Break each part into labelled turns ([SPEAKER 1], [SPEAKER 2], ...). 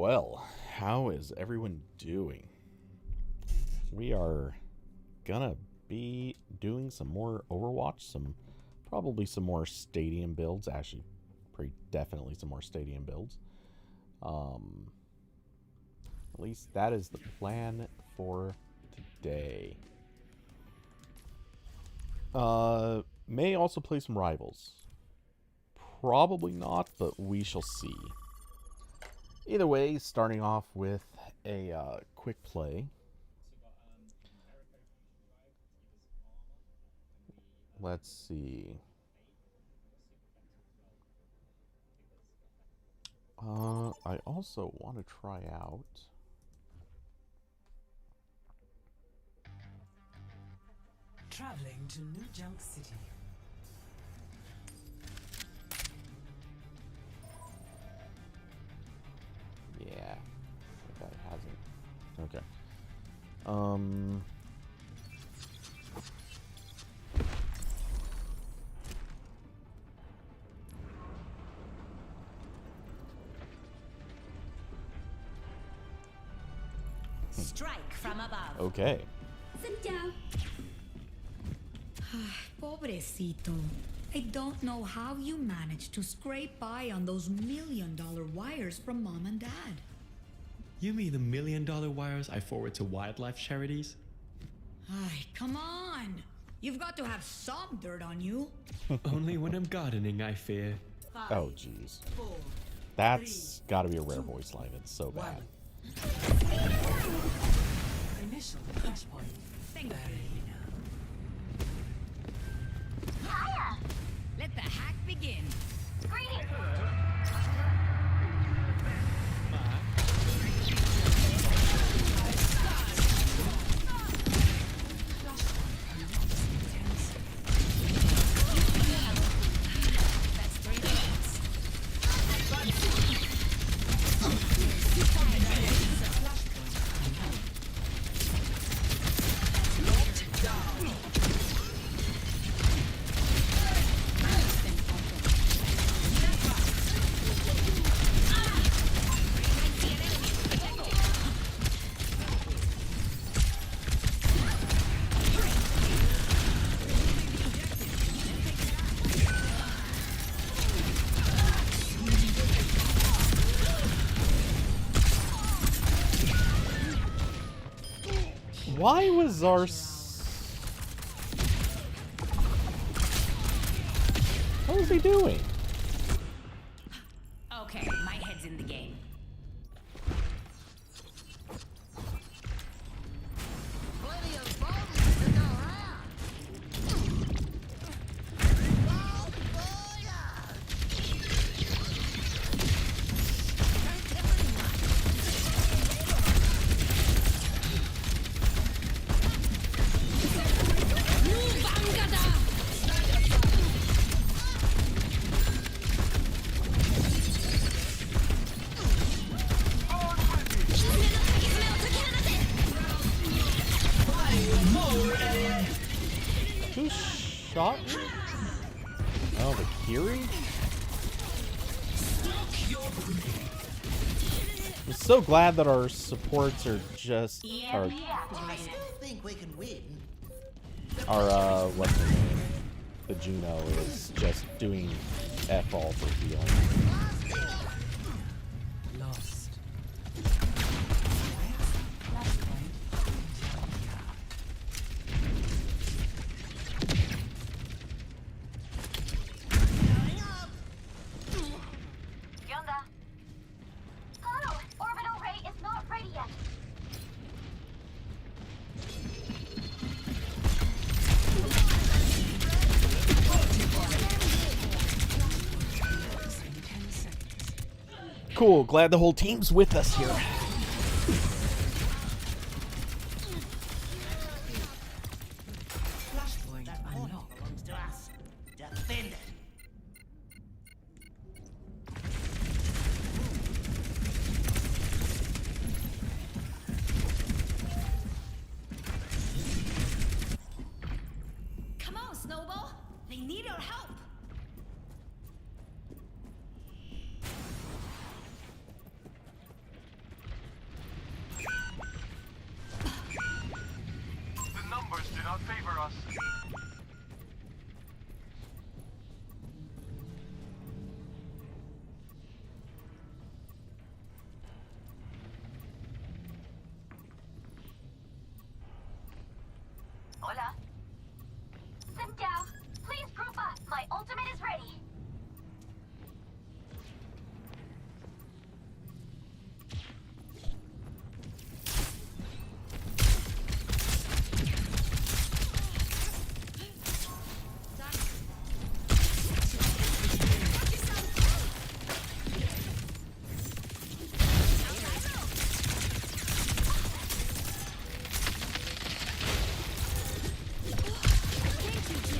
[SPEAKER 1] Well, how is everyone doing? We are gonna be doing some more Overwatch, probably some more stadium builds. Actually, pretty definitely some more stadium builds. At least that is the plan for today. May also play some rivals. Probably not, but we shall see. Either way, starting off with a quick play. Let's see. I also want to try out.
[SPEAKER 2] Traveling to New Junk City.
[SPEAKER 1] Yeah, that hasn't. Okay.
[SPEAKER 3] Strike from above.
[SPEAKER 1] Okay.
[SPEAKER 3] Sit down.
[SPEAKER 4] Pobrecito. I don't know how you managed to scrape by on those $1,000,000 wires from Mom and Dad.
[SPEAKER 5] You mean the $1,000,000 wires I forward to wildlife charities?
[SPEAKER 4] Ay, come on. You've got to have some dirt on you.
[SPEAKER 5] Only when I'm gardening, I fear.
[SPEAKER 1] Oh, jeez. That's got to be a rare voice line. It's so bad.
[SPEAKER 2] Initial flashpoint.
[SPEAKER 4] Thank you. Let the hack begin.
[SPEAKER 1] Why was our... What was he doing?
[SPEAKER 3] Okay, my head's in the game.
[SPEAKER 6] Plenty of bones to go around.
[SPEAKER 1] Who shot me? Oh, the Kiri? I'm so glad that our supports are just...
[SPEAKER 6] I still think we can win.
[SPEAKER 1] What's her name? The Juno is just doing F all for healing.
[SPEAKER 2] Lost.
[SPEAKER 7] Orbital ray is not ready yet.
[SPEAKER 1] Cool, glad the whole team's with us here.
[SPEAKER 2] Flashpoint unlocked.
[SPEAKER 6] Belongs to us. Defend it.
[SPEAKER 3] Come on, Snowball. They need our help.
[SPEAKER 8] favor us.
[SPEAKER 7] Hola. Sit down. Please group up. My ultimate is ready.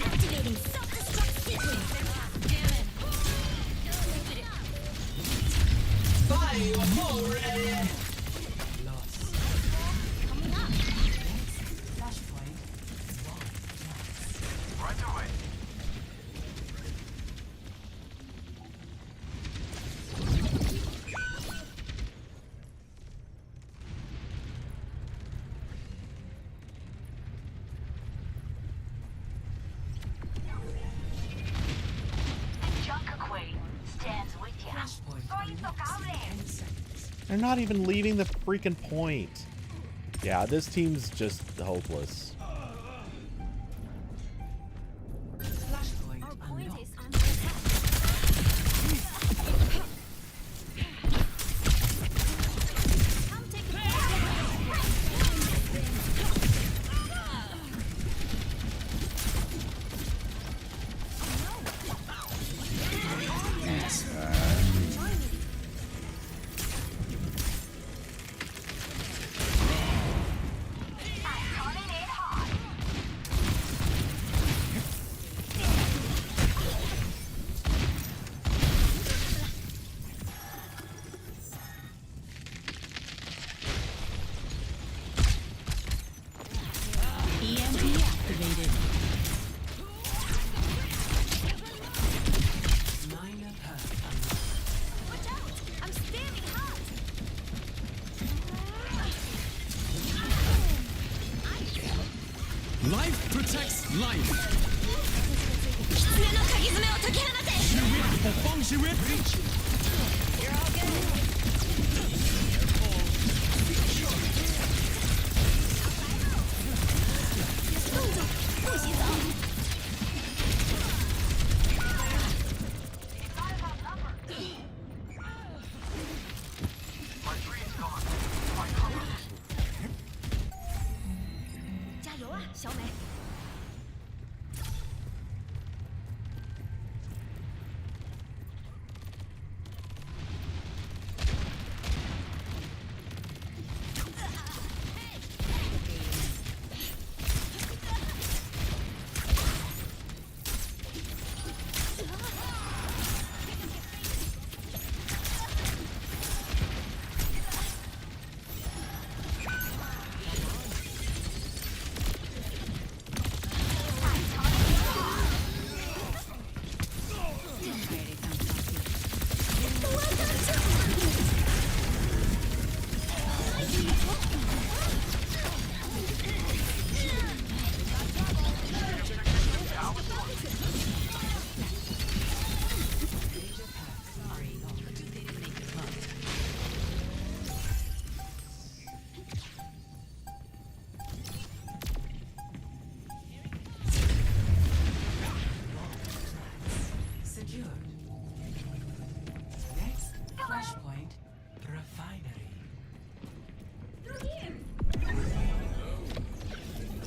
[SPEAKER 3] Activating self-destruct sequence. Damn it. Coming up.
[SPEAKER 2] Flashpoint.
[SPEAKER 8] Right away.
[SPEAKER 7] Junker Queen stands with ya.
[SPEAKER 2] Flashpoint.
[SPEAKER 7] Soy intocable.
[SPEAKER 2] 10 seconds.
[SPEAKER 1] They're not even leaving the freaking point. Yeah, this team's just hopeless.
[SPEAKER 2] Flashpoint
[SPEAKER 3] Our point
[SPEAKER 2] unlocked.
[SPEAKER 3] is under attack. Come take
[SPEAKER 7] I'm coming in hot.
[SPEAKER 3] EMP activated.
[SPEAKER 2] Minor perk unlocked.
[SPEAKER 3] Watch out! I'm standing hot.
[SPEAKER 5] Life protects life.
[SPEAKER 3] 狐の鍵爪を解き放て。
[SPEAKER 5] For Feng Shiwit.
[SPEAKER 3] You're all good. 动作不许走。
[SPEAKER 8] My dream's gone. My cover.
[SPEAKER 3] 加油啊，小美！
[SPEAKER 2] Secured. Next, flashpoint, refinery.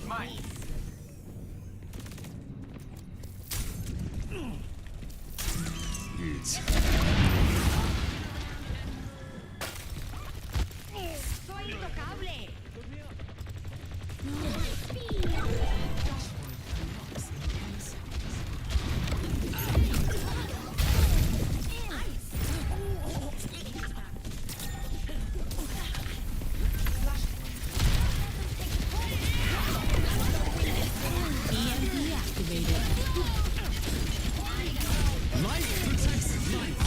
[SPEAKER 8] Mine.
[SPEAKER 3] Soy intocable.
[SPEAKER 2] Flashpoint unlocks in 10 seconds.
[SPEAKER 3] EMP activated.
[SPEAKER 5] Life protects life.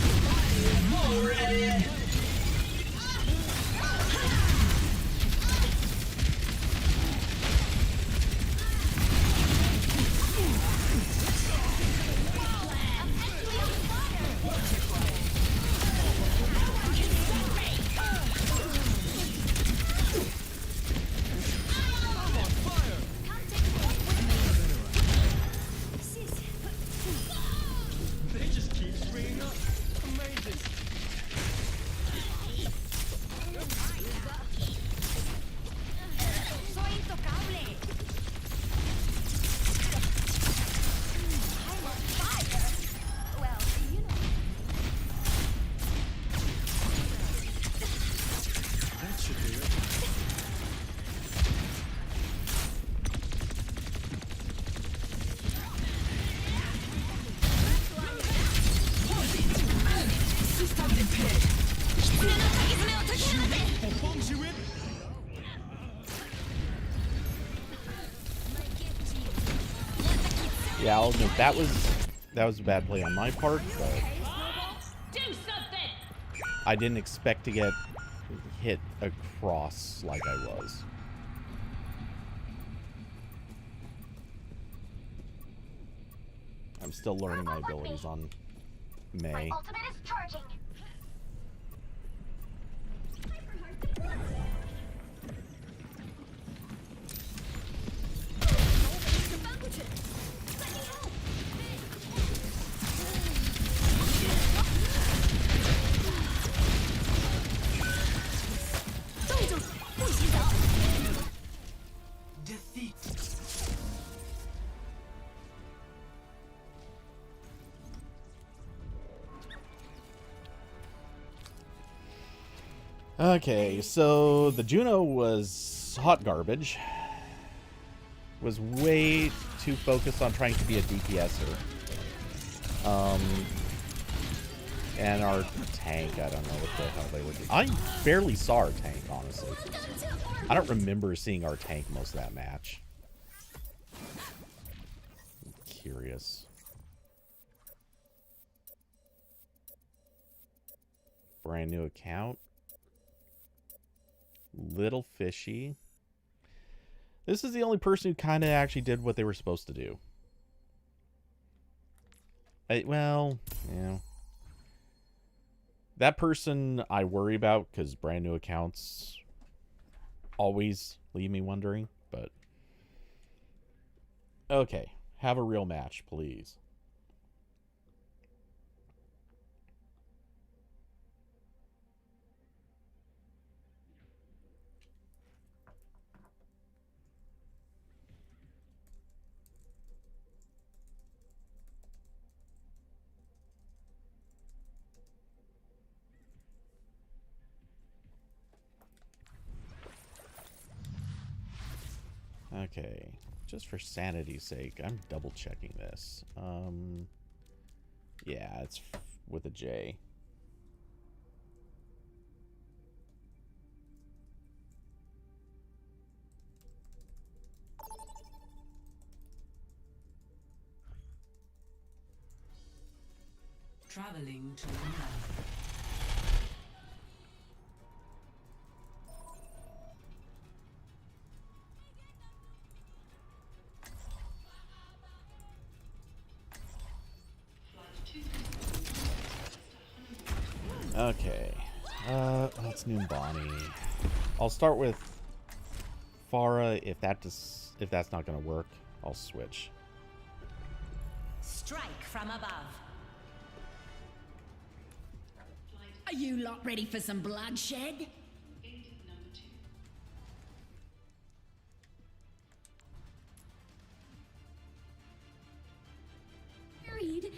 [SPEAKER 1] Yeah, I'll admit that was a bad play on my part, but
[SPEAKER 3] Do something!
[SPEAKER 1] I didn't expect to get hit across like I was. I'm still learning my abilities on
[SPEAKER 7] My
[SPEAKER 1] May.
[SPEAKER 7] ultimate is charging.
[SPEAKER 2] Defeat.
[SPEAKER 1] Okay, so the Juno was hot garbage. Was way too focused on trying to be a DPSer. And our tank, I don't know what the hell they were doing. I barely saw our tank, honestly. I don't remember seeing our tank most of that match. I'm curious. Brand new account. Little fishy. This is the only person who kind of actually did what they were supposed to do. Well, yeah. That person I worry about because brand new accounts always leave me wondering, but okay, have a real match, please. Okay, just for sanity's sake, I'm double checking this. Yeah, it's with a J.
[SPEAKER 2] Traveling to London.
[SPEAKER 1] Okay, that's Numbani. I'll start with Farah. If that's not gonna work, I'll switch.
[SPEAKER 3] Strike from above.
[SPEAKER 4] Are you lot ready for some bloodshed?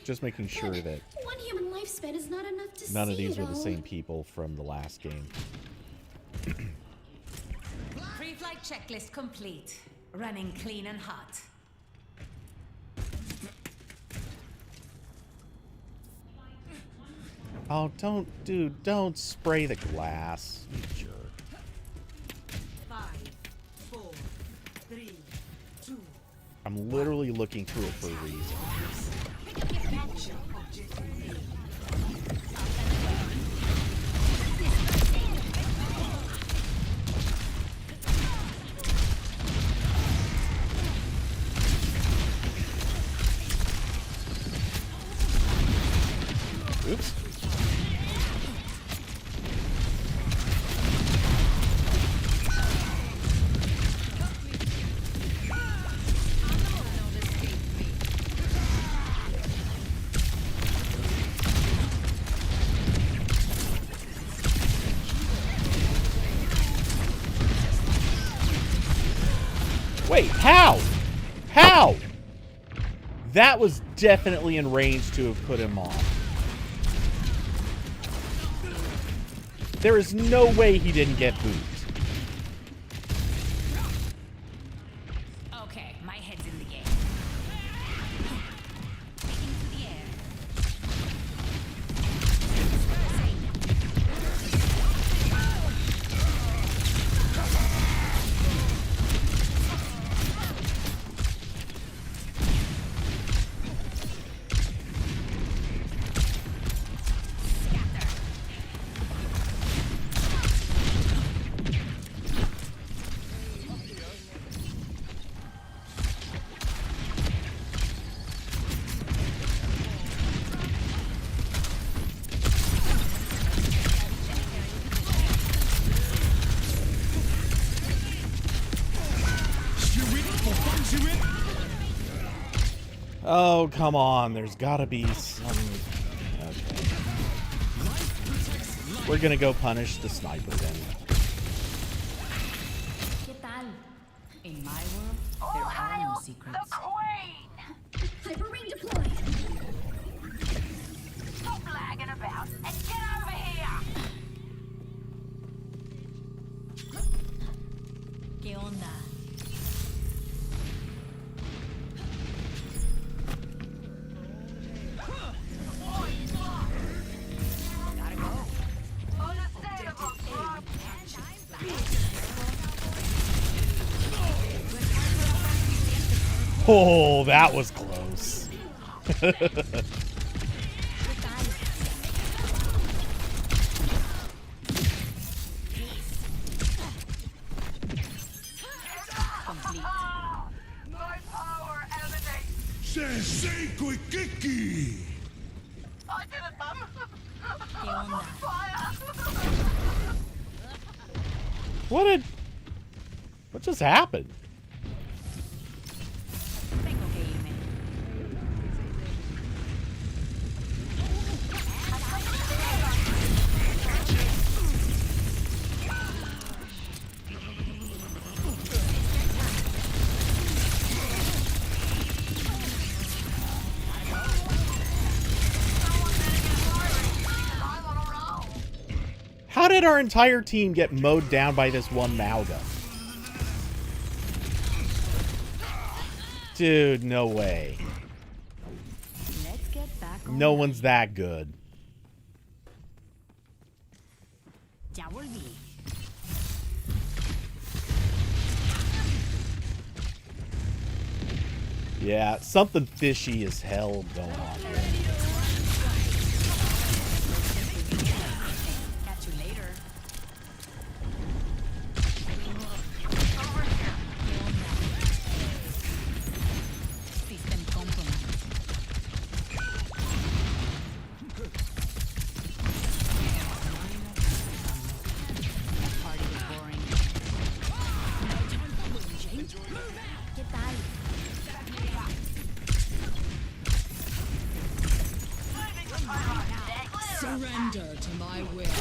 [SPEAKER 1] Just making sure that
[SPEAKER 9] One human lifespan is not enough to
[SPEAKER 1] none of
[SPEAKER 9] see
[SPEAKER 1] these
[SPEAKER 9] it
[SPEAKER 1] were the
[SPEAKER 9] all.
[SPEAKER 1] same people from the last game.
[SPEAKER 3] Pre-flight checklist complete. Running clean and hot.
[SPEAKER 1] Oh, don't spray the glass, you jerk.
[SPEAKER 2] 5, 4, 3, 2.
[SPEAKER 1] I'm literally looking through it for a reason.
[SPEAKER 2] Capture objective A.
[SPEAKER 1] Oops. Wait, how? How? That was definitely in range to have put him off. There is no way he didn't get booed.
[SPEAKER 3] Okay, my head's in the game. Into the air.
[SPEAKER 1] Oh, come on. There's gotta be some... Okay. We're gonna go punish the sniper then.
[SPEAKER 4] ¿Qué tal? In my world, there are no secrets.
[SPEAKER 7] The Queen!
[SPEAKER 9] Hyper ring deployed.
[SPEAKER 7] Stop lagging about and get over here!
[SPEAKER 4] ¿Qué onda?
[SPEAKER 1] Oh, that was close.
[SPEAKER 7] My power emanates!
[SPEAKER 6] Kiki!
[SPEAKER 7] I did it, Mum!
[SPEAKER 4] ¿Qué onda?
[SPEAKER 7] Fire!
[SPEAKER 1] What just happened?
[SPEAKER 4] Tengo que irme.
[SPEAKER 1] How did our entire team get mowed down by this one Mauga? Dude, no way.
[SPEAKER 4] Let's get back on.
[SPEAKER 1] No one's that good.
[SPEAKER 4] Ya volví.
[SPEAKER 1] Yeah, something fishy as hell going on here.
[SPEAKER 4] Catch you later. System compromised. That party was boring. ¿Qué tal?
[SPEAKER 2] Surrender to my will.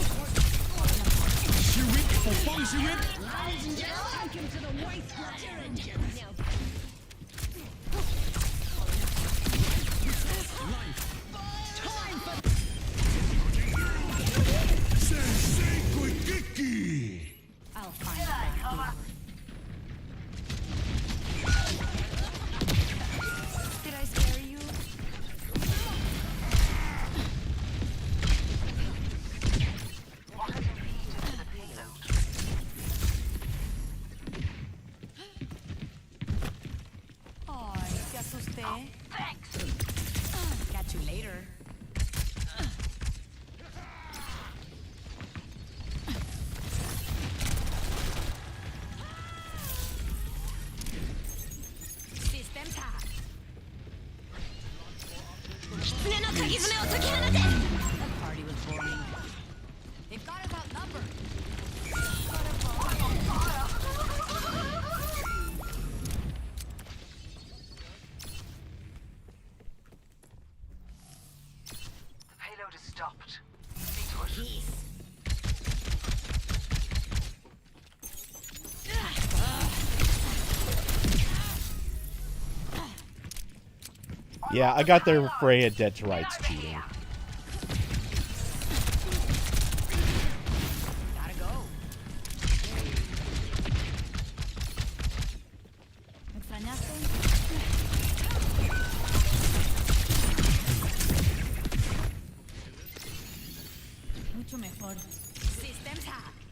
[SPEAKER 4] I'll find that. Did I scare you? Ay, te asusté. Catch you later. System hacked. That party was boring. They've got us outnumbered.
[SPEAKER 8] The payload is stopped. See to it.
[SPEAKER 1] Yeah, I got their Freya dead to rights cheating.
[SPEAKER 4] Gotta go. ¿Me extrañaste? Mucho mejor. System hacked.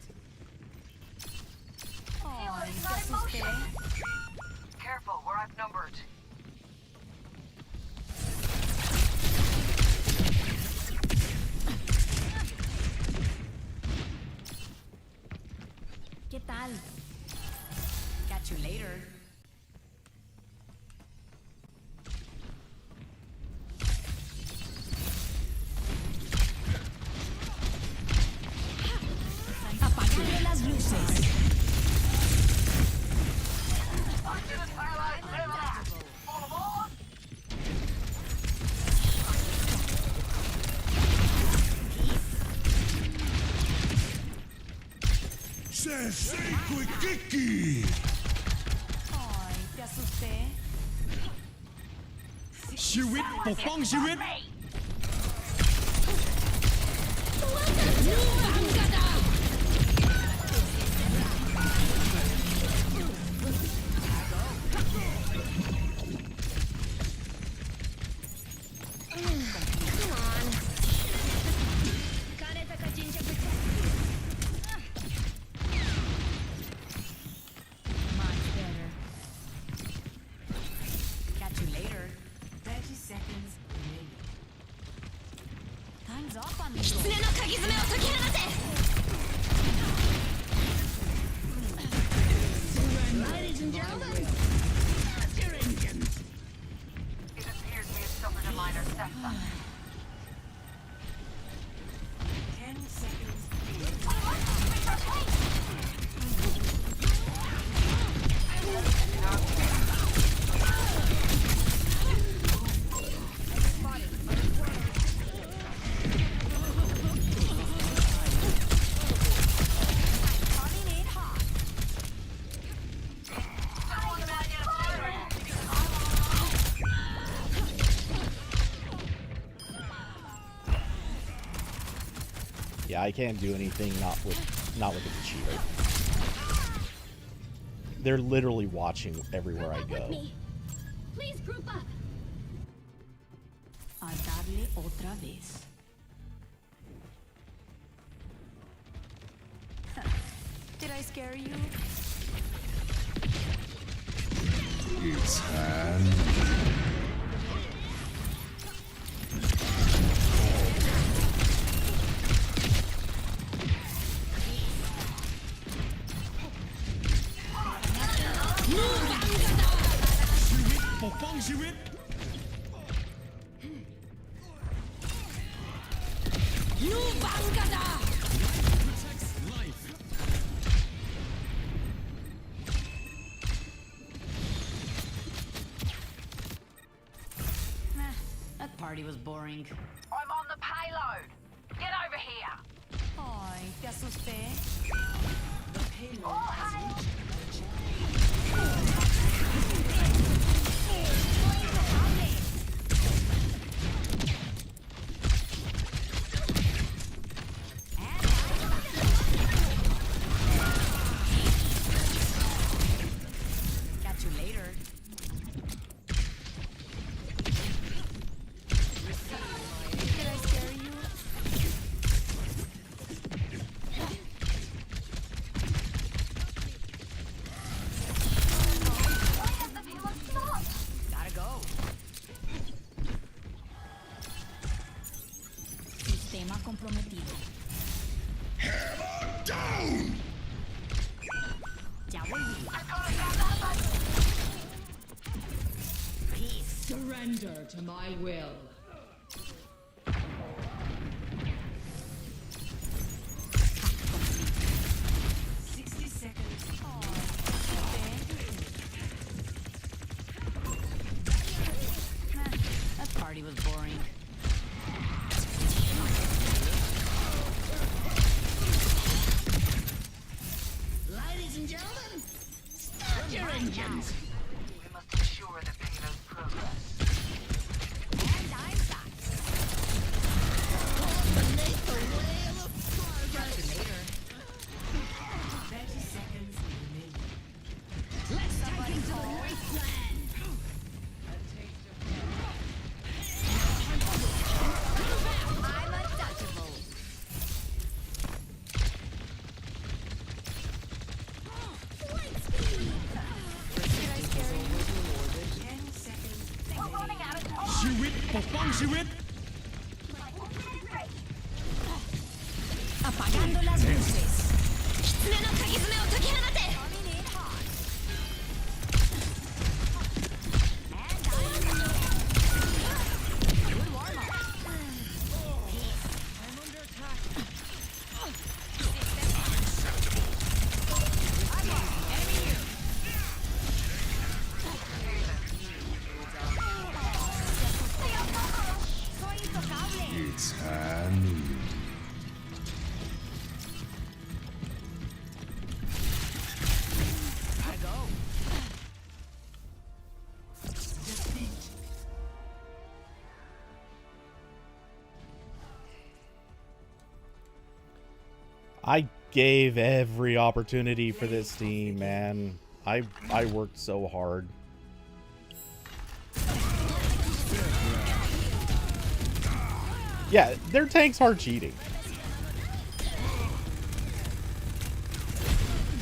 [SPEAKER 4] Ay, te asusté.
[SPEAKER 8] Careful, we're outnumbered.
[SPEAKER 3] Ay, te asusté.
[SPEAKER 5] ชีวิตปกป้องชีวิต
[SPEAKER 3] Much better. Catch you later.
[SPEAKER 2] 30 seconds remaining.
[SPEAKER 3] Time's up, amigo.
[SPEAKER 7] 狐の鍵爪を解き放て Ladies and gentlemen, start your engines.
[SPEAKER 8] It appears we have suffered a minor setback.
[SPEAKER 2] 10 seconds.
[SPEAKER 3] Coming in hot.
[SPEAKER 1] Yeah, I can't do anything not with the cheater. They're literally watching everywhere I go.
[SPEAKER 9] Me. Please group up.
[SPEAKER 3] A darle otra vez. Did I scare you? Nah, that party was boring.
[SPEAKER 8] I'm on the payload. Get over here.
[SPEAKER 3] Ay, te asusté.
[SPEAKER 2] The payload has reached the checkpoint.
[SPEAKER 3] Catch you later. Did I scare you? Gotta go. Sistema comprometido. Ya volví.
[SPEAKER 10] Surrender to my will.
[SPEAKER 3] That party was boring.
[SPEAKER 7] Ladies and gentlemen, start your engines.
[SPEAKER 8] We must ensure the payload progress.
[SPEAKER 3] And I'm back.
[SPEAKER 7] Beneath the wheel of progress.
[SPEAKER 3] Later.
[SPEAKER 2] 30 seconds remaining.
[SPEAKER 7] Let's take him to the wasteland.
[SPEAKER 3] I'm untouchable. Did I scare you?
[SPEAKER 2] 10 seconds.
[SPEAKER 8] We're running out of time.
[SPEAKER 5] ชีวิตปกป้องชีวิต
[SPEAKER 3] Apagando las luces.
[SPEAKER 7] 狐の鍵爪を解き放て
[SPEAKER 3] Coming in hot. And I'm good warm up. I'm under attack. I'm on. Enemy here. Soy intocable.
[SPEAKER 1] I gave every opportunity for this team, man. I worked so hard. Yeah, their tanks are cheating.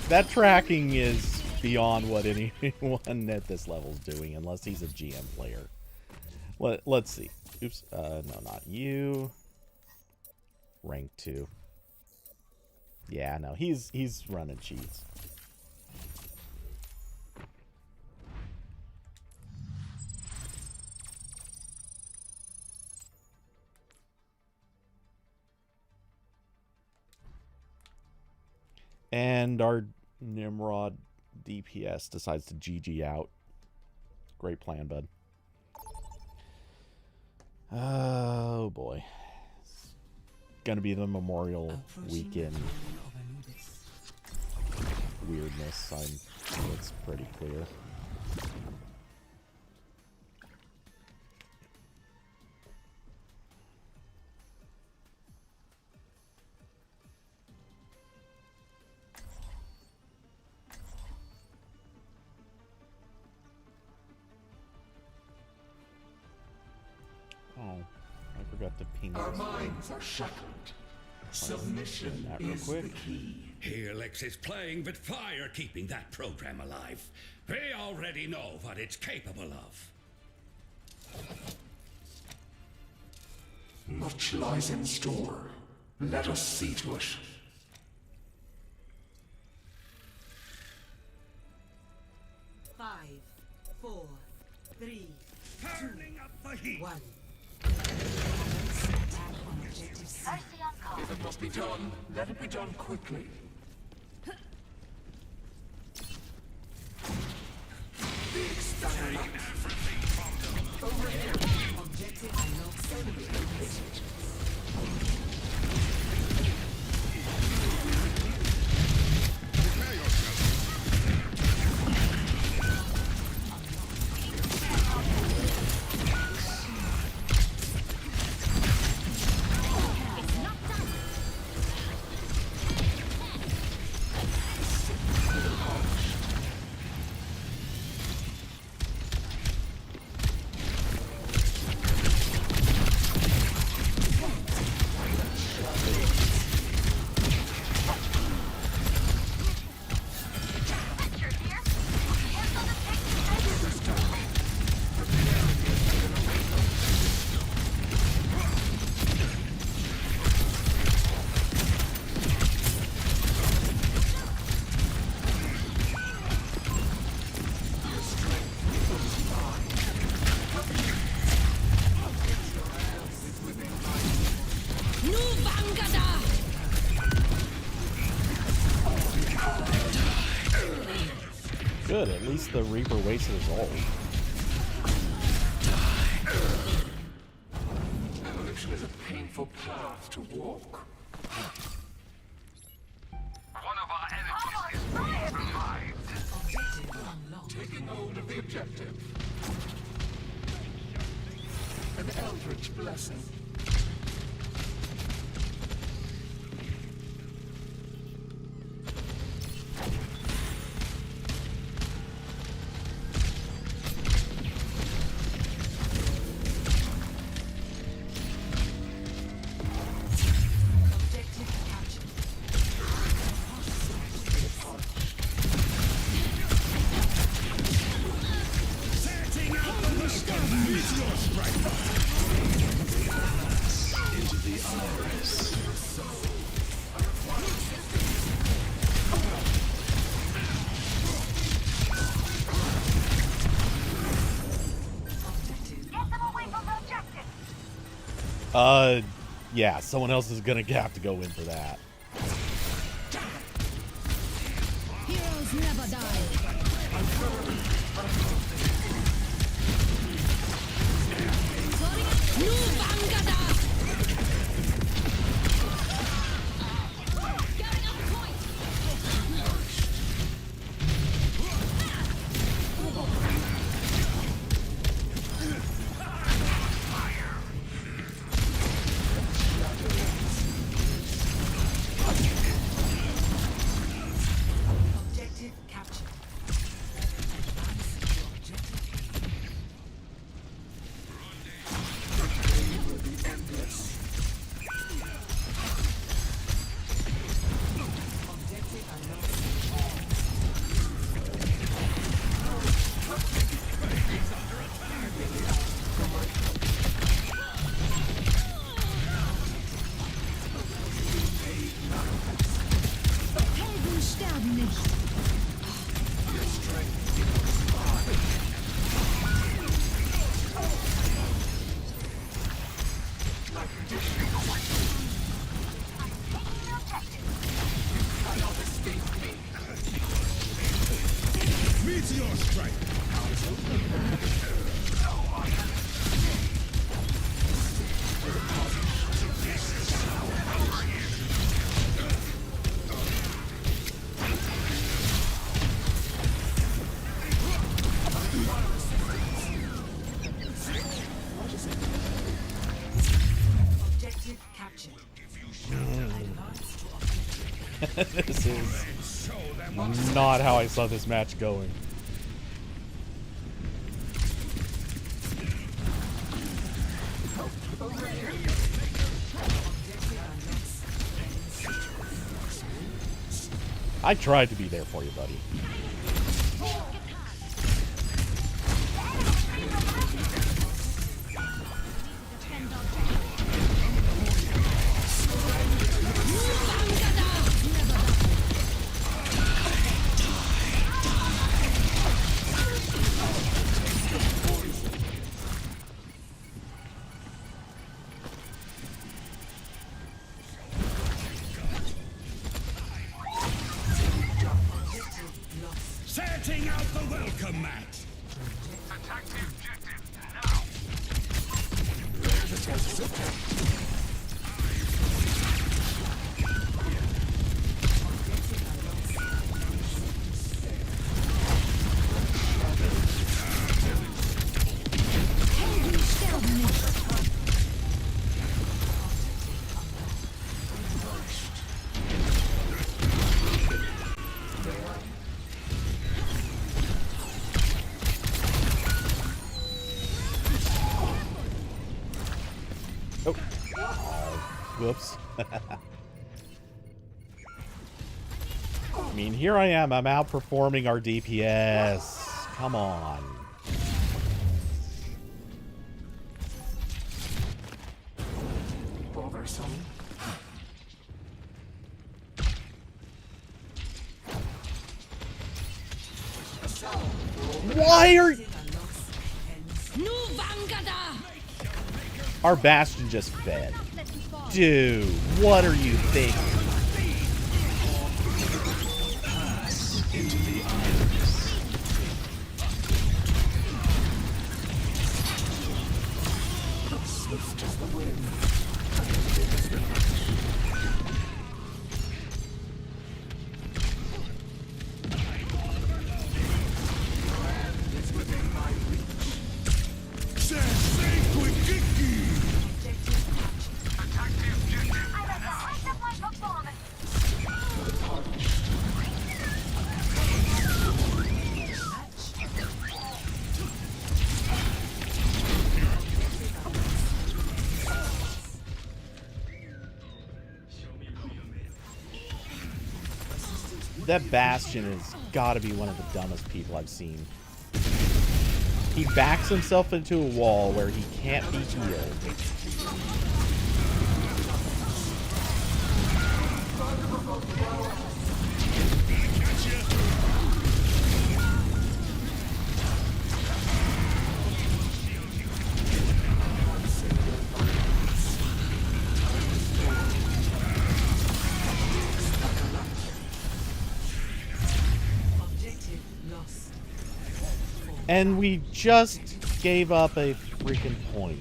[SPEAKER 1] That tracking is beyond what anyone at this level is doing, unless he's a GM player. Let's see. Oops. No, not you. Rank 2. Yeah, no, he's running cheats. And our Nimrod DPS decides to GG out. Great plan, bud. Oh boy. It's gonna be the Memorial Weekend weirdness. It's pretty clear. Oh, I forgot to ping
[SPEAKER 11] Our
[SPEAKER 1] this.
[SPEAKER 11] minds are shackled. Submission is the key.
[SPEAKER 12] Helix is playing with fire, keeping that program alive. We already know what it's capable of.
[SPEAKER 11] Much lies in store. Let us see to it.
[SPEAKER 2] Five, 4, 3,
[SPEAKER 12] Turning up the heat.
[SPEAKER 2] 1.
[SPEAKER 11] If it must be done, let it be done quickly. Big stand. Over here.
[SPEAKER 2] Objective unlocked. Enemy eliminated.
[SPEAKER 1] Good, at least the Reaper wasted his ult.
[SPEAKER 11] Evolution is a painful path to walk.
[SPEAKER 8] One of our enemies is being revived.
[SPEAKER 2] Objective unlocked.
[SPEAKER 11] Taking hold of the objective. An eldritch blessing.
[SPEAKER 1] Yeah, someone else is gonna have to go in for that.
[SPEAKER 4] Heroes never die.
[SPEAKER 1] This is not how I saw this match going. I tried to be there for you, buddy.
[SPEAKER 12] Setting out the welcome mat. Attack the objective now.
[SPEAKER 1] Oh. Whoops. I mean, here I am. I'm outperforming our DPS. Come on. Why are you... Our Bastion just fed. Dude, what are you thinking?
[SPEAKER 11] Into the eyes. Swift as the wind.
[SPEAKER 1] That Bastion has got to be one of the dumbest people I've seen. He backs himself into a wall where he can't be healed. And we just gave up a freaking point.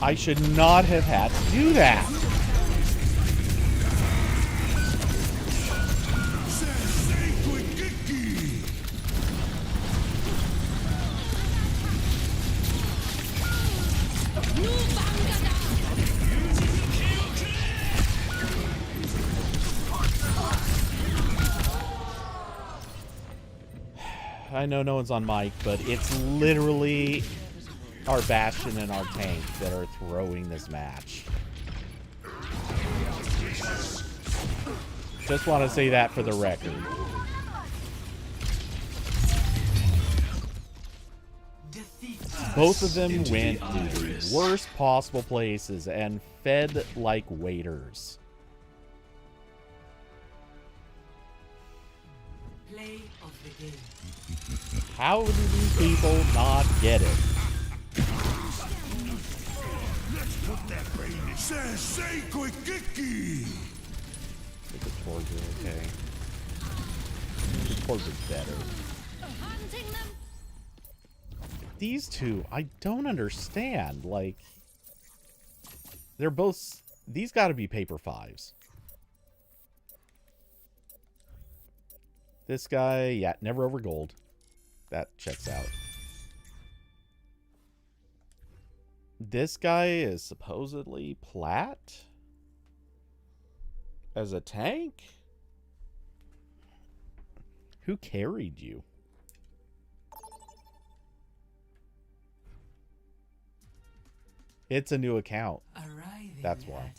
[SPEAKER 1] I should not have had to do that. I know no one's on mic, but it's literally our Bastion and our tank that are throwing this match. Just want to say that for the record. Both of them went to the worst possible places and fed like waiters.
[SPEAKER 2] Play of the game.
[SPEAKER 1] How do these people not get it?
[SPEAKER 12] Let's put that brain in. Sensei Quickiki!
[SPEAKER 1] Look at Torger, okay. Torger's better.
[SPEAKER 3] hunting them.
[SPEAKER 1] These two, I don't understand. Like, they're both... These got to be paper 5s. This guy, yeah, never over gold. That checks out. This guy is supposedly plat as a tank? Who carried you? It's a new account. That's why.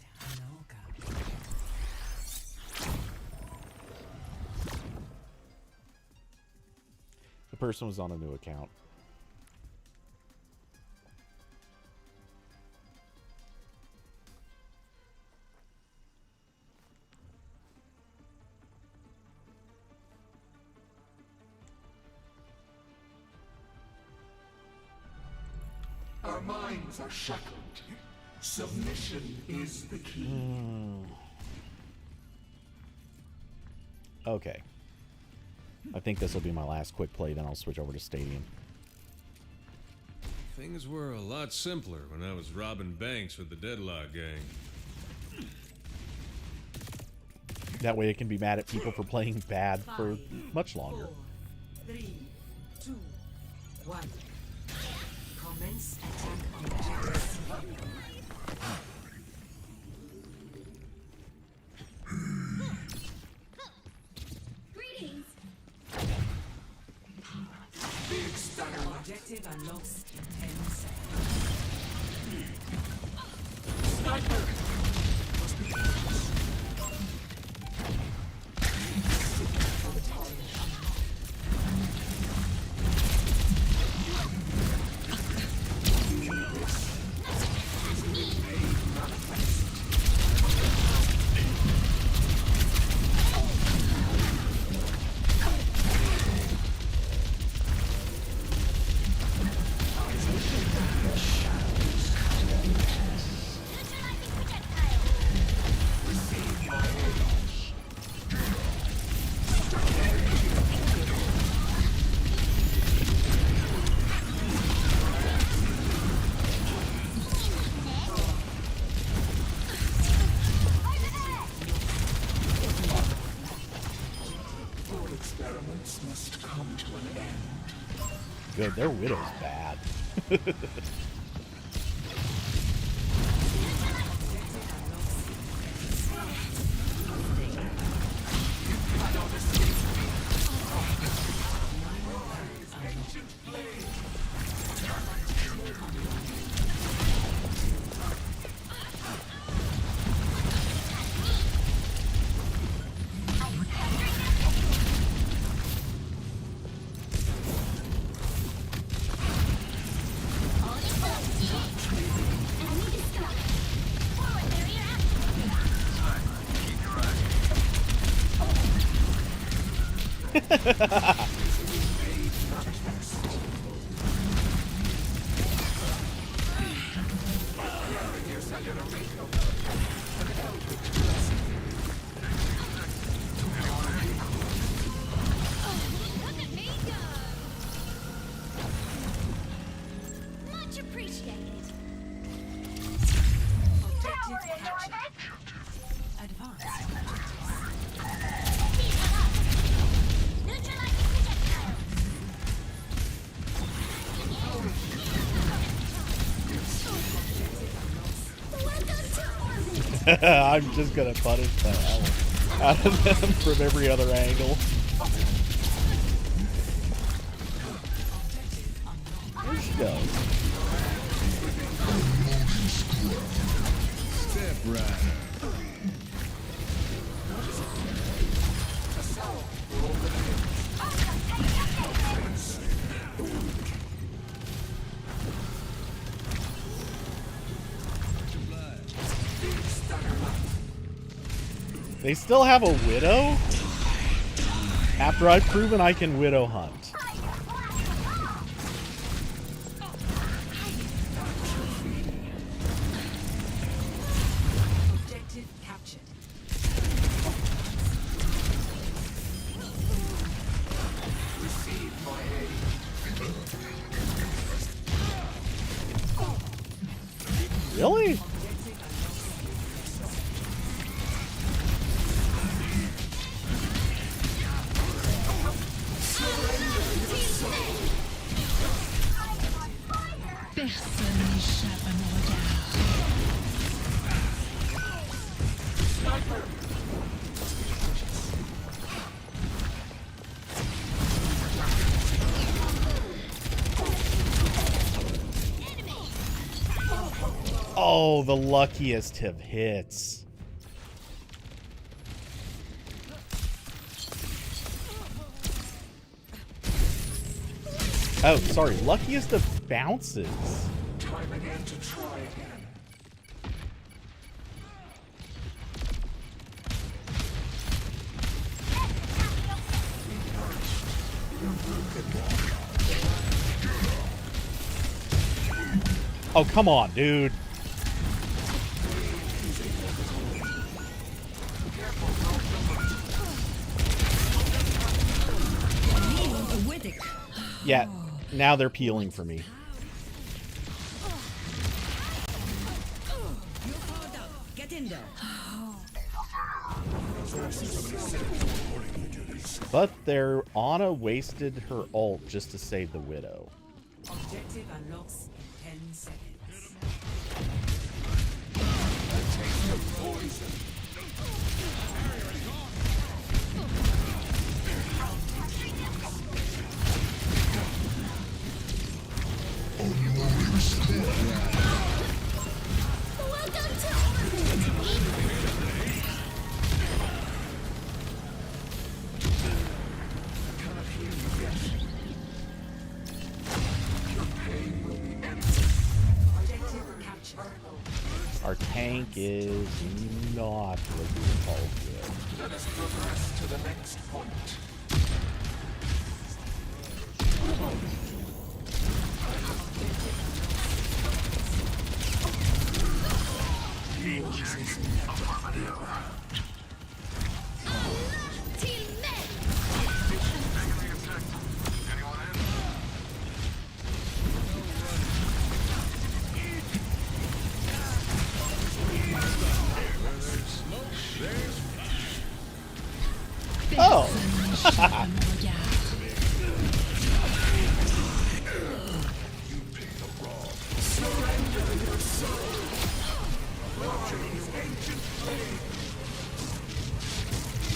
[SPEAKER 1] The person was on a new account.
[SPEAKER 11] Our minds are shackled. Submission is the key.
[SPEAKER 1] Okay. I think this will be my last quick play, then I'll switch over to Stadium.
[SPEAKER 13] Things were a lot simpler when I was robbing banks with the Deadlock gang.
[SPEAKER 1] That way I can be mad at people for playing bad for much longer.
[SPEAKER 2] 4, 3, 2, 1. Commence attack objective C.
[SPEAKER 9] Greetings.
[SPEAKER 2] Objective unlocks in 10 seconds.
[SPEAKER 11] Sniper!
[SPEAKER 1] Good, their Widow's bad.
[SPEAKER 9] Much appreciated.
[SPEAKER 2] Objective captured. Advance.
[SPEAKER 9] Neutralizing projectile.
[SPEAKER 1] I'm just gonna punish the hell out of them from every other angle. Let's go.
[SPEAKER 13] Step right.
[SPEAKER 1] They still have a Widow? After I've proven I can Widow hunt.
[SPEAKER 2] Objective captured.
[SPEAKER 11] Receive my
[SPEAKER 1] Really?
[SPEAKER 10] Personne n'échappe à mon regard.
[SPEAKER 1] Oh, the luckiest of hits. Oh, sorry, luckiest of bounces.
[SPEAKER 11] Time again to try again.
[SPEAKER 1] Oh, come on, dude. Yeah, now they're peeling for me.
[SPEAKER 4] Get in there.
[SPEAKER 1] But their Ana wasted her ult just to save the Widow.
[SPEAKER 2] Objective unlocks in 10 seconds.
[SPEAKER 1] Our tank is not looking all good.
[SPEAKER 11] Let us progress to the next point.
[SPEAKER 1] Oh!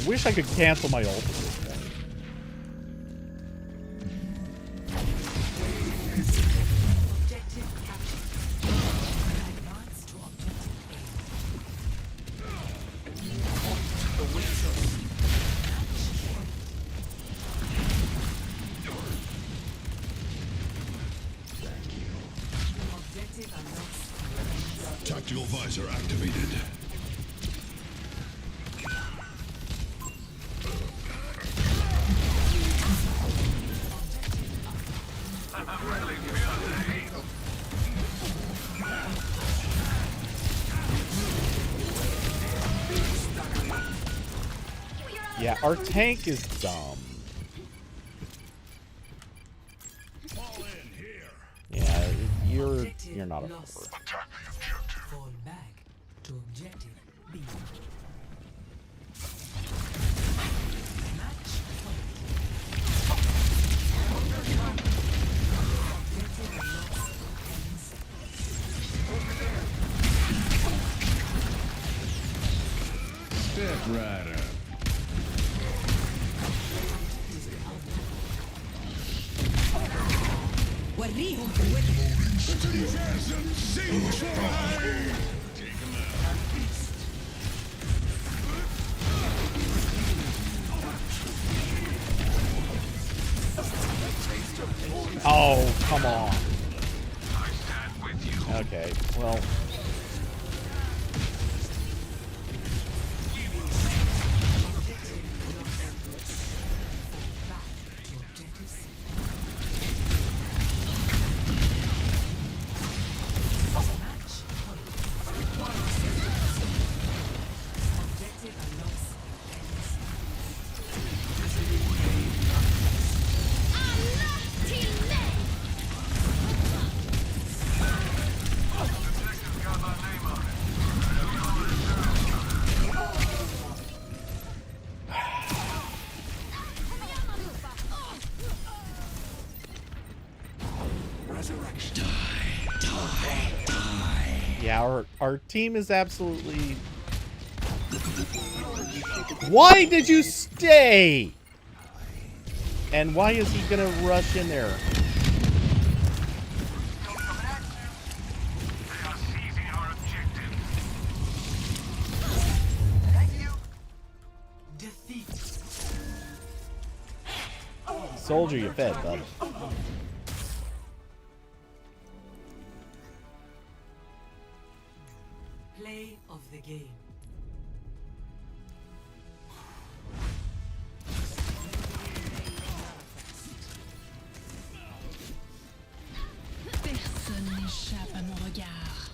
[SPEAKER 1] Wish I could cancel my ult at this point.
[SPEAKER 2] Objective captured. Advance to objective A. Objective unlocks.
[SPEAKER 12] Tactical visor activated.
[SPEAKER 1] Yeah, our tank is dumb. Yeah, you're not a cover.
[SPEAKER 2] Fall back to objective B. Match point. Objective unlocks in 10 seconds.
[SPEAKER 13] Step right up.
[SPEAKER 1] Oh, come on. Okay, well. Our team is absolutely... Why did you stay? And why is he gonna rush in there? Soldier, you fed, bud.
[SPEAKER 2] Play of the game.
[SPEAKER 10] Personne n'échappe à mon regard.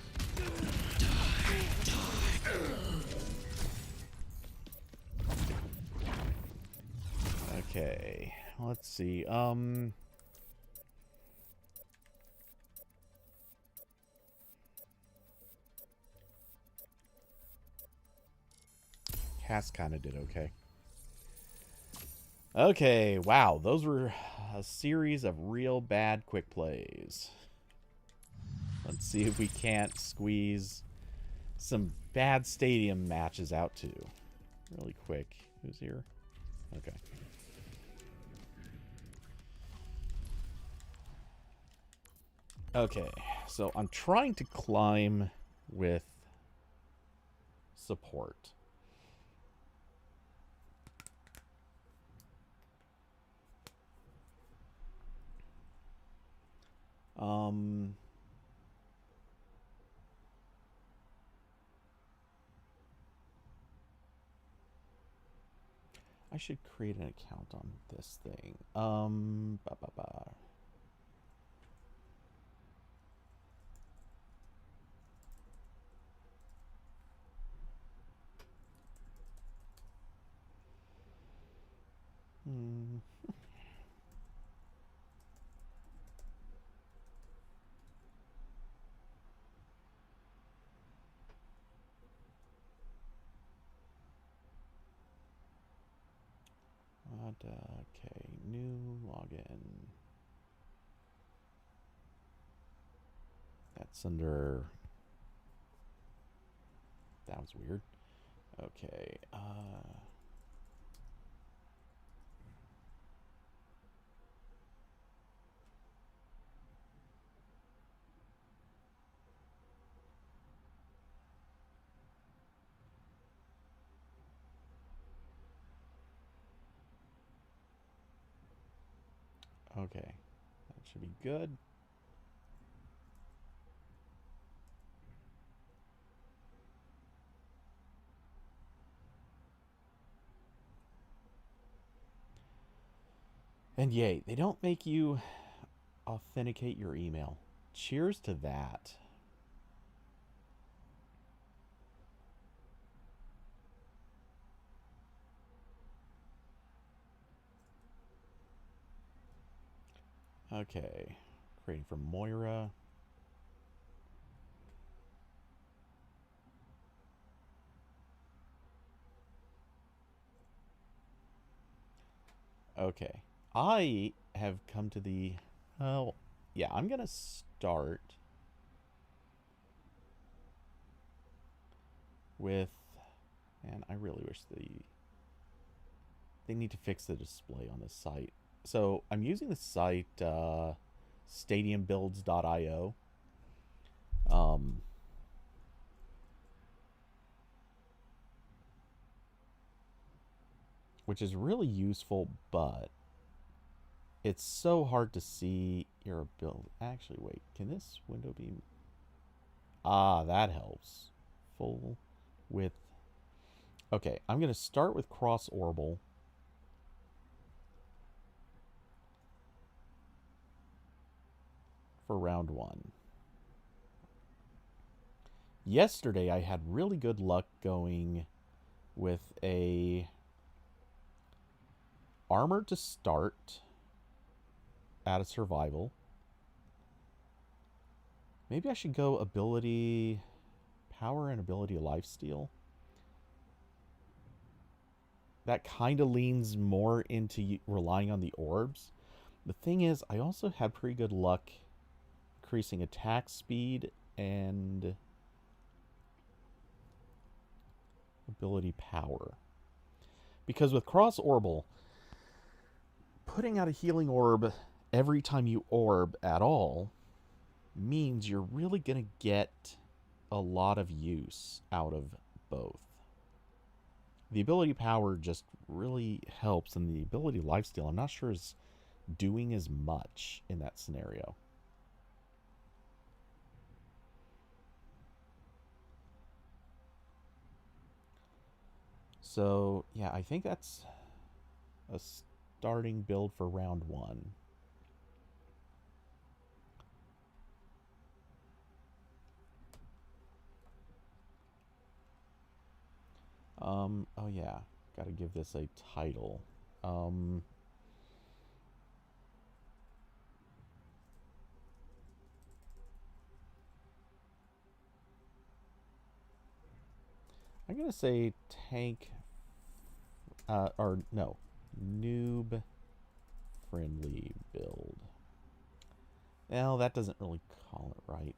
[SPEAKER 1] Okay, let's see. Cass kind of did okay. Okay, wow, those were a series of real bad quick plays. Let's see if we can't squeeze some bad stadium matches out too. Really quick. Who's here? Okay. Okay, so I'm trying to climb with support. I should create an account on this thing. Okay, new login. That's under... That was weird. Okay, okay, that should be good. And yay, they don't make you authenticate your email. Cheers to that. Okay, creating from Moira. Okay, I have come to the... Oh, yeah, I'm going to start with... And I really wish they need to fix the display on this site. So I'm using the site stadiumbuilds.io. Which is really useful, but it's so hard to see your build. Actually, wait, can this window be... Ah, that helps. Full width. Okay, I'm going to start with cross orbital. For round 1. Yesterday, I had really good luck going with a armor to start out of survival. Maybe I should go ability power and ability lifesteal. That kind of leans more into relying on the orbs. The thing is, I also had pretty good luck increasing attack speed and ability power. Because with Cross Orbal, putting out a healing orb every time you orb at all means you're really going to get a lot of use out of both. The ability power just really helps, and the ability lifesteal I'm not sure is doing as much in that scenario. So, yeah, I think that's a starting build for round 1. Oh yeah, gotta give this a title. I'm gonna say tank, or no, noob friendly build. Well, that doesn't really call it right.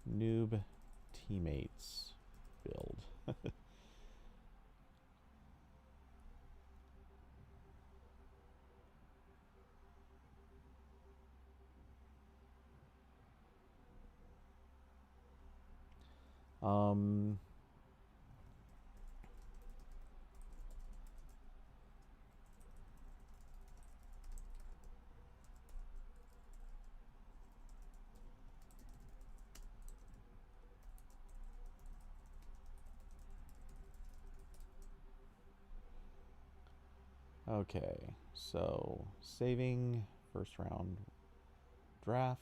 [SPEAKER 1] Noob teammates build. Okay, so saving first round draft.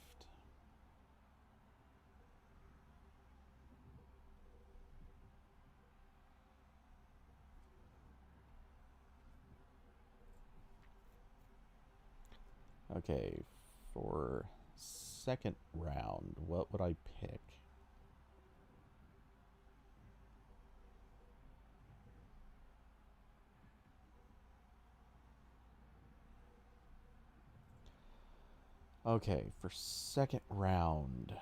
[SPEAKER 1] Okay, for second round, what would I pick? Okay, for second round.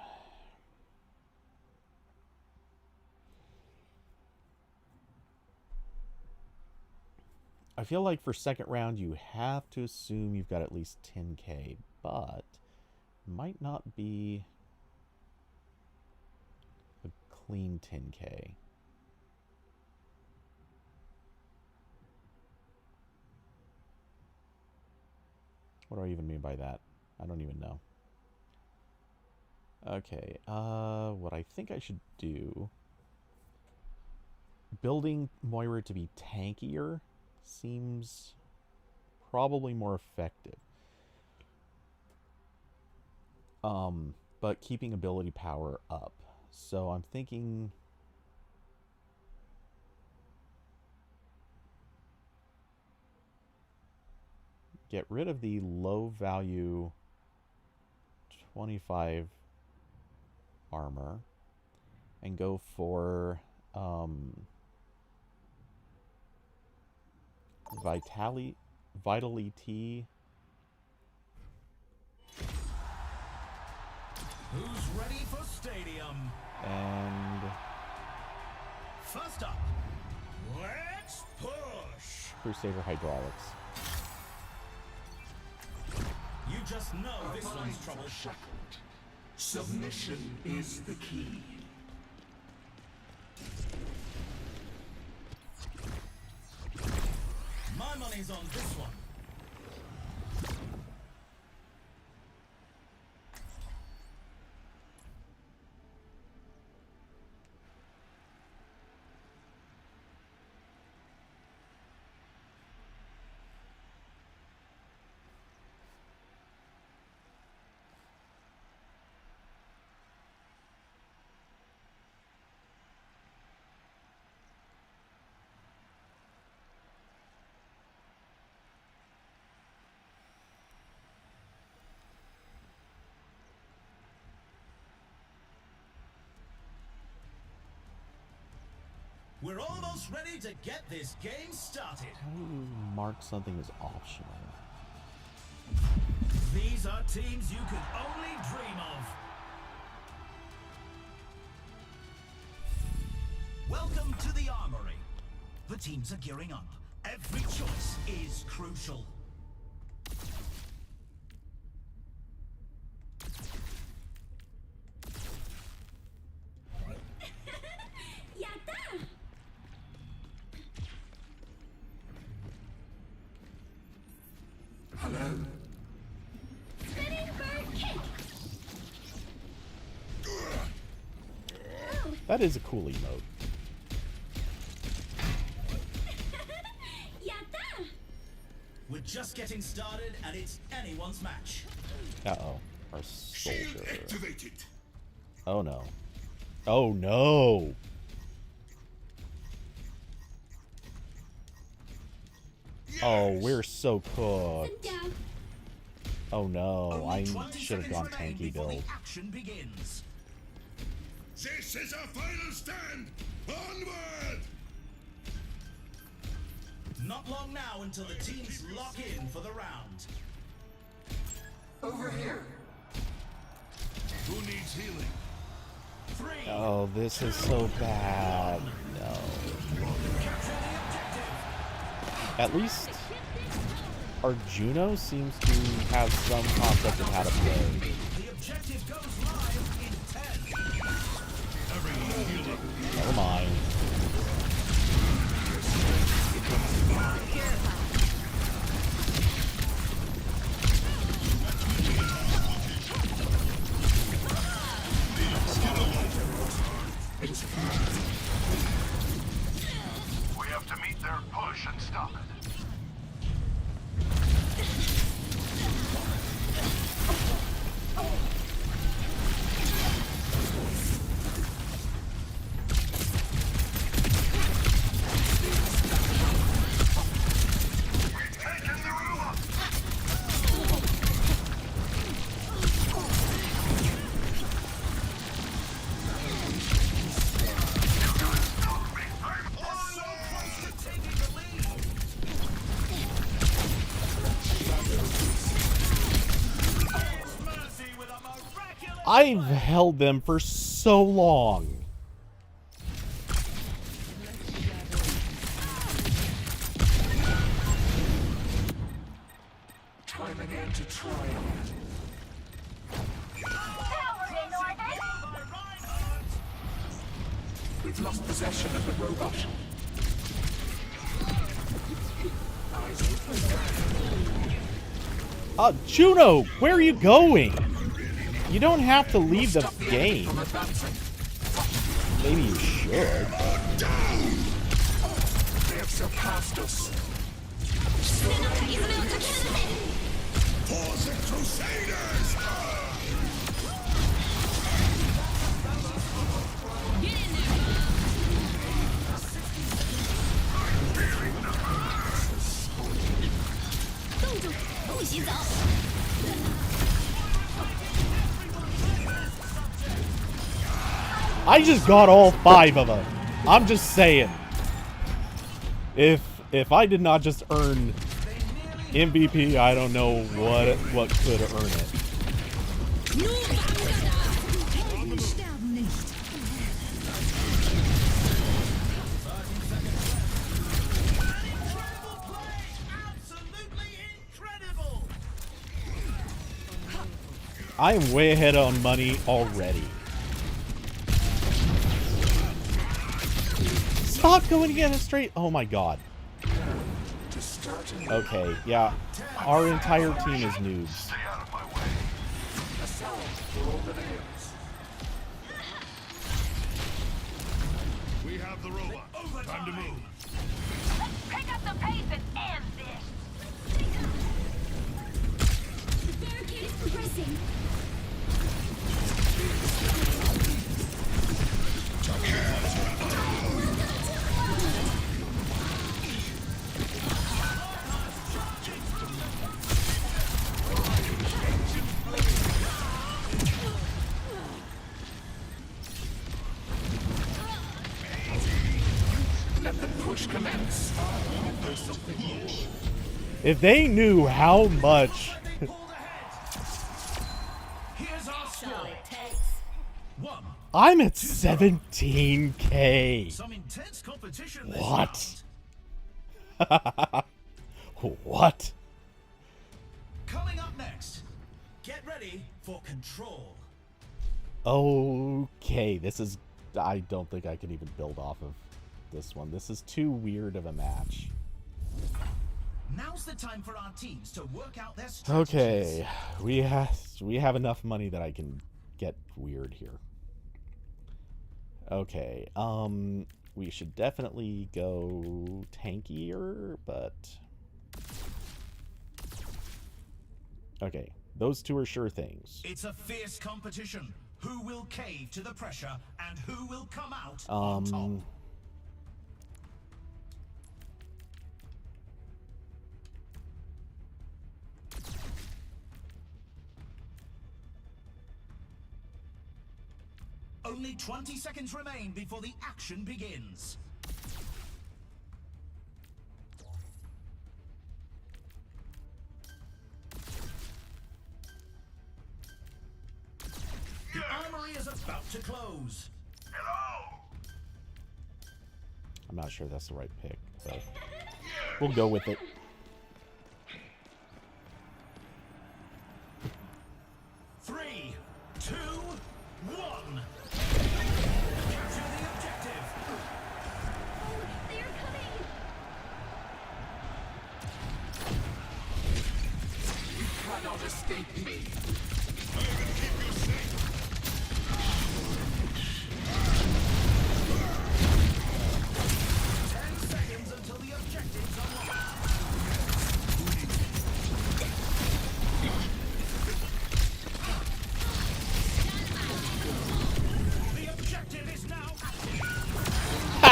[SPEAKER 1] I feel like for second round you have to assume you've got at least 10k, but might not be a clean 10k. What do I even mean by that? I don't even know. Okay, what I think I should do, building Moira to be tankier seems probably more effective. But keeping ability power up. So I'm thinking get rid of the low value 25 armor and go for Vitality.
[SPEAKER 6] Who's ready for stadium?
[SPEAKER 1] And
[SPEAKER 6] first up, let's push.
[SPEAKER 1] Crusader Hydraulics.
[SPEAKER 6] You just know this one's trouble.
[SPEAKER 11] Shackled. Submission is the key.
[SPEAKER 6] My money's on this one. We're almost ready to get this game started.
[SPEAKER 1] How do you mark something as optional?
[SPEAKER 14] These are teams you could only dream of. Welcome to the Armory. The teams are gearing up. Every choice is crucial.
[SPEAKER 11] Hello?
[SPEAKER 9] Spinning bird kick.
[SPEAKER 1] That is a cool emote.
[SPEAKER 9] Yatta!
[SPEAKER 14] We're just getting started, and it's anyone's match.
[SPEAKER 1] Uh-oh. Our soldier.
[SPEAKER 11] Activated.
[SPEAKER 1] Oh, no. Oh, no! Oh, we're so cooked. Oh, no. I should have gone tanky build.
[SPEAKER 14] Action begins.
[SPEAKER 12] This is our final stand! Onward!
[SPEAKER 14] Not long now until the teams lock in for the round.
[SPEAKER 11] Over here.
[SPEAKER 12] Who needs healing?
[SPEAKER 14] 3.
[SPEAKER 1] Oh, this is so bad. No. At least our Juno seems to have some concept of how to play.
[SPEAKER 14] The objective goes live in 10.
[SPEAKER 1] Never mind.
[SPEAKER 12] We have to meet their push and stop it.
[SPEAKER 1] I've held them for so long.
[SPEAKER 11] Time again to try on. We've lost possession of the robot.
[SPEAKER 1] Juno, where are you going? You don't have to leave the game. Maybe you should.
[SPEAKER 11] They have surpassed us.
[SPEAKER 12] For the Crusaders!
[SPEAKER 1] I just got all 5 of them. I'm just saying. If I did not just earn MVP, I don't know what could earn it. I am way ahead on money already. Stop going against straight. Oh my god. Okay, yeah. Our entire team is noobs.
[SPEAKER 12] We have the robot. Time to move.
[SPEAKER 7] Pick up the pace and end this.
[SPEAKER 9] The barricade is progressing.
[SPEAKER 11] Let the push commence.
[SPEAKER 1] If they knew how much
[SPEAKER 3] all it takes.
[SPEAKER 1] I'm at 17K.
[SPEAKER 14] Some intense competition this
[SPEAKER 1] What?
[SPEAKER 14] round.
[SPEAKER 1] What?
[SPEAKER 14] Coming up next, get ready for Control.
[SPEAKER 1] Okay, this is... I don't think I can even build off of this one. This is too weird of a match.
[SPEAKER 14] Now's the time for our teams to work out their strategies.
[SPEAKER 1] Okay, we have enough money that I can get weird here. Okay, we should definitely go tankier, but... Okay, those two are sure things.
[SPEAKER 14] It's a fierce competition. Who will cave to the pressure and who will come out on top? Only 20 seconds remain before the action begins. The armory is about to close.
[SPEAKER 1] I'm not sure that's the right pick, but we'll go with it.
[SPEAKER 14] Three, two, one. Capture the objective.
[SPEAKER 9] They're coming!
[SPEAKER 11] You cannot escape me. I'm gonna keep you safe.
[SPEAKER 14] 10 seconds until the objective's unlocked. The objective is now active.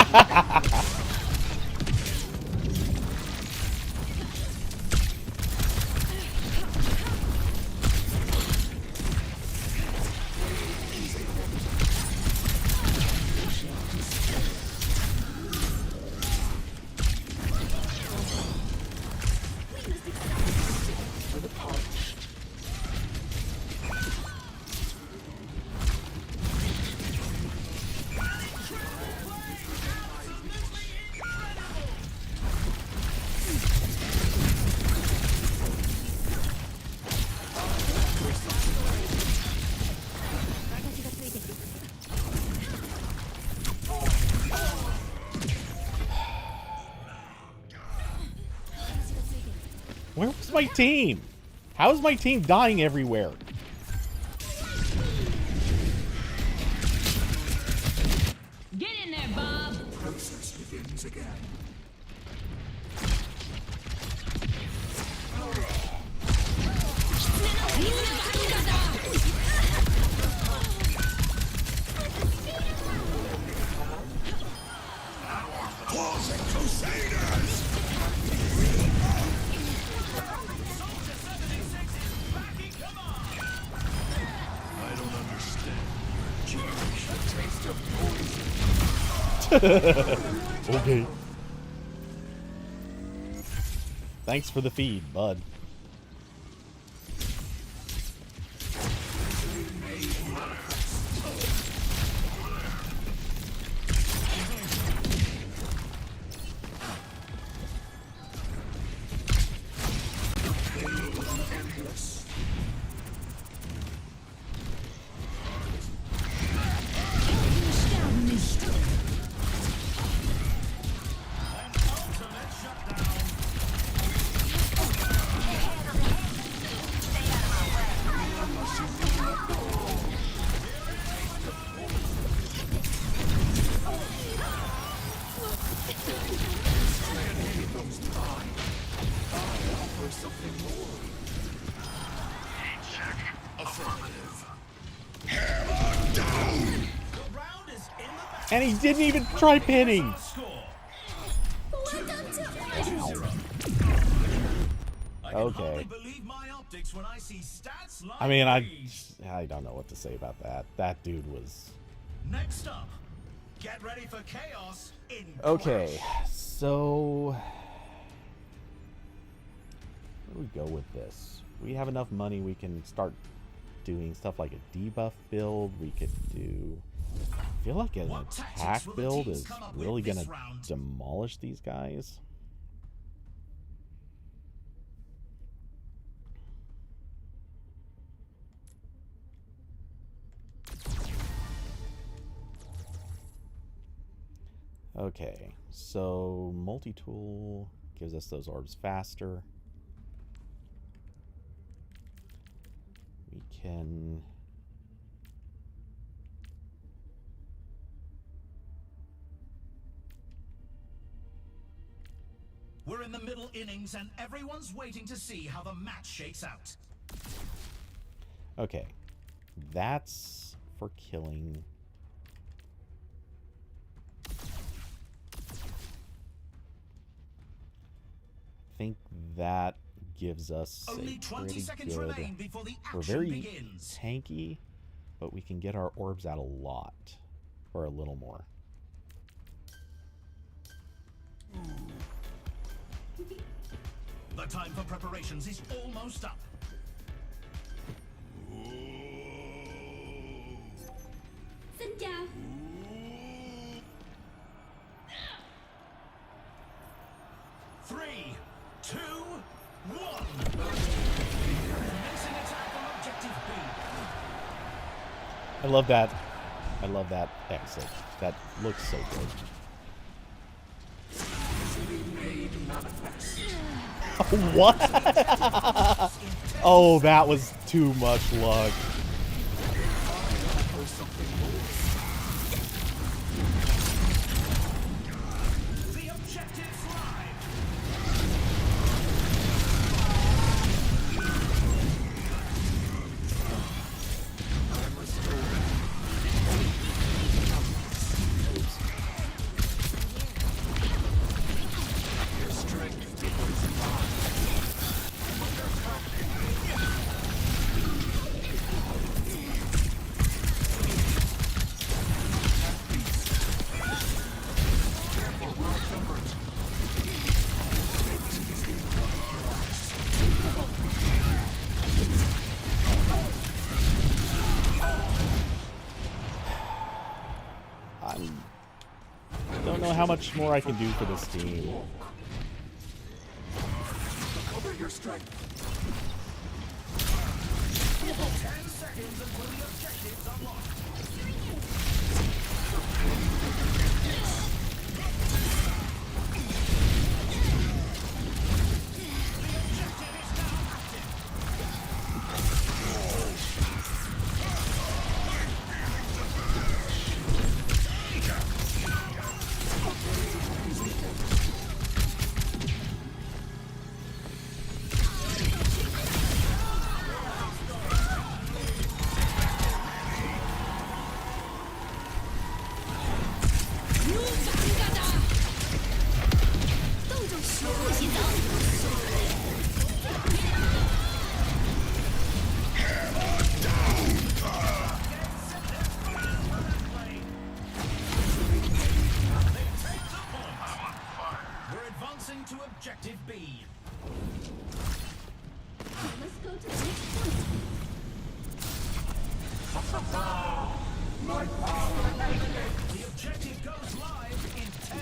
[SPEAKER 1] Where was my team? How is my team dying everywhere?
[SPEAKER 3] Get in there, Bob.
[SPEAKER 11] The process begins again. Closet Crusaders! I don't understand your generation taste of poison.
[SPEAKER 1] Okay. Thanks for the feed, bud. And he didn't even try pinning. Okay. I mean, I don't know what to say about that. That dude was...
[SPEAKER 14] Next up, get ready for chaos in
[SPEAKER 1] Okay,
[SPEAKER 14] Clash.
[SPEAKER 1] so... Where do we go with this? We have enough money we can start doing stuff like a debuff build. We could do... I feel like an attack build is really going to demolish these guys. Okay, so multi-tool gives us those orbs faster. We can...
[SPEAKER 14] We're in the middle innings and everyone's waiting to see how the match shakes out.
[SPEAKER 1] Okay, that's for killing. I think that gives us
[SPEAKER 14] Only 20 seconds remain before the action
[SPEAKER 1] we're very
[SPEAKER 14] begins.
[SPEAKER 1] tanky, but we can get our orbs out a lot, or a little more.
[SPEAKER 14] The time for preparations is almost up.
[SPEAKER 9] Sit down.
[SPEAKER 14] Three, two, one. Commencing attack on objective B.
[SPEAKER 1] I love that. I love that exit. That looks so good. What? Oh, that was too much luck.
[SPEAKER 14] The objective live.
[SPEAKER 1] I don't know how much more I can do for this team.
[SPEAKER 11] Cover your strength.
[SPEAKER 14] 10 seconds until the objectives unlocked. To objective B.
[SPEAKER 9] Let's go to the next point.
[SPEAKER 14] The objective goes live in 10.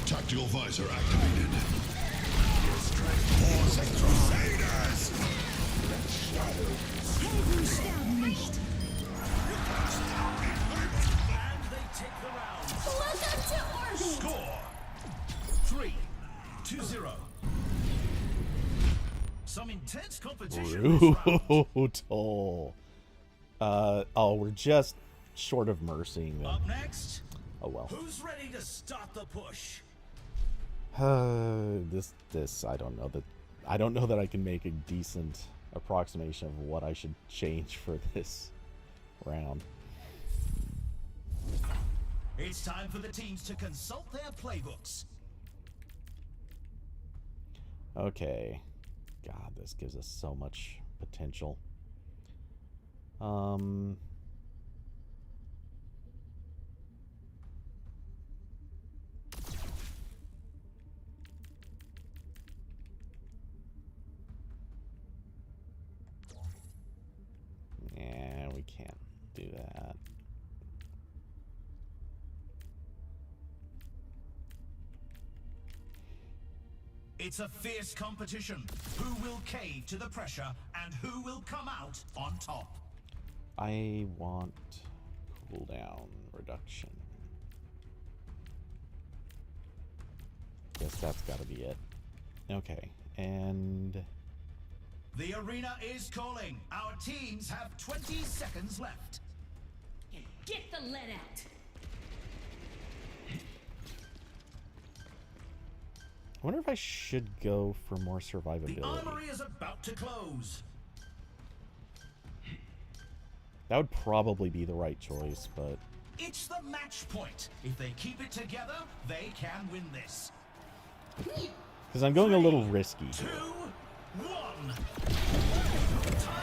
[SPEAKER 11] Tactical visor activated. Forcing Crusaders!
[SPEAKER 14] And they take the round.
[SPEAKER 9] Welcome to orbit.
[SPEAKER 14] Score 3-0. Some intense competition this round.
[SPEAKER 1] Brutal. Oh, we're just short of mercying them.
[SPEAKER 14] Up next,
[SPEAKER 1] Oh well.
[SPEAKER 14] who's ready to start the push?
[SPEAKER 1] This I don't know that I can make a decent approximation of what I should change for this round.
[SPEAKER 14] It's time for the teams to consult their playbooks.
[SPEAKER 1] Okay. God, this gives us so much potential. Yeah, we can't do that.
[SPEAKER 14] It's a fierce competition. Who will cave to the pressure and who will come out on top?
[SPEAKER 1] I want cooldown reduction. Guess that's gotta be it. Okay, and...
[SPEAKER 14] The arena is calling. Our teams have 20 seconds left.
[SPEAKER 4] Get the lead out.
[SPEAKER 1] I wonder if I should go for more survivability.
[SPEAKER 14] The armory is about to close.
[SPEAKER 1] That would probably be the right choice, but...
[SPEAKER 14] It's the match point. If they keep it together, they can win this.
[SPEAKER 1] Because I'm going a little risky.
[SPEAKER 14] 2, 1. Time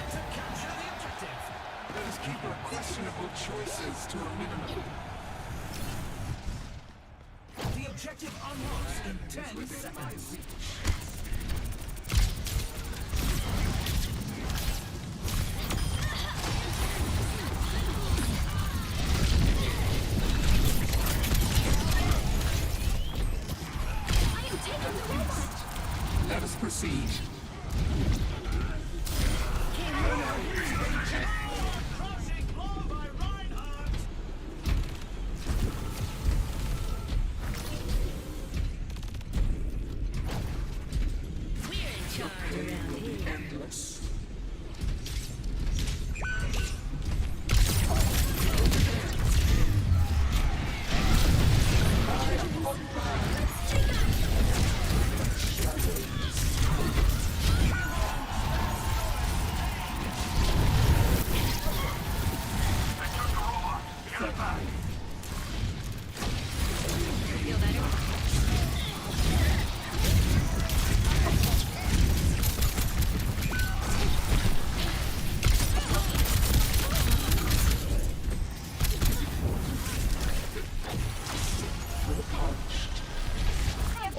[SPEAKER 14] to capture the objective.
[SPEAKER 11] Let's keep our questionable choices to a minimum.
[SPEAKER 14] The objective unlocks in 10 seconds.
[SPEAKER 9] I am taking the robot.
[SPEAKER 11] Let us proceed.
[SPEAKER 14] Crushing blow by Reinhardt.
[SPEAKER 3] We're in charge around here.
[SPEAKER 11] Endless.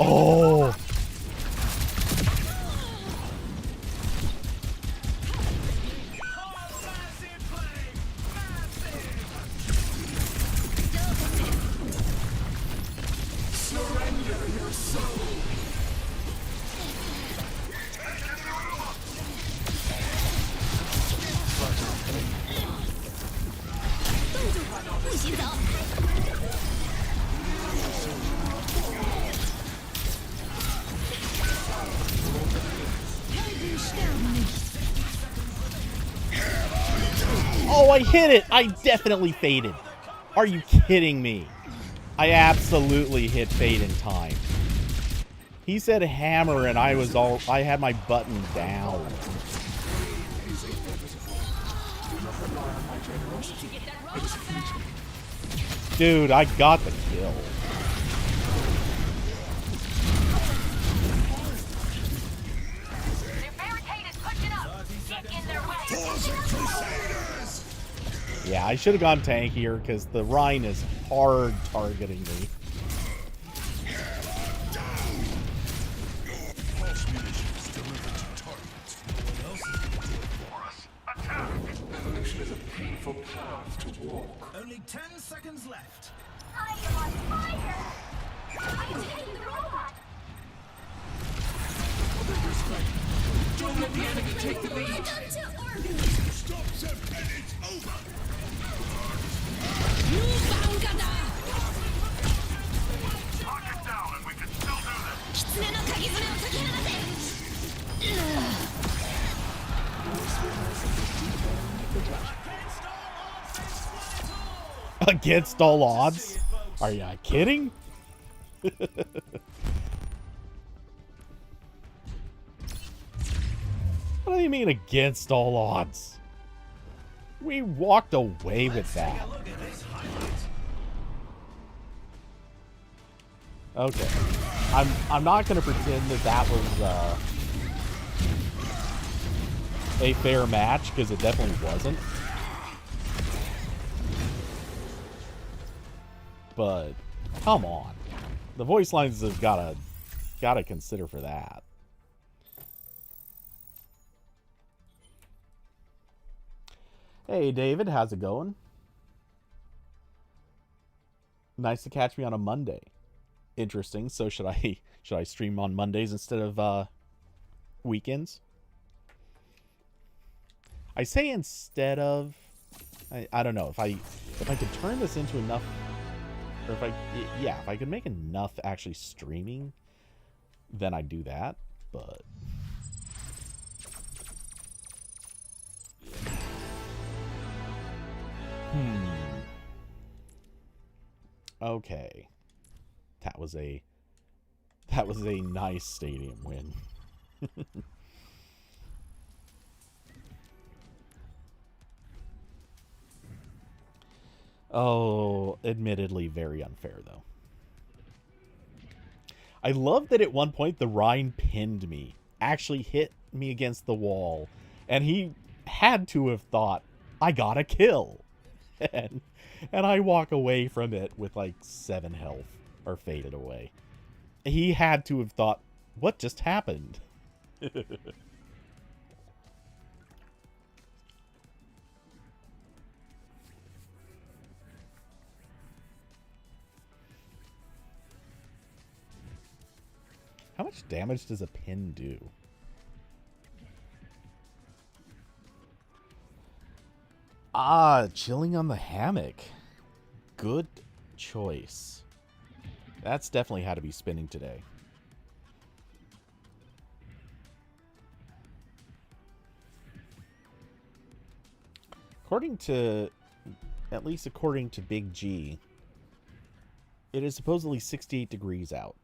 [SPEAKER 1] Oh!
[SPEAKER 11] Surrender your soul.
[SPEAKER 1] Oh, I hit it! I definitely faded. Are you kidding me? I absolutely hit fade in time. He said hammer and I had my button down. Dude, I got the kill.
[SPEAKER 7] Their barricade is pushing up. Get in their way.
[SPEAKER 1] Yeah, I should have gone tankier because the Rhine is hard targeting me.
[SPEAKER 11] Evolution is a painful path to walk.
[SPEAKER 14] Only 10 seconds left.
[SPEAKER 7] I am on fire. I am taking the robot.
[SPEAKER 11] Don't let the enemy take the lead.
[SPEAKER 12] Stop them and it's over! Target down and we can still do this!
[SPEAKER 1] Against all odds? Are you kidding? What do you mean against all odds? We walked away with that.
[SPEAKER 14] Look at this highlight.
[SPEAKER 1] Okay. I'm not gonna pretend that that was a fair match, because it definitely wasn't. But come on, the voice lines have gotta consider for that. Hey David, how's it going? Nice to catch me on a Monday. Interesting. So should I stream on Mondays instead of weekends? I say instead of. I don't know if I could turn this into enough, or if I could make enough actually streaming, then I'd do that. But okay, that was a nice stadium win. Oh, admittedly very unfair, though. I love that at one point the Rhine pinned me, actually hit me against the wall, and he had to have thought, I got a kill. And I walk away from it with like 7 health, or faded away. He had to have thought, what just happened? How much damage does a pin do? Ah, chilling on the hammock. Good choice. That's definitely how to be spinning today. At least according to Big G, it is supposedly 68 degrees out.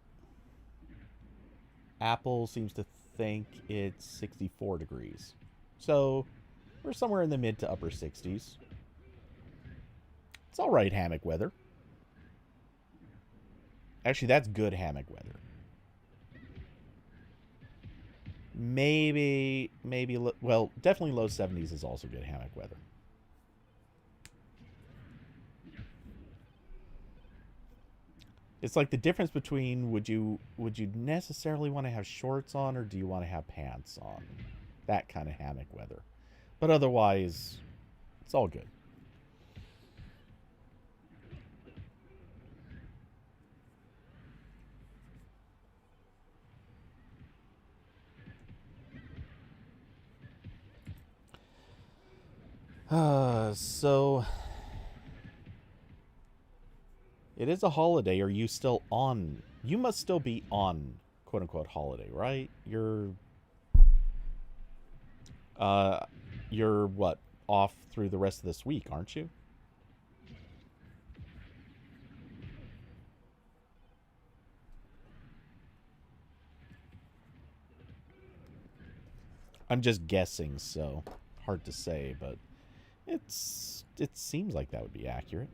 [SPEAKER 1] Apple seems to think it's 64 degrees. So, we're somewhere in the mid to upper 60s. It's alright hammock weather. Actually, that's good hammock weather. Maybe, well, definitely low 70s is also good hammock weather. It's like the difference between would you necessarily want to have shorts on, or do you want to have pants on? That kind of hammock weather. But otherwise, it's all good. So it is a holiday. Are you still on? You must still be on quote unquote holiday, right? You're what, off through the rest of this week, aren't you? I'm just guessing, so hard to say, but it seems like that would be accurate.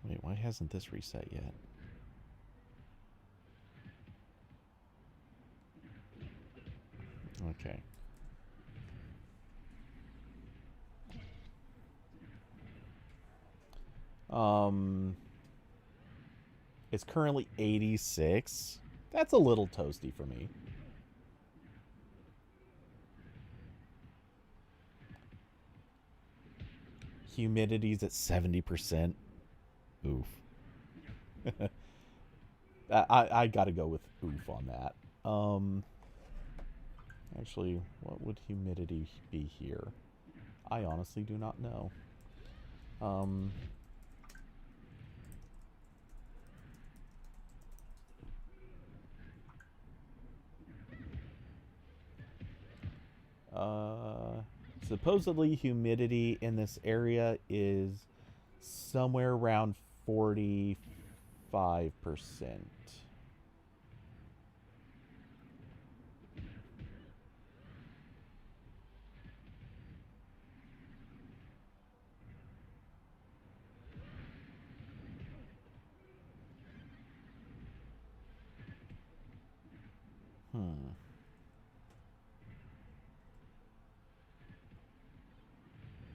[SPEAKER 1] Wait, why hasn't this reset yet? Okay. It's currently 86. That's a little toasty for me. Humidity's at 70%. Oof. I gotta go with oof on that. Actually, what would humidity be here? I honestly do not know. Supposedly humidity in this area is somewhere around 45%.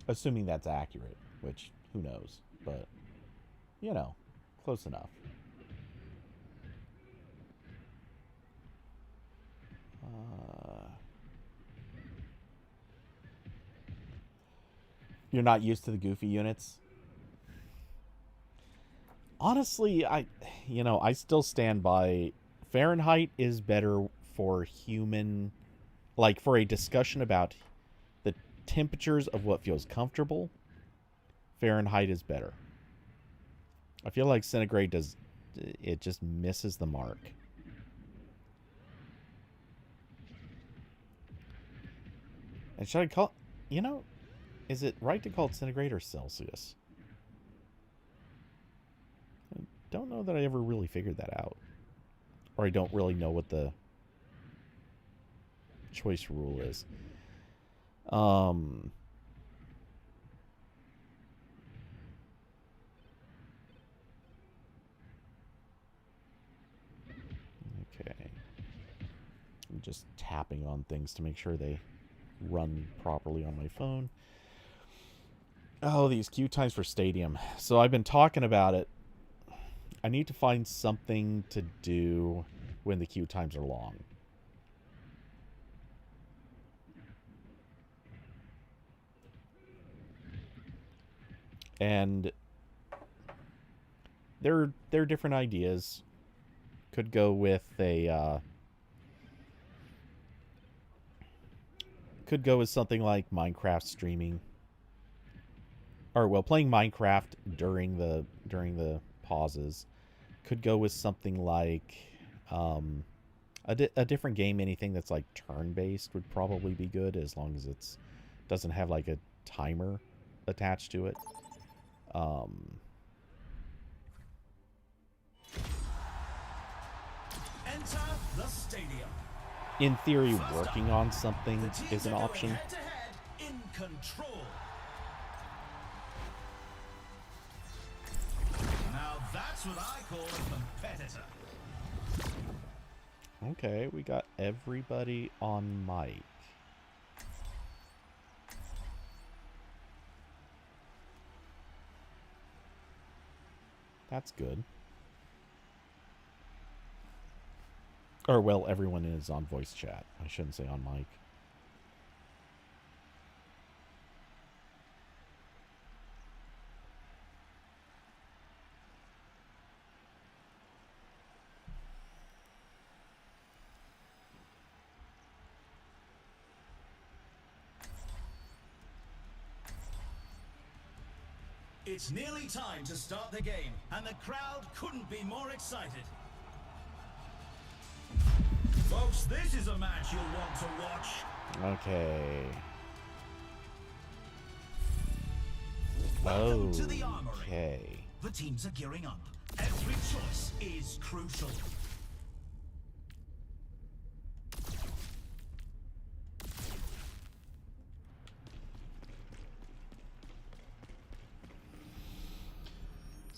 [SPEAKER 1] Assuming that's accurate, which who knows, but you know, close enough. You're not used to the goofy units? Honestly, I still stand by Fahrenheit is better for human, like for a discussion about the temperatures of what feels comfortable. Fahrenheit is better. I feel like Centigrade just misses the mark. And should I call, is it right to call it Centigrade or Celsius? I don't know that I ever really figured that out. Or I don't really know what the choice rule is. Okay. I'm just tapping on things to make sure they run properly on my phone. Oh, these queue times for Stadium. So I've been talking about it. I need to find something to do when the queue times are long. And there are different ideas. Could go with could go with something like Minecraft streaming. Or well, playing Minecraft during the pauses. Could go with something like a different game. Anything that's like turn-based would probably be good, as long as it's doesn't have like a timer attached to it.
[SPEAKER 14] Enter the stadium.
[SPEAKER 1] In theory, working on something is an option.
[SPEAKER 14] Head-to-head in control. Now that's what I call a competitor.
[SPEAKER 1] Okay, we got everybody on mic. That's good. Or, well, everyone is on voice chat. I shouldn't say on mic.
[SPEAKER 14] It's nearly time to start the game, and the crowd couldn't be more excited. Folks, this is a match you'll want to watch.
[SPEAKER 1] Okay.
[SPEAKER 14] Welcome to the Armory.
[SPEAKER 1] Okay.
[SPEAKER 14] The teams are gearing up. Every choice is crucial.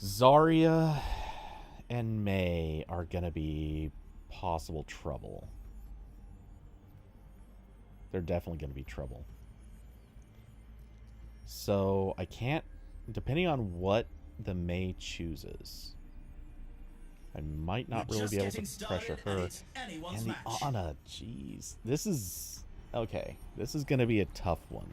[SPEAKER 1] Zarya and Mei are gonna be possible trouble. They're definitely gonna be trouble. So I can't, depending on what the Mei chooses, I might not really be able to pressure her. And the Ana, jeez, this is okay. This is gonna be a tough one.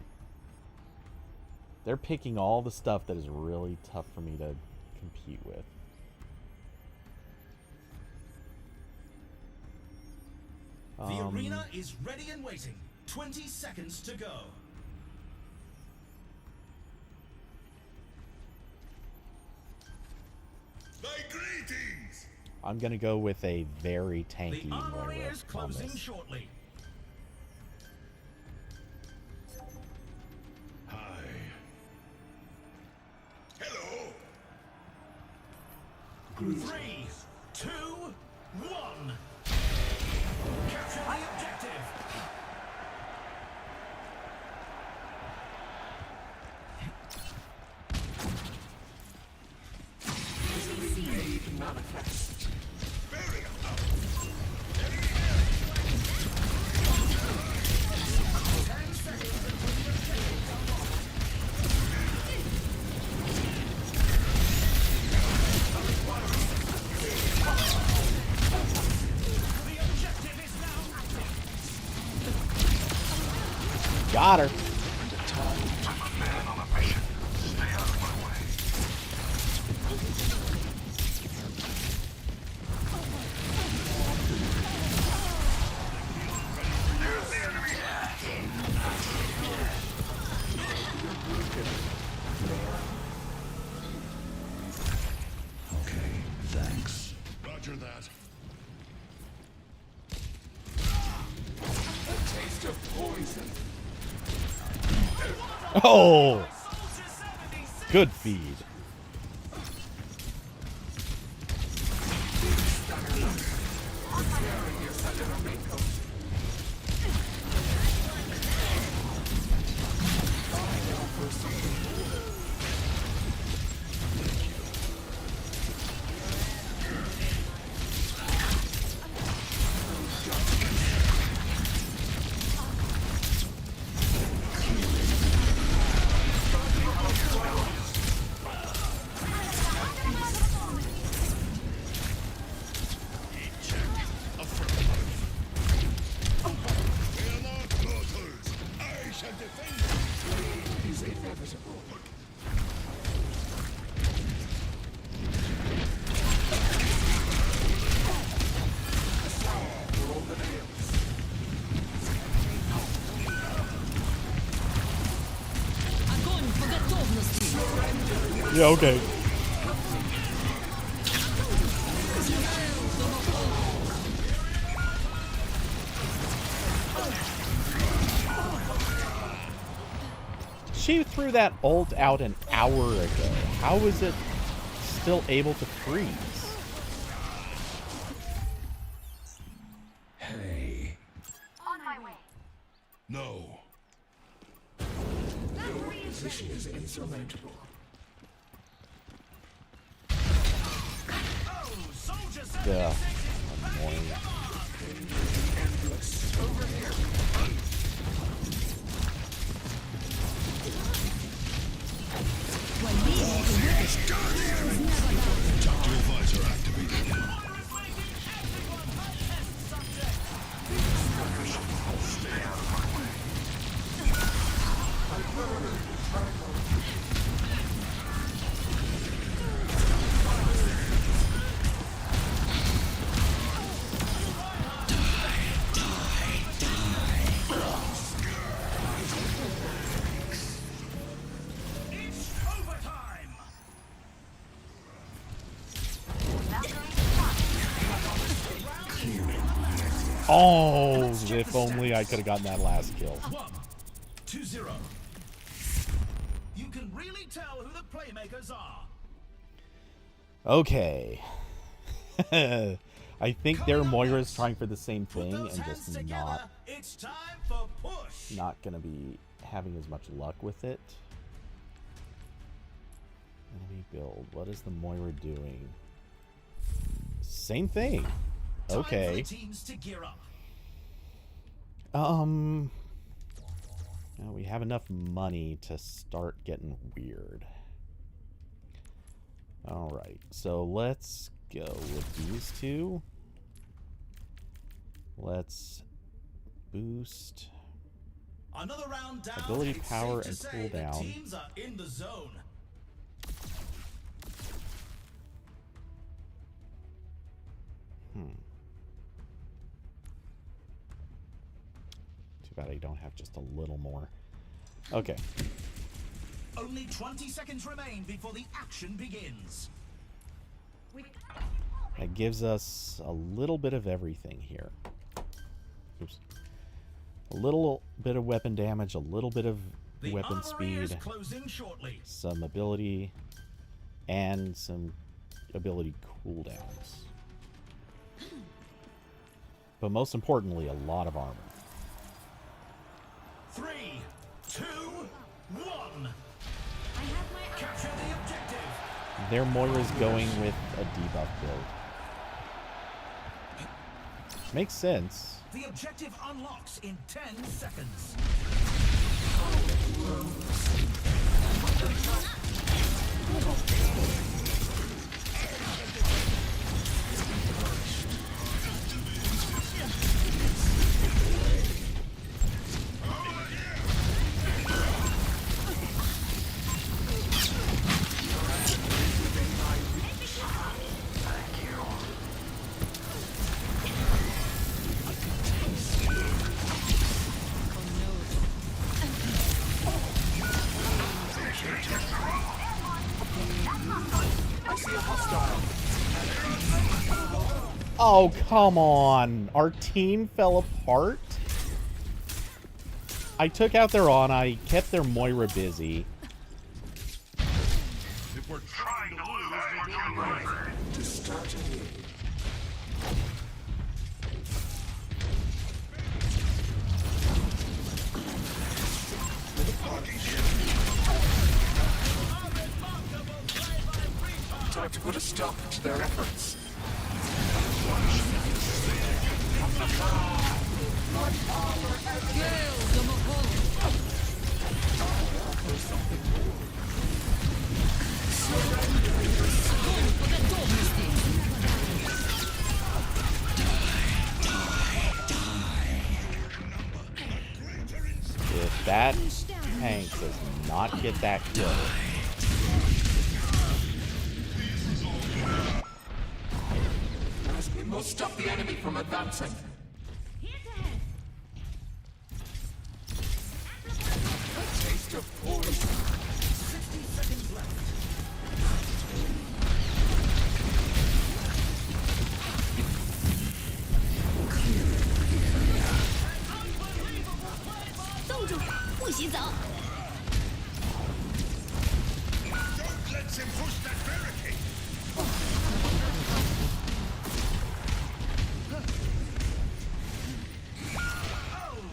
[SPEAKER 1] They're picking all the stuff that is really tough for me to compete with.
[SPEAKER 14] The arena is ready and waiting. 20 seconds to go.
[SPEAKER 12] My greetings.
[SPEAKER 1] I'm gonna go with a very tanky
[SPEAKER 14] The armory
[SPEAKER 1] Moira
[SPEAKER 14] is
[SPEAKER 1] on
[SPEAKER 14] closing
[SPEAKER 1] this.
[SPEAKER 14] shortly.
[SPEAKER 12] Hi. Hello.
[SPEAKER 14] 3, 2, 1. Capture the objective.
[SPEAKER 1] Got her.
[SPEAKER 11] Roger that.
[SPEAKER 1] Oh! Good feed. Yeah, okay. She threw that ult out an hour ago. How is it still able to freeze?
[SPEAKER 11] Hey.
[SPEAKER 7] On my way.
[SPEAKER 11] No. Position is insurmountable.
[SPEAKER 1] Yeah. Annoying.
[SPEAKER 11] Over here. Doctor advisor activated. Stay out of my way.
[SPEAKER 1] Oh, if only I could have gotten that last kill.
[SPEAKER 14] 1-2-0. You can really tell who the playmakers are.
[SPEAKER 1] Okay. I think their Moira's trying for the same thing and just
[SPEAKER 14] It's time for push.
[SPEAKER 1] not gonna be having as much luck with it. Enemy build. What is the Moira doing? Same thing. Okay.
[SPEAKER 14] Teams to gear up.
[SPEAKER 1] Now we have enough money to start getting weird. Alright, so let's go with these two. Let's boost
[SPEAKER 14] Another round down.
[SPEAKER 1] ability
[SPEAKER 14] It's
[SPEAKER 1] power
[SPEAKER 14] safe to
[SPEAKER 1] and
[SPEAKER 14] say the
[SPEAKER 1] cooldown.
[SPEAKER 14] teams are in the zone.
[SPEAKER 1] Too bad I don't have just a little more. Okay.
[SPEAKER 14] Only 20 seconds remain before the action begins.
[SPEAKER 1] That gives us a little bit of everything here. Oops. A little bit of weapon damage, a little bit of weapon speed, some ability, and some ability cooldowns. But most importantly, a lot of armor.
[SPEAKER 14] 3, 2, 1. Capture the objective.
[SPEAKER 1] Their Moira's going with a debuff build. Makes sense.
[SPEAKER 14] The objective unlocks in 10 seconds.
[SPEAKER 1] Oh, come on. Our team fell apart? I took out their Ana. I kept their Moira busy.
[SPEAKER 11] If we're trying to lose, we're doing right. To start again. Time to put a stop to their efforts.
[SPEAKER 1] If that tank does not get that kill.
[SPEAKER 11] We must stop the enemy from advancing. A taste of poison. 60 seconds left. Don't let him push that barricade.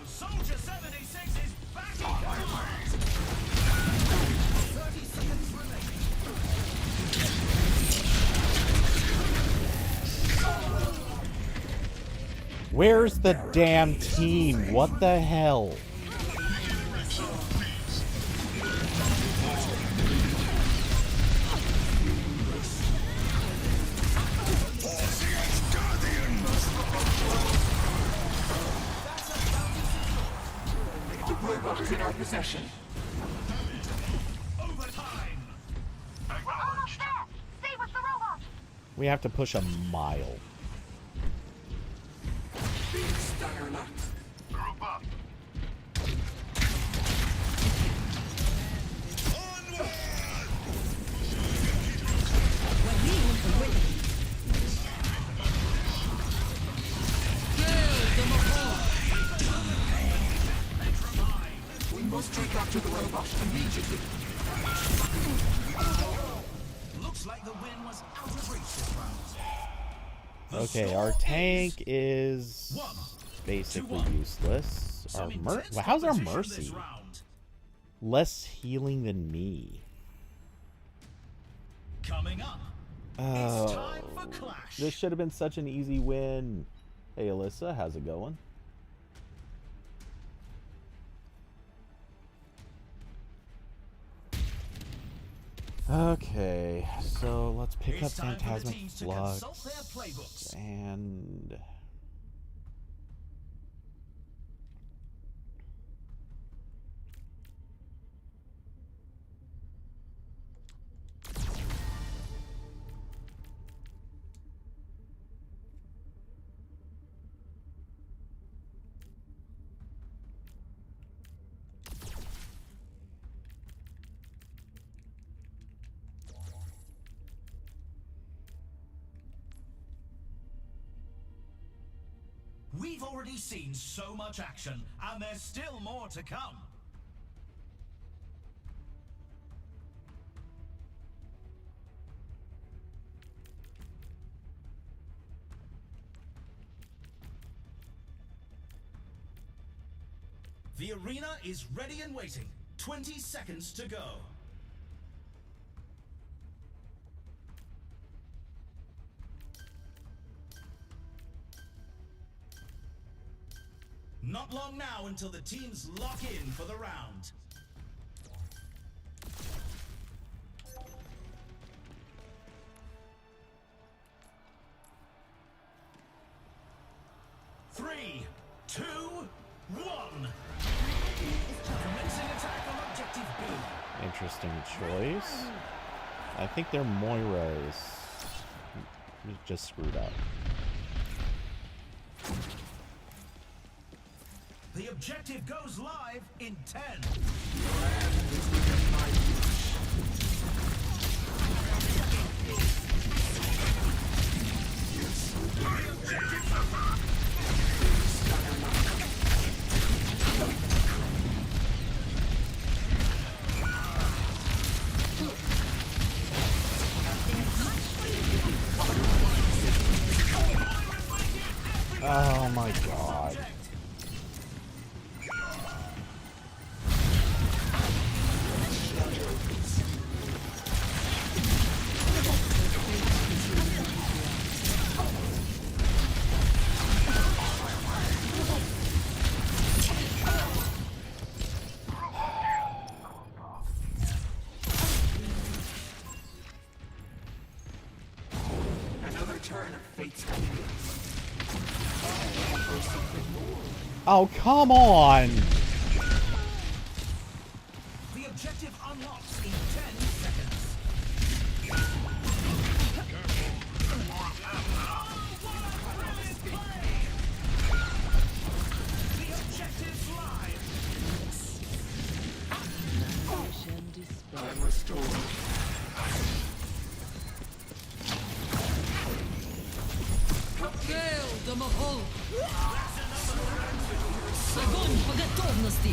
[SPEAKER 14] Soldier 76 is back in combat! 30 seconds remaining.
[SPEAKER 1] Where's the damn team? What the hell?
[SPEAKER 11] The robot is in our possession.
[SPEAKER 14] Overtime!
[SPEAKER 7] Almost there! Stay with the robot!
[SPEAKER 1] We have to push a mile.
[SPEAKER 11] Stunner lock. Group up. We must take after the robot immediately.
[SPEAKER 14] Looks like the win was out of reach this round.
[SPEAKER 1] Okay, our tank is basically useless. Our how's our mercy? Less healing than me.
[SPEAKER 14] Coming up.
[SPEAKER 1] Oh, this should have been such an easy win. Hey, Alyssa, how's it going? Okay, so let's pick up Phantasmic Flux and
[SPEAKER 14] We've already seen so much action, and there's still more to come. The arena is ready and waiting. 20 seconds to go. Not long now until the teams lock in for the round. Three, two, one. Commencing attack on objective B.
[SPEAKER 1] interesting choice. I think their Moira is just screwed up.
[SPEAKER 14] The objective goes live in 10.
[SPEAKER 1] Oh my god. Oh, come on!
[SPEAKER 14] The objective unlocks in 10 seconds. The objective's live.
[SPEAKER 11] I'm restored.
[SPEAKER 10] Огонь по готовности!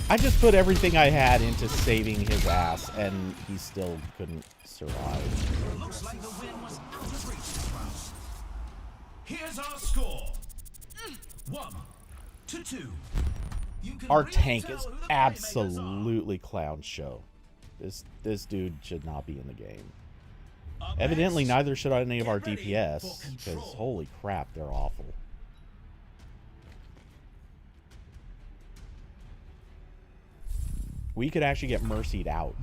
[SPEAKER 1] I just put everything I had into saving his ass, and he still couldn't survive.
[SPEAKER 14] Looks like the win was out of reach this round. Here's our score. 1-2.
[SPEAKER 1] Our tank is absolutely clown show. This dude should not be in the game. Evidently, neither should any of our DPS, because holy crap, they're awful. We could actually get mercied out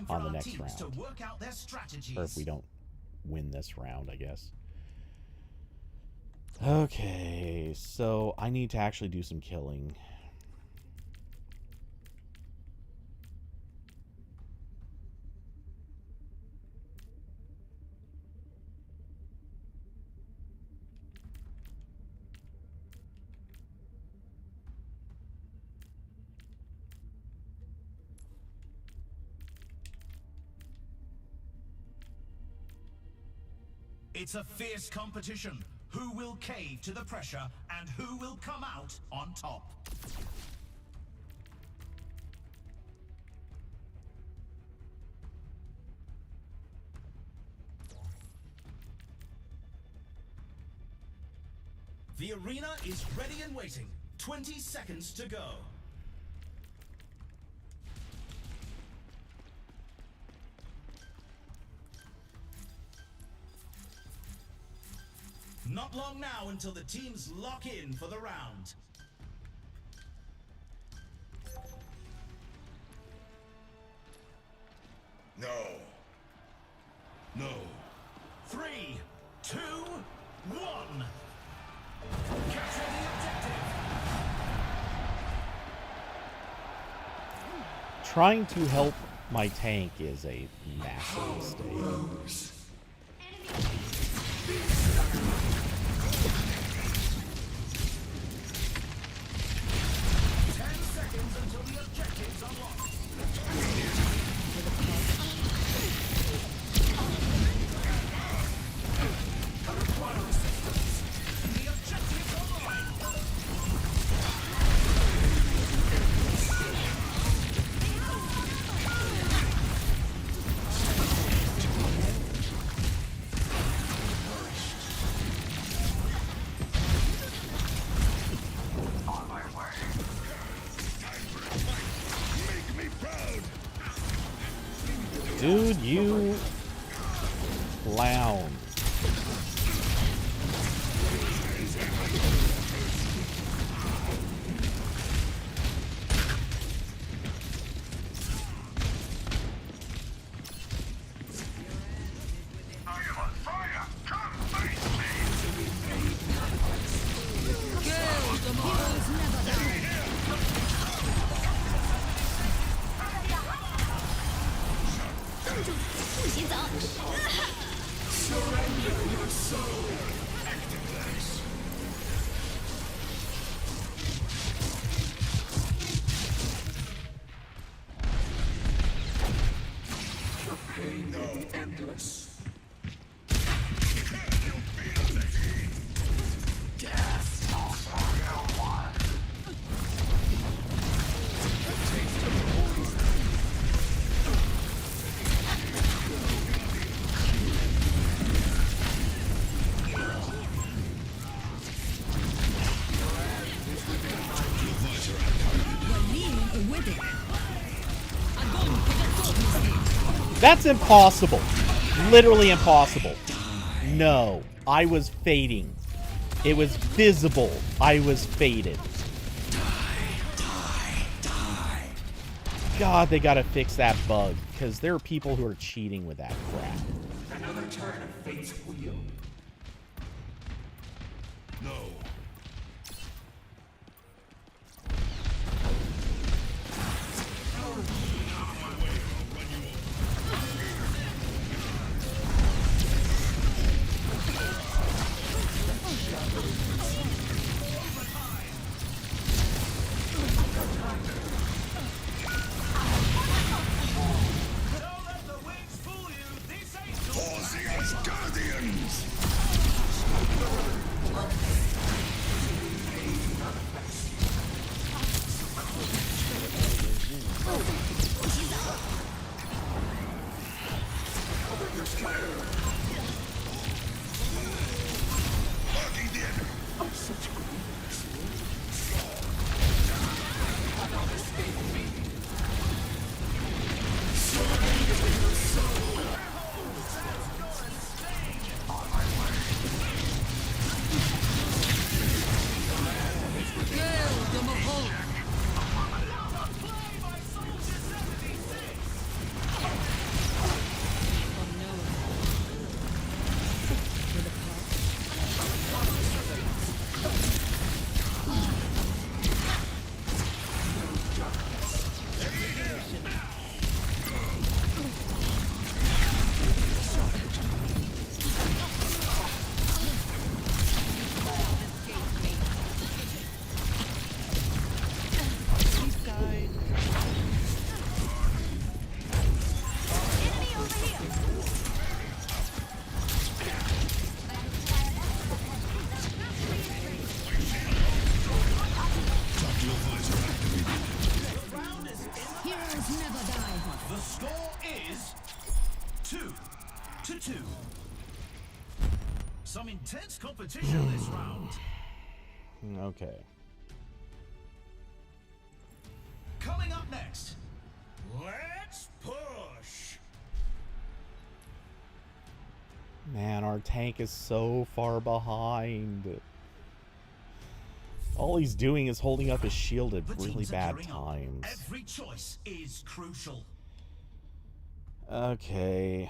[SPEAKER 1] on the next round. Or if we don't win this round, I guess. Okay, so I need to actually do some killing.
[SPEAKER 14] It's a fierce competition. Who will cave to the pressure and who will come out on top? The arena is ready and waiting. 20 seconds to go. Not long now until the teams lock in for the round.
[SPEAKER 11] No. No.
[SPEAKER 14] 3, 2, 1. Capture the objective.
[SPEAKER 1] Trying to help my tank is a massive mistake.
[SPEAKER 14] 10 seconds until the objective's unlocked. The objective's online.
[SPEAKER 1] Dude, you clown. That's impossible. Literally impossible. No. I was fading. It was visible. I was faded. God, they gotta fix that bug. Because there are people who are cheating with that crap.
[SPEAKER 11] Another turn of fate's wheel.
[SPEAKER 12] No.
[SPEAKER 14] The score is 2-2. Some intense competition this round.
[SPEAKER 1] Okay.
[SPEAKER 14] Coming up next, let's push.
[SPEAKER 1] Man, our tank is so far behind. All he's doing is holding up his shield at really bad times.
[SPEAKER 14] Every choice is crucial.
[SPEAKER 1] Okay.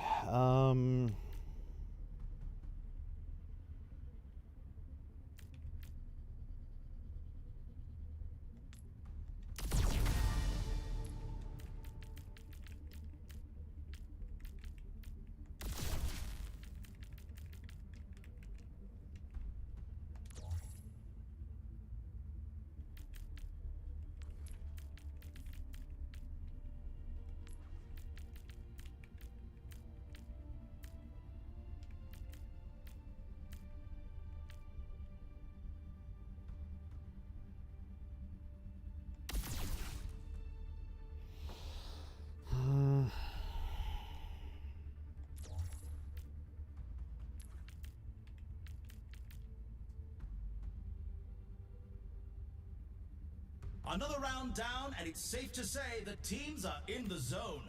[SPEAKER 14] Another round down, and it's safe to say the teams are in the zone.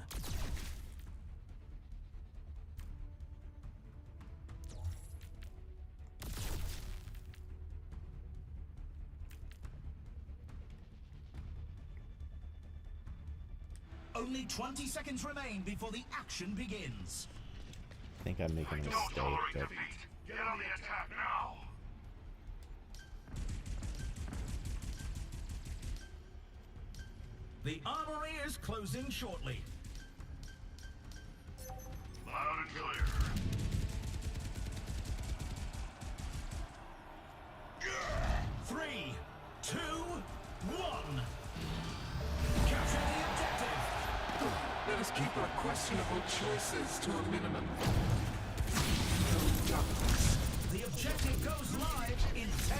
[SPEAKER 14] Only 20 seconds remain before the action begins.
[SPEAKER 1] I think I'm making a mistake, but...
[SPEAKER 12] Get on the attack now!
[SPEAKER 14] The armory is closing shortly.
[SPEAKER 12] Loud and clear.
[SPEAKER 14] 3, 2, 1. Capture the objective.
[SPEAKER 11] Let us keep our questionable choices to a minimum.
[SPEAKER 14] The objective goes live in 10.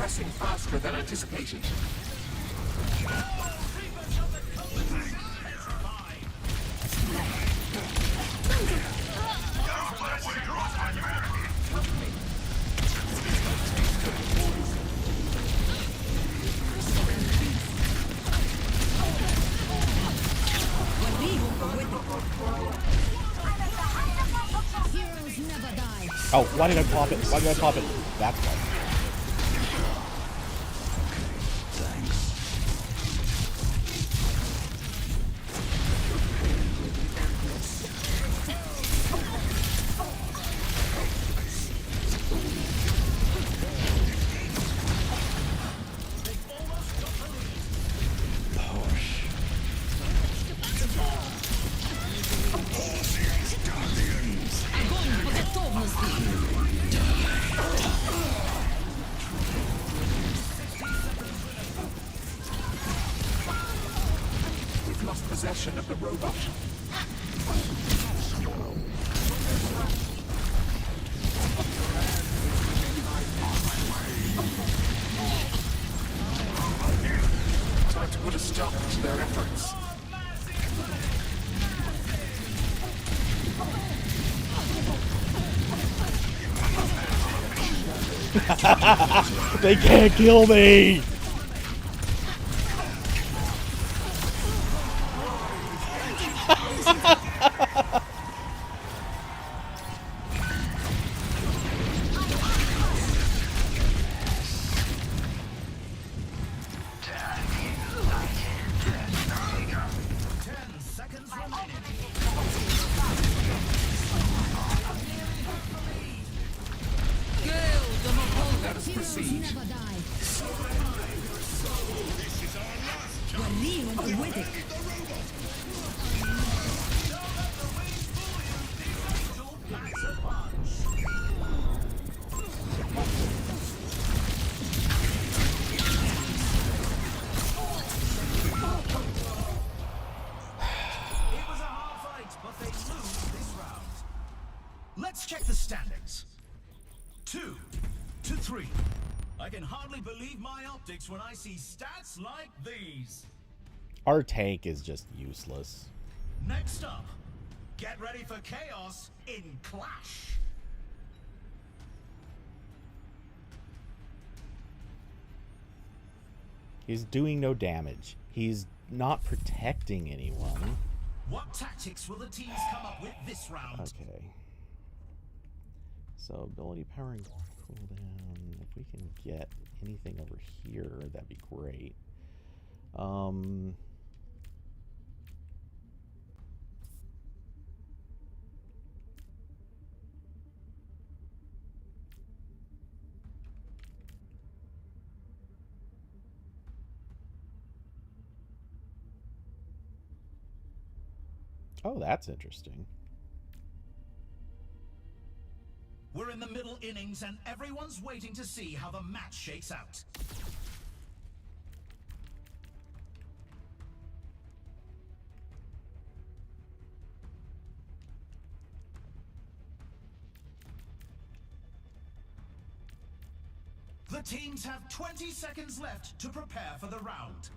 [SPEAKER 11] progressing faster than anticipated.
[SPEAKER 4] Heroes never die.
[SPEAKER 1] Oh, why did I pop it? Why did I pop it? That's why.
[SPEAKER 11] We've lost possession of the robot. Time to put a stop to their efforts.
[SPEAKER 1] They can't kill me!
[SPEAKER 4] Heroes never die. Walio and Withick.
[SPEAKER 14] It was a hard fight, but they lose this round. Let's check the standings. 2 to 3. I can hardly believe my optics when I see stats like these.
[SPEAKER 1] Our tank is just useless.
[SPEAKER 14] Next up, get ready for chaos in Clash.
[SPEAKER 1] He's doing no damage. He's not protecting anyone.
[SPEAKER 14] What tactics will the teams come up with this round?
[SPEAKER 1] Okay. So ability powering cooldown. If we can get anything over here, that'd be great. Oh, that's interesting.
[SPEAKER 14] We're in the middle innings and everyone's waiting to see how the match shakes out. The teams have 20 seconds left to prepare for the round.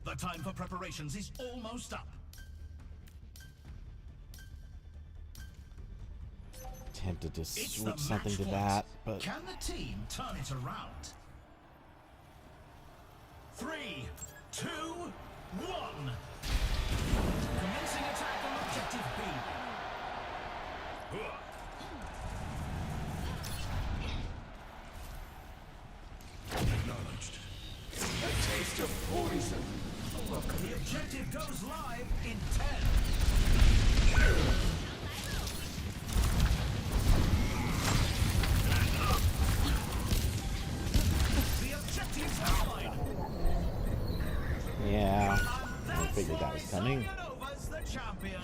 [SPEAKER 14] The time for preparations is almost up.
[SPEAKER 1] Tempted to
[SPEAKER 14] It's
[SPEAKER 1] switch
[SPEAKER 14] the
[SPEAKER 1] something
[SPEAKER 14] match
[SPEAKER 1] to
[SPEAKER 14] point.
[SPEAKER 1] that, but
[SPEAKER 14] Can the team turn it around? 3, 2, 1. Commencing attack on objective B.
[SPEAKER 11] Acknowledged. A taste of poison.
[SPEAKER 14] The objective goes live in 10. The objective's live.
[SPEAKER 1] yeah, I figured that was coming.
[SPEAKER 14] Nova's the champion.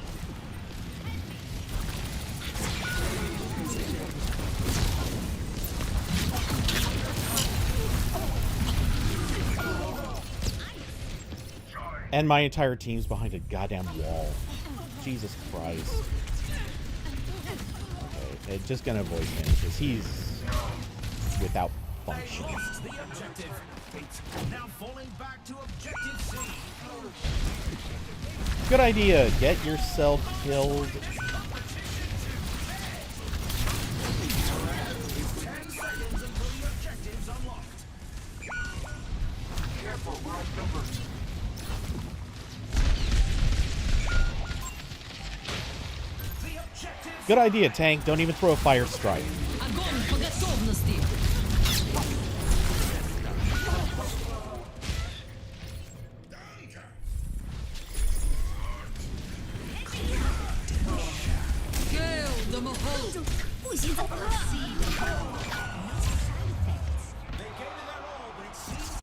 [SPEAKER 1] And my entire team's behind a goddamn wall. Jesus Christ. Okay, just gonna avoid him because he's without function.
[SPEAKER 14] The objective. It's now falling back to objective C.
[SPEAKER 1] Good idea. Get yourself killed.
[SPEAKER 14] 10 seconds until the objective's unlocked.
[SPEAKER 11] Careful, right number.
[SPEAKER 14] The objective.
[SPEAKER 1] Good idea, tank. Don't even throw a fire strike.
[SPEAKER 10] Огонь по готовности! Gale the Mahal!
[SPEAKER 4] 不行，走了。
[SPEAKER 14] They gave it their all, but it seems.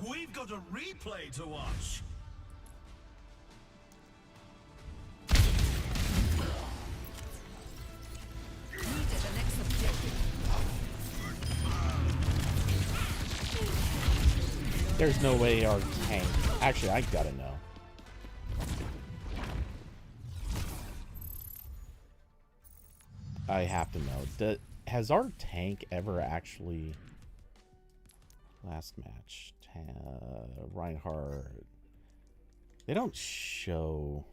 [SPEAKER 14] We've got a replay to watch.
[SPEAKER 1] There's no way our tank... Actually, I gotta know. I have to know. Has our tank ever actually... Last match. Reinhardt. They don't show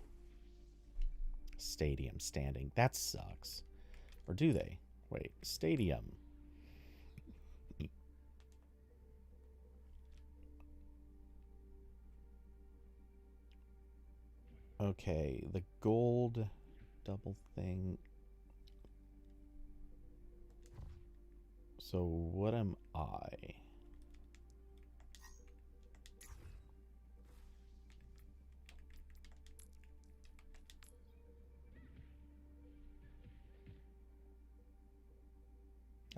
[SPEAKER 1] stadium standing. That sucks. Or do they? Wait, stadium. Okay, the gold double thing. So what am I?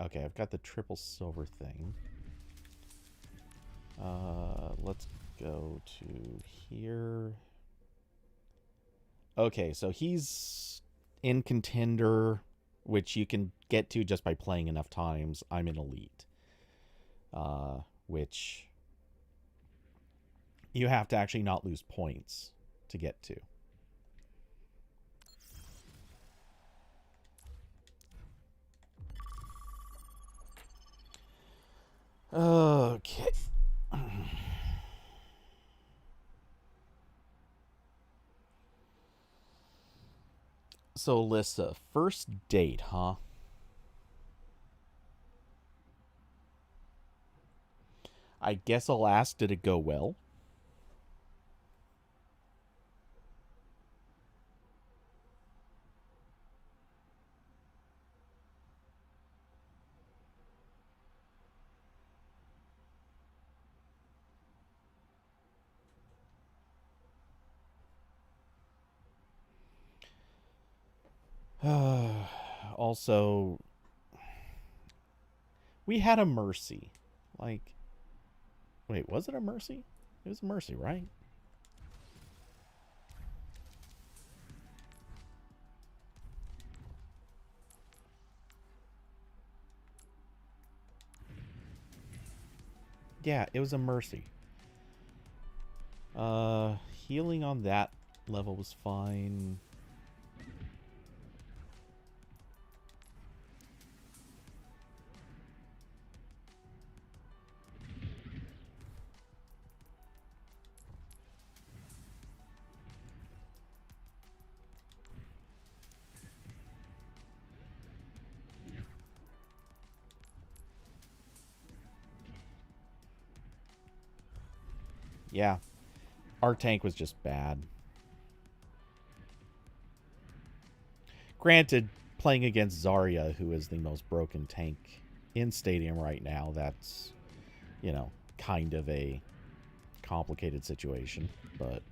[SPEAKER 1] Okay, I've got the triple silver thing. Let's go to here. Okay, so he's in contender, which you can get to just by playing enough times. I'm in elite, which you have to actually not lose points to get to. Okay. So, Alyssa, first date, huh? I guess I'll ask, did it go well? Also, we had a mercy. Like, wait, was it a mercy? It was a mercy, right? Yeah, it was a mercy. Healing on that level was fine. Yeah, our tank was just bad. Granted, playing against Zarya, who is the most broken tank in Stadium right now, that's, you know, kind of a complicated situation, but...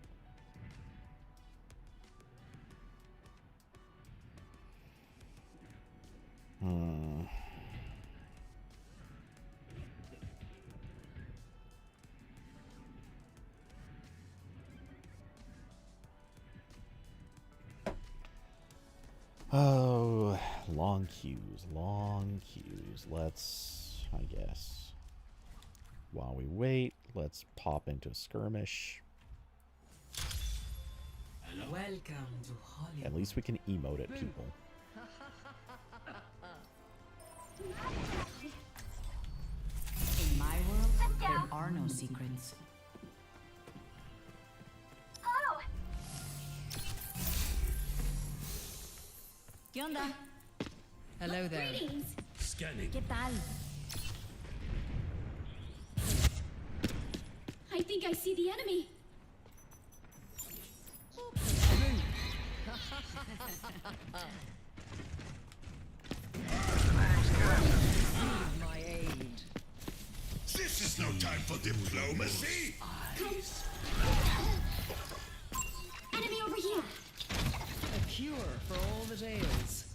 [SPEAKER 1] Oh, long queues, long queues. Let's, I guess, while we wait, let's pop into a skirmish.
[SPEAKER 2] Welcome to Hollywood.
[SPEAKER 1] At least we can emote at people.
[SPEAKER 10] In my world, there are no secrets.
[SPEAKER 7] Hello.
[SPEAKER 10] ¿Qué onda? Hello there.
[SPEAKER 9] Greetings.
[SPEAKER 12] Scanning.
[SPEAKER 10] ¿Qué tal?
[SPEAKER 9] I think I see the enemy.
[SPEAKER 10] My aid.
[SPEAKER 12] This is no time for diplomacy.
[SPEAKER 9] Enemy over here.
[SPEAKER 10] A cure for all the tales.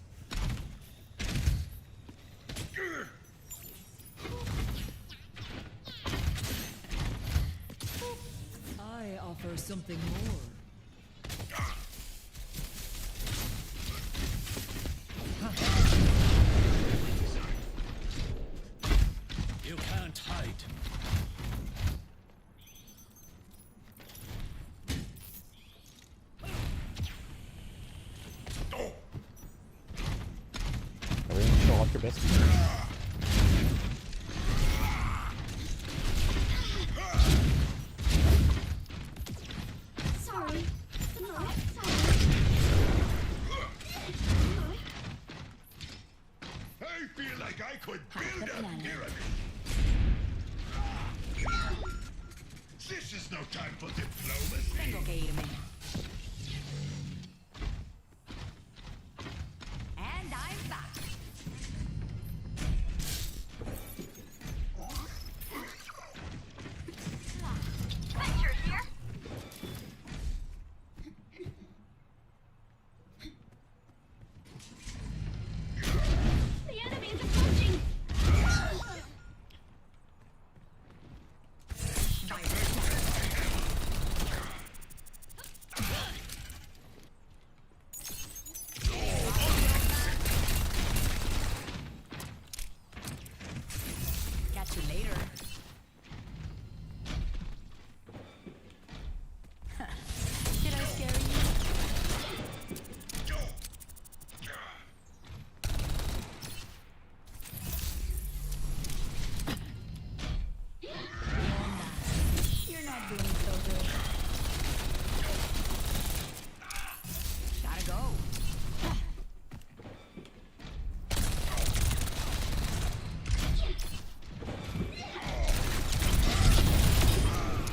[SPEAKER 10] I offer something more.
[SPEAKER 12] You can't hide.
[SPEAKER 1] Everyone show off your best.
[SPEAKER 9] Sorry. Sorry.
[SPEAKER 12] I feel like I could build a pyramid. This is no time for diplomacy.
[SPEAKER 10] Tengo que irme. And I'm back.
[SPEAKER 7] Venture here.
[SPEAKER 9] The enemy is approaching.
[SPEAKER 10] Catch you later. Did I scare you? You're not doing so good. Gotta go.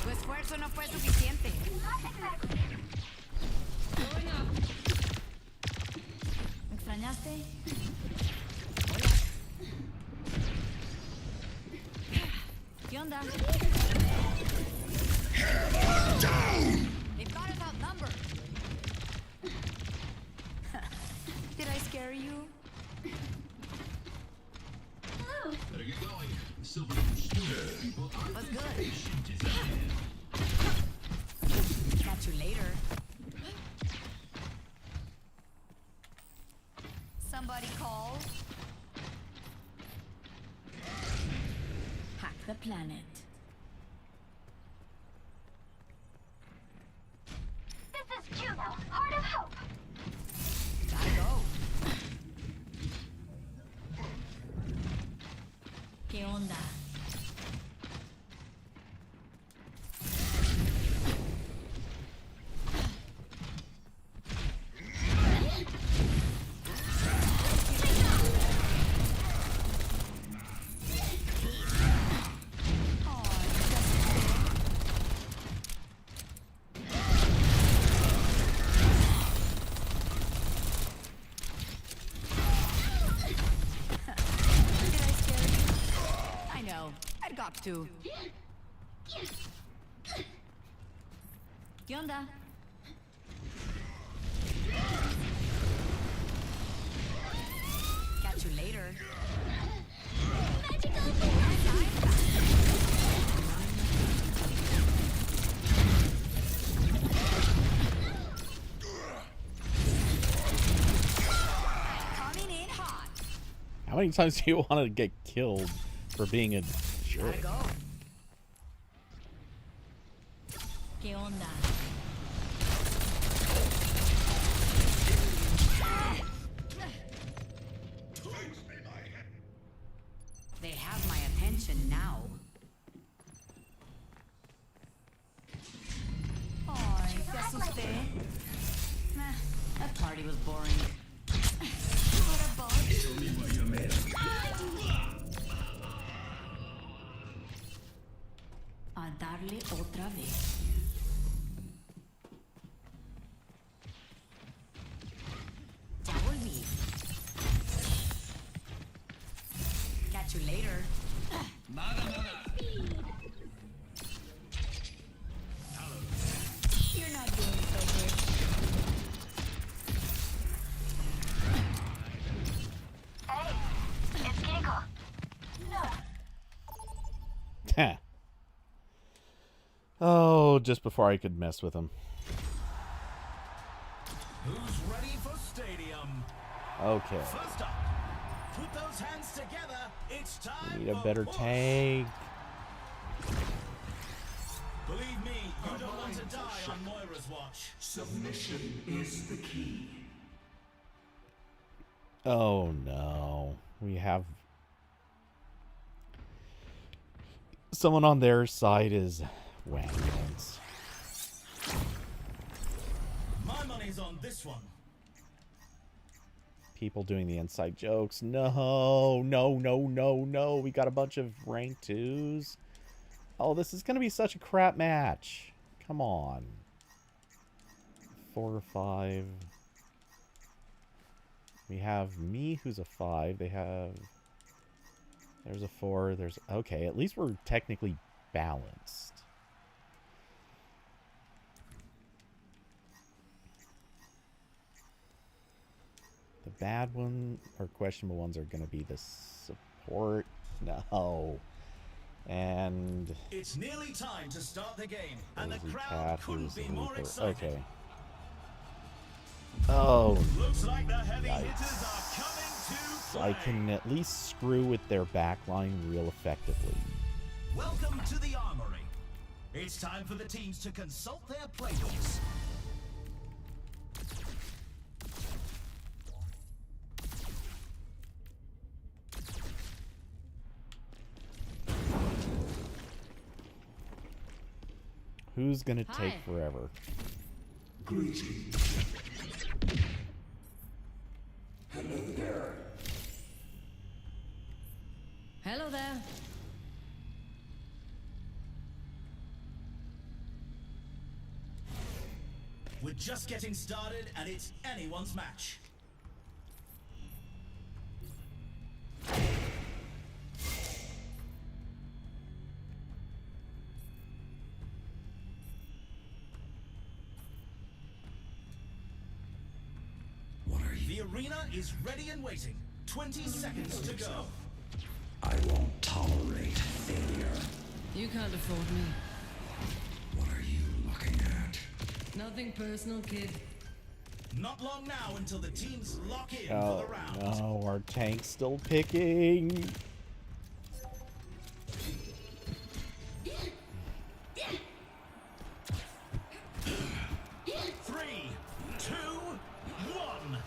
[SPEAKER 10] Tu esfuerzo no fue suficiente.
[SPEAKER 7] Not exactly.
[SPEAKER 10] ¿Me extrañaste? ¿Qué onda? They've got us outnumbered. Did I scare you?
[SPEAKER 9] Hello.
[SPEAKER 10] Was good. Catch you later. Somebody call. Hack the planet.
[SPEAKER 7] This is Juno, Heart of Hope.
[SPEAKER 10] Gotta go. ¿Qué onda? Got to. ¿Qué onda? Catch you later.
[SPEAKER 1] many times do you want to get killed for being a jerk?
[SPEAKER 10] ¿Qué onda? They have my attention now. Ay, te asusté. Nah, that party was boring. A darle otra vez. Ya volví. Catch you later. You're not doing so good.
[SPEAKER 7] Hey, it's Kinko.
[SPEAKER 1] Heh. Oh, just before I could mess with him.
[SPEAKER 14] Who's ready for stadium?
[SPEAKER 1] Okay.
[SPEAKER 14] First up, put those hands together. It's time.
[SPEAKER 1] We need a
[SPEAKER 14] for
[SPEAKER 1] better
[SPEAKER 14] push.
[SPEAKER 1] tank.
[SPEAKER 14] Believe me, you don't want to die on Moira's watch.
[SPEAKER 11] Submission is the key.
[SPEAKER 1] Oh no. We have someone on their side is Wanglands.
[SPEAKER 14] My money's on this one.
[SPEAKER 1] People doing the inside jokes. No, no, no, no, no. We got a bunch of rank 2s. Oh, this is going to be such a crap match. Come on. 4 or 5. We have me, who's a 5. They have... There's a 4. There's... Okay, at least we're technically balanced. The bad one, or questionable ones, are going to be the support. No. And...
[SPEAKER 14] It's nearly time to start the game, and the
[SPEAKER 1] Rosie
[SPEAKER 14] crowd
[SPEAKER 1] Cat,
[SPEAKER 14] couldn't
[SPEAKER 1] who's
[SPEAKER 14] be
[SPEAKER 1] the
[SPEAKER 14] more
[SPEAKER 1] Reaper.
[SPEAKER 14] excited.
[SPEAKER 1] Okay. Oh,
[SPEAKER 14] Looks like the heavy
[SPEAKER 1] yikes.
[SPEAKER 14] hitters are coming to play.
[SPEAKER 1] I can at least screw with their backline real effectively.
[SPEAKER 14] Welcome to the Armory. It's time for the teams to consult their playbooks.
[SPEAKER 1] Who's gonna take forever?
[SPEAKER 11] Greetings. Hello there.
[SPEAKER 10] Hello there.
[SPEAKER 14] We're just getting started, and it's anyone's match. The arena is ready and waiting. 20 seconds to go.
[SPEAKER 11] I won't tolerate failure.
[SPEAKER 2] You can't afford me.
[SPEAKER 11] What are you looking at?
[SPEAKER 2] Nothing personal, kid.
[SPEAKER 14] Not long now until the teams lock in for
[SPEAKER 1] Oh,
[SPEAKER 14] the round.
[SPEAKER 1] no, our tank's still picking.
[SPEAKER 14] Three, two, one.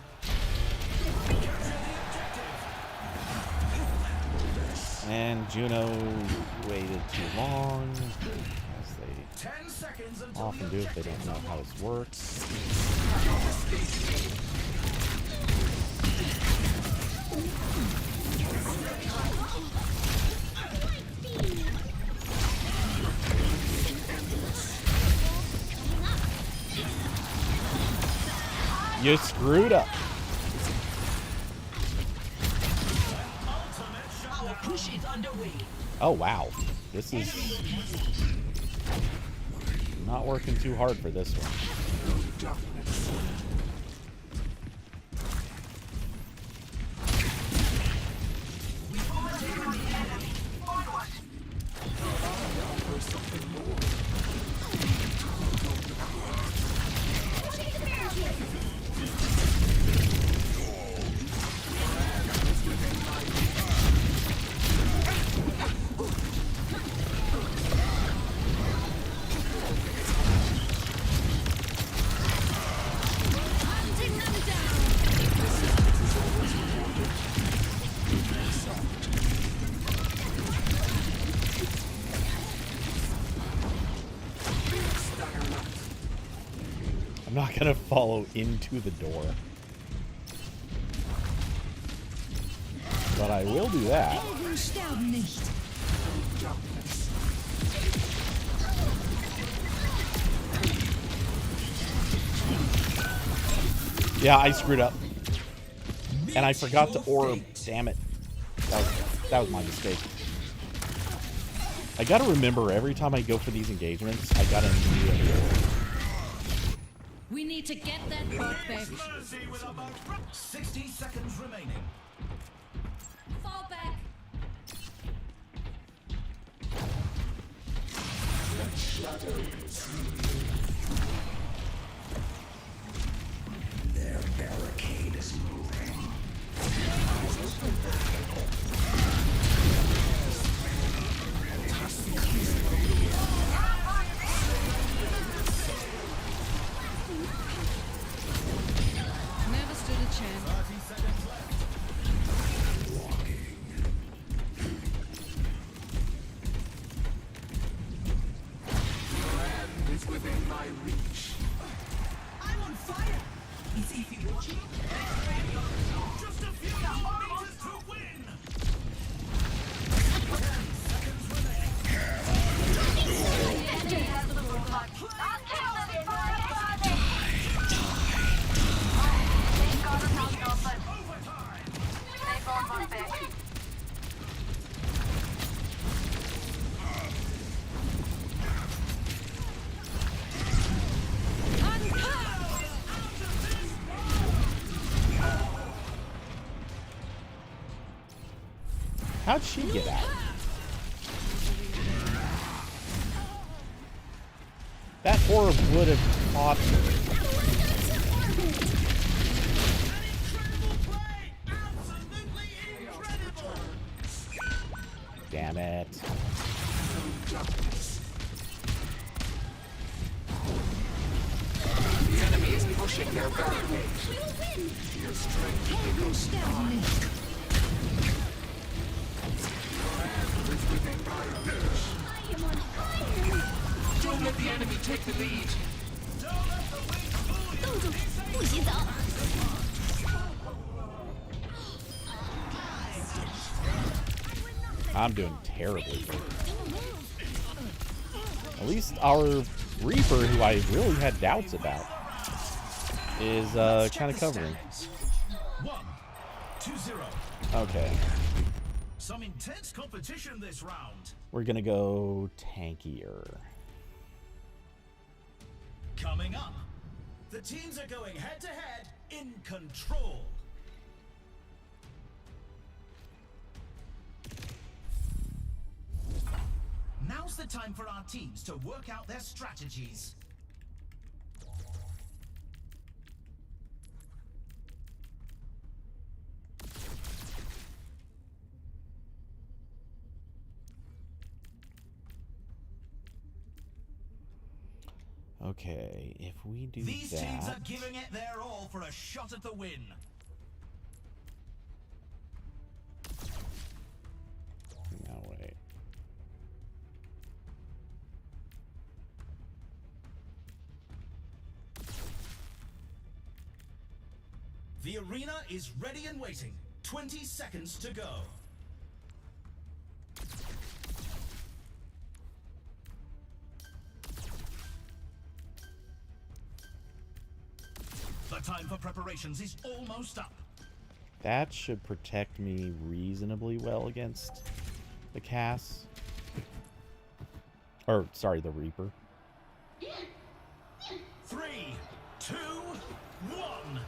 [SPEAKER 1] And Juno waited too long, as they
[SPEAKER 14] 10 seconds until
[SPEAKER 1] often do if they don't know how this works. You screwed up.
[SPEAKER 2] Push is underway.
[SPEAKER 1] Oh, wow. This is not working too hard for this one. I'm not gonna follow into the door. But I will do that. Yeah, I screwed up. And I forgot to orb. Damn it. That was my mistake. I gotta remember every time I go for these engagements, I gotta immediately orb.
[SPEAKER 3] We need to get that bot back.
[SPEAKER 14] 60 seconds remaining.
[SPEAKER 3] Fall back.
[SPEAKER 11] Their barricade is moving.
[SPEAKER 3] Never stood a chance.
[SPEAKER 14] 30 seconds left.
[SPEAKER 11] Is within my reach.
[SPEAKER 6] I'm on fire. Is Evie watching?
[SPEAKER 14] Just a few more meters to win. 10 seconds remaining.
[SPEAKER 1] How'd she get out? That orb would have caught her. Damn it.
[SPEAKER 11] The enemy is pushing their barricade. Your strength echoes mine. Is within my reach.
[SPEAKER 9] I am on fire.
[SPEAKER 11] Don't let the enemy take the lead.
[SPEAKER 9] 动住，不许走。
[SPEAKER 1] I'm doing terribly. At least our Reaper, who I really had doubts about, is kind of covering.
[SPEAKER 14] 1-0.
[SPEAKER 1] Okay.
[SPEAKER 14] Some intense competition this round.
[SPEAKER 1] We're gonna go tankier.
[SPEAKER 14] Coming up, the teams are going head to head in Control. Now's the time for our teams to work out their strategies.
[SPEAKER 1] Okay, if we do
[SPEAKER 14] These
[SPEAKER 1] that...
[SPEAKER 14] teams are giving it their all for a shot at the win.
[SPEAKER 1] No, wait.
[SPEAKER 14] The arena is ready and waiting. 20 seconds to go. The time for preparations is almost up.
[SPEAKER 1] That should protect me reasonably well against the Cass. Or, sorry, the Reaper.
[SPEAKER 14] 3, 2, 1.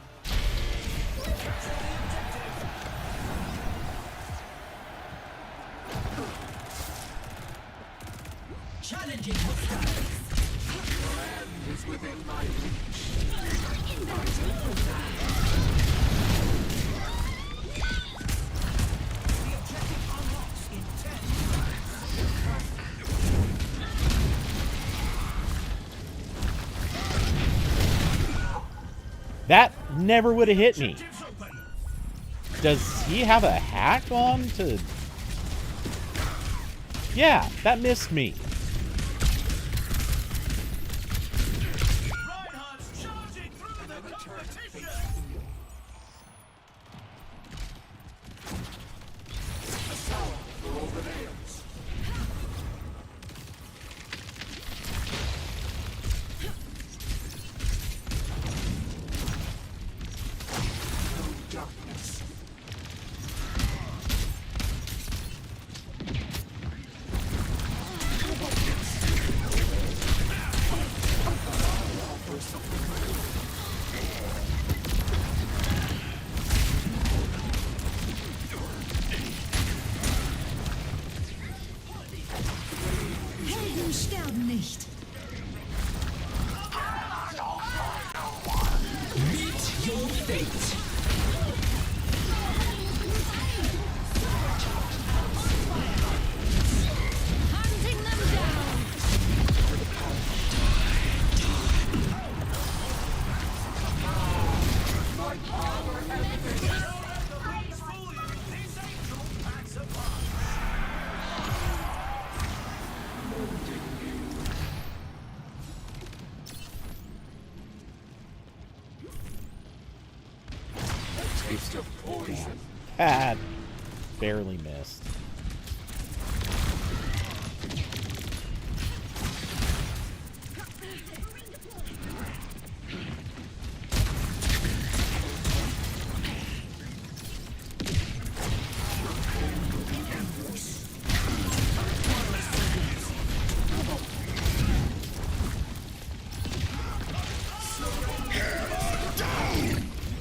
[SPEAKER 6] Challenging hostiles.
[SPEAKER 11] Is within my reach.
[SPEAKER 14] The objective unlocks in 10.
[SPEAKER 1] That never would have hit me.
[SPEAKER 14] Objectives open.
[SPEAKER 1] Does he have a hack on to... Yeah, that missed me.
[SPEAKER 14] Reinhardt's charging.
[SPEAKER 9] Hunting them down.
[SPEAKER 11] Taste of poison.
[SPEAKER 1] Ah, barely missed.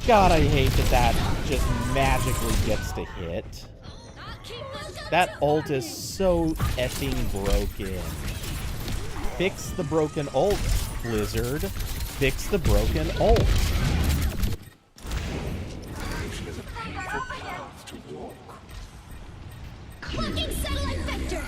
[SPEAKER 1] God, I hate that just magically gets to hit. That ult is so effing broken. Fix the broken ult, Blizzard. Fix the broken ult.
[SPEAKER 9] Blocking satellite vector.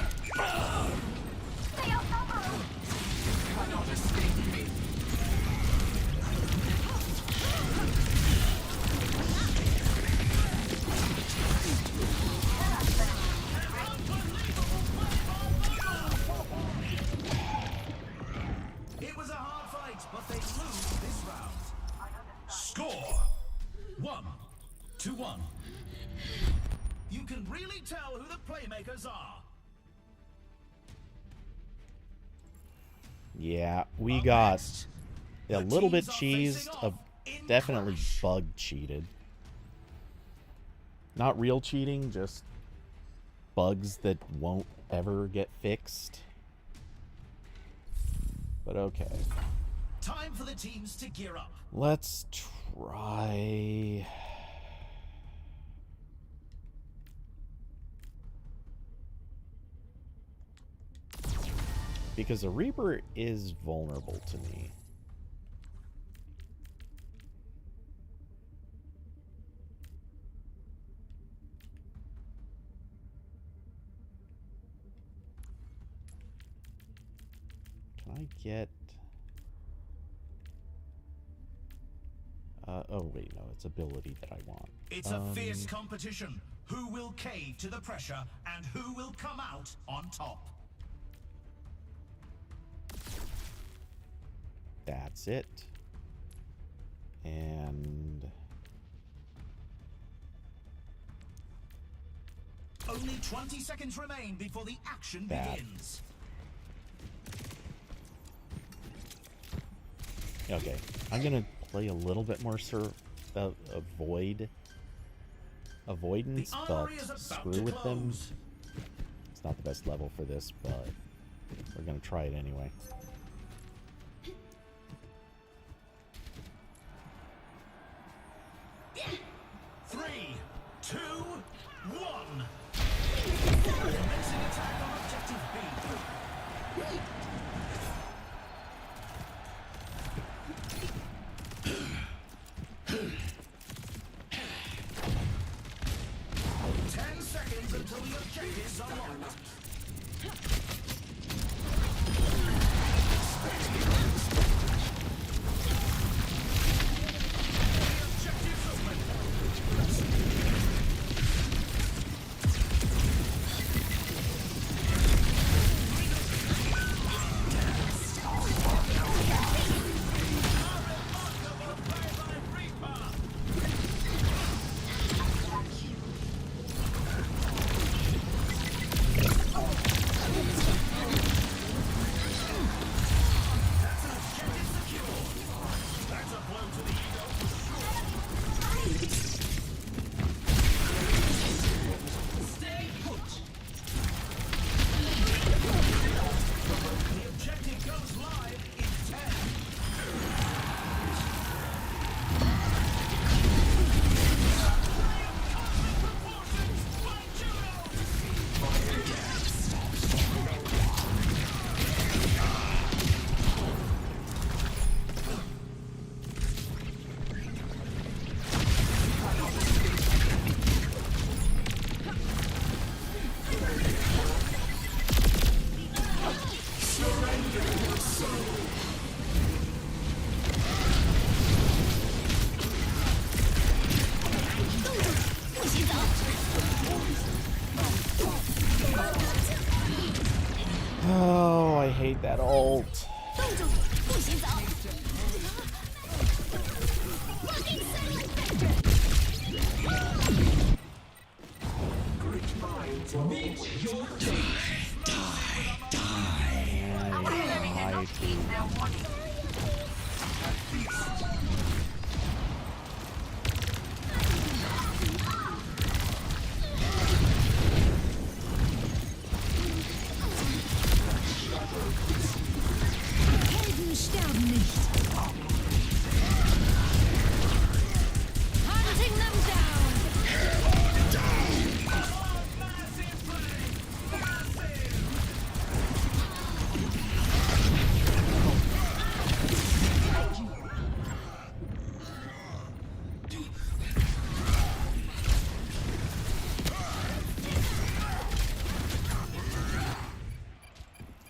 [SPEAKER 14] It was a hard fight, but they lose this round. Score 1-1. You can really tell who the playmakers are.
[SPEAKER 1] Yeah, we got a little bit cheesed, definitely bug cheated. Not real cheating, just bugs that won't ever get fixed. But okay.
[SPEAKER 14] Time for the teams to gear up.
[SPEAKER 1] Let's try... Because the Reaper is vulnerable to me. Can I get... oh wait, no, it's ability that I want.
[SPEAKER 14] It's a fierce competition. Who will cave to the pressure and who will come out on top?
[SPEAKER 1] That's it. And...
[SPEAKER 14] Only 20 seconds remain before the action begins.
[SPEAKER 1] Okay, I'm gonna play a little bit more avoidance, but screw with them. It's not the best level for this, but we're gonna try it anyway.
[SPEAKER 14] Three, two, one. Commencing attack on objective B. 10 seconds until the objectives are locked.
[SPEAKER 4] Helden sterben nicht. Hunting them down.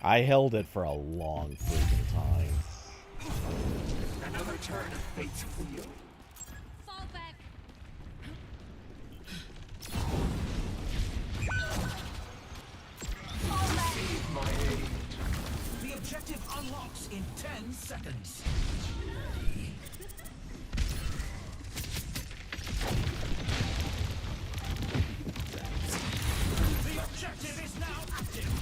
[SPEAKER 1] I held it for a long freaking time.
[SPEAKER 11] Another turn of fate's wheel.
[SPEAKER 9] Fall back.
[SPEAKER 11] Receive my aid.
[SPEAKER 14] The objective unlocks in 10 seconds. The objective is now active.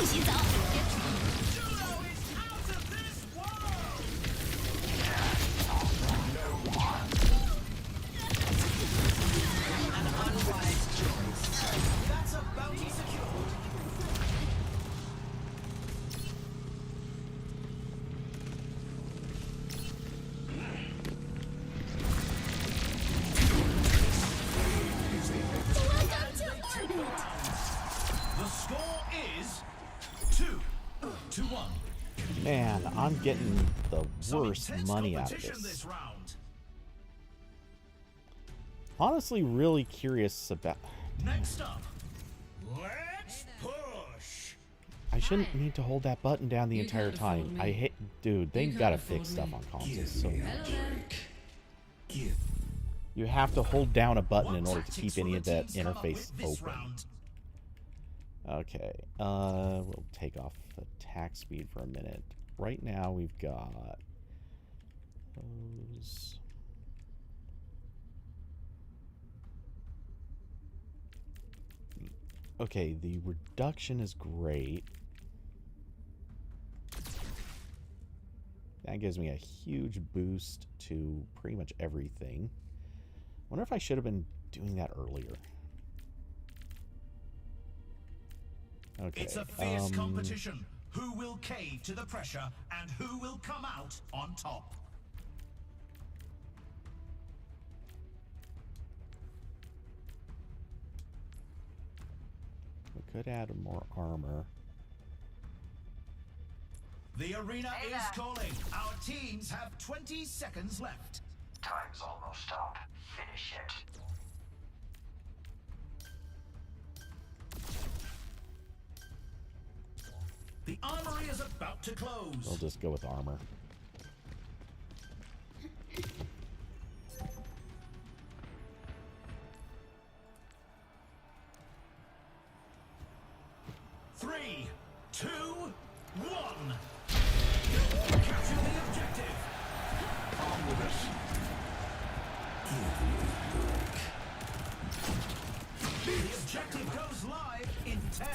[SPEAKER 14] Juno is out of this world!
[SPEAKER 10] An unwise choice.
[SPEAKER 14] That's a bounty secured.
[SPEAKER 9] Welcome to orbit.
[SPEAKER 14] The score is 2-1.
[SPEAKER 1] Man, I'm getting the
[SPEAKER 14] Some
[SPEAKER 1] worst
[SPEAKER 14] intense
[SPEAKER 1] money out of
[SPEAKER 14] competition
[SPEAKER 1] this.
[SPEAKER 14] round.
[SPEAKER 1] Honestly, really curious about...
[SPEAKER 14] Next up, let's push.
[SPEAKER 1] I shouldn't need to hold that button down the entire time. I hate... Dude, they've got to fix stuff on consoles so much. You have to hold down a button in order to keep any of that interface open. Okay, we'll take off attack speed for a minute. Right now we've got those. Okay, the reduction is great. That gives me a huge boost to pretty much everything. Wonder if I should have been doing that earlier. Okay.
[SPEAKER 14] It's a fierce competition. Who will cave to the pressure and who will come out on top?
[SPEAKER 1] We could add more armor.
[SPEAKER 14] The arena is calling. Our teams have 20 seconds left.
[SPEAKER 6] Time's almost up. Finish it.
[SPEAKER 14] The armory is about to close.
[SPEAKER 1] We'll just go with armor.
[SPEAKER 14] Three, two, one. Capture the objective.
[SPEAKER 11] On with us.
[SPEAKER 14] The objective goes live in 10.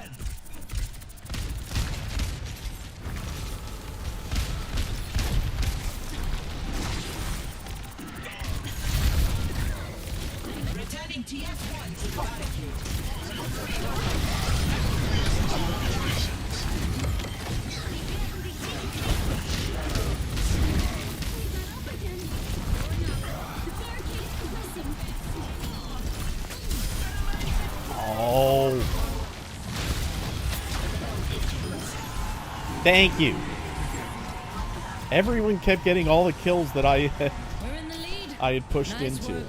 [SPEAKER 10] Returning TF1 to battlefield.
[SPEAKER 1] Oh. Thank you. Everyone kept getting all the kills that I had pushed into.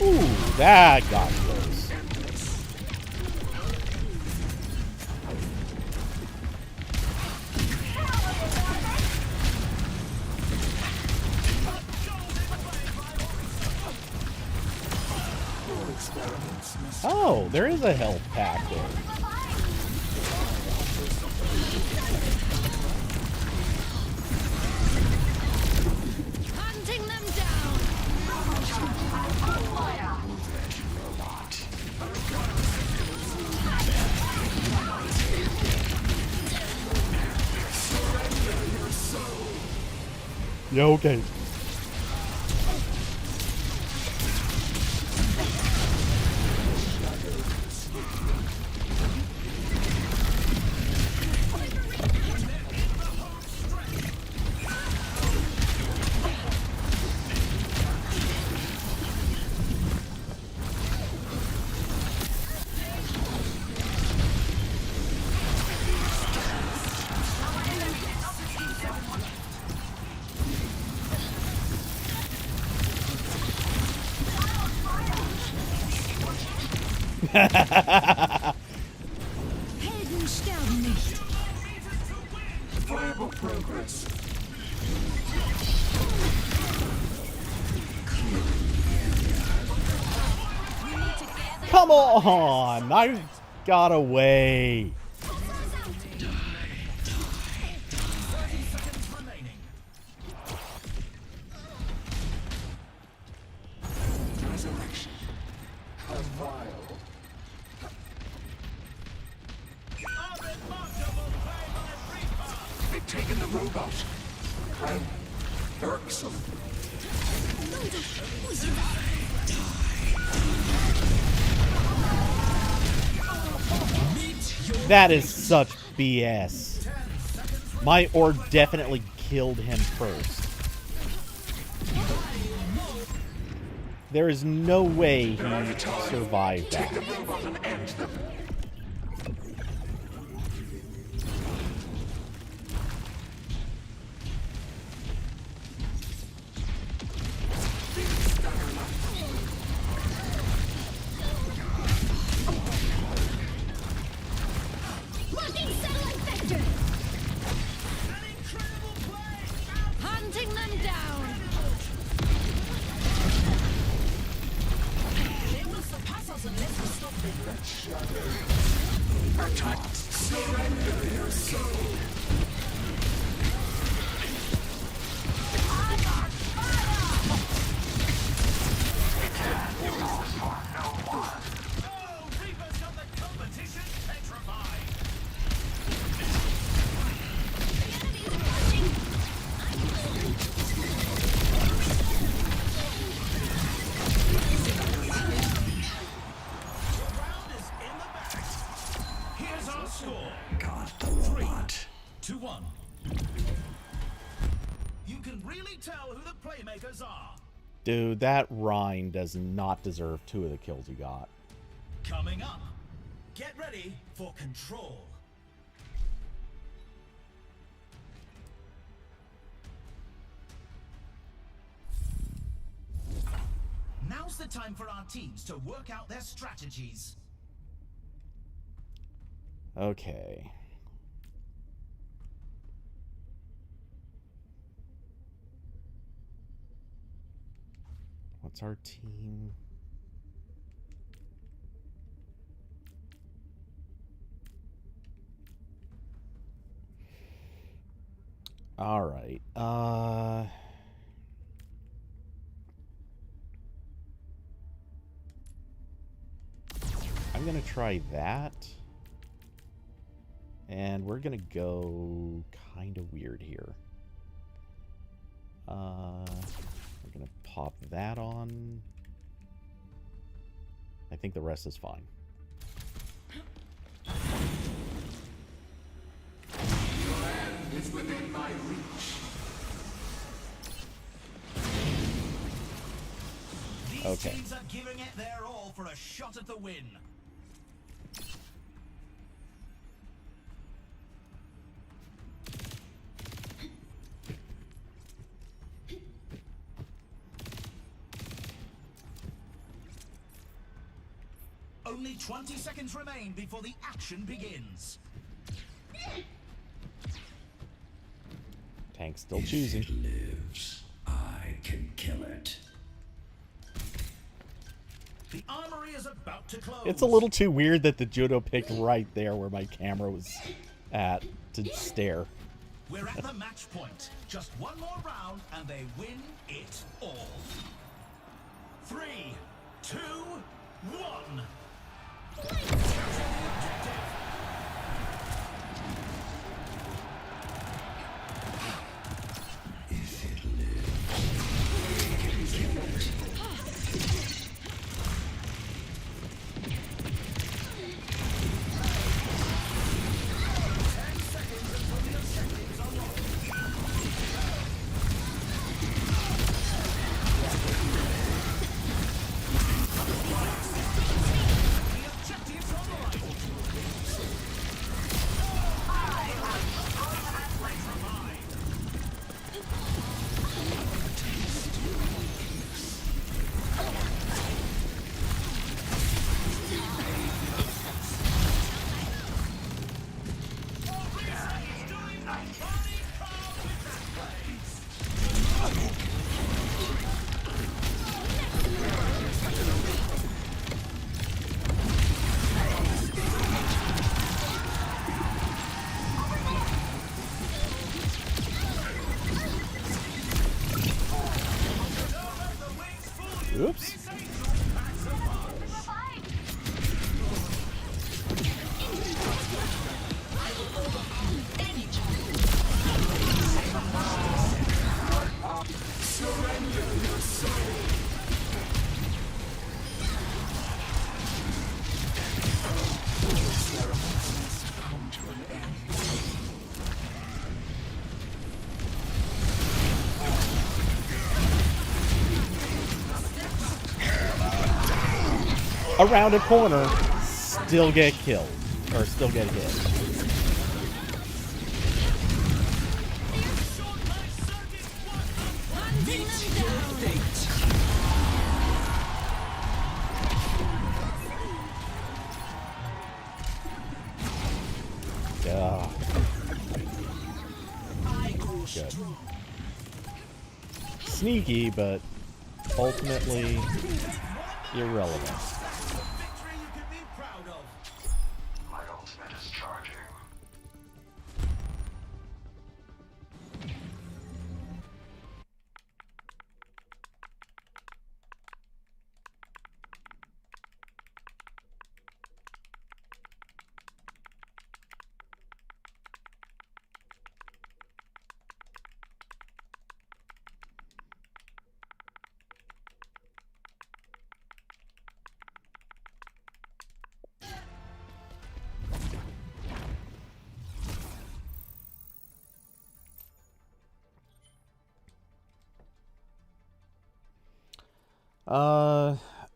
[SPEAKER 1] Ooh, that got close. Oh, Oh, there is a health pack there.
[SPEAKER 9] Hunting them down.
[SPEAKER 1] Yeah, okay.
[SPEAKER 9] Helden sterben nicht.
[SPEAKER 11] Viable progress.
[SPEAKER 1] Come on! I got away.
[SPEAKER 11] Resurrection. How vile. They've taken the robot. How irksome.
[SPEAKER 1] That is such BS. My ore definitely killed him first. There is no way he survived that.
[SPEAKER 11] Take the robot and end them.
[SPEAKER 9] Locking satellite vector. Hunting them down. They will surpass us unless we stop them.
[SPEAKER 11] Attack. Surrender your soul.
[SPEAKER 14] Here's our score.
[SPEAKER 5] God, the
[SPEAKER 14] 3-1. You can really tell who the playmakers are.
[SPEAKER 1] Dude, that Rhine does not deserve 2 of the kills he got.
[SPEAKER 14] Coming up, get ready for Control. Now's the time for our teams to work out their strategies.
[SPEAKER 1] Okay. What's our team? All right. I'm going to try that. And we're going to go kind of weird here. We're going to pop that on. I think the rest is fine.
[SPEAKER 11] Your end is within my reach.
[SPEAKER 14] These teams are giving it their all for a shot at the win. Only 20 seconds remain before the action begins.
[SPEAKER 1] Tank's still choosing.
[SPEAKER 12] If it lives, I can kill it.
[SPEAKER 14] The armory is about to close.
[SPEAKER 1] It's a little too weird that the judo picked right there where my camera was at to stare.
[SPEAKER 14] We're at the match point. Just one more round and they win it all. 3, 2, 1.
[SPEAKER 1] Oops. Around a corner, still get killed, or still get hit. Yeah. Good. Sneaky, but ultimately irrelevant.
[SPEAKER 11] My ultimate is charging.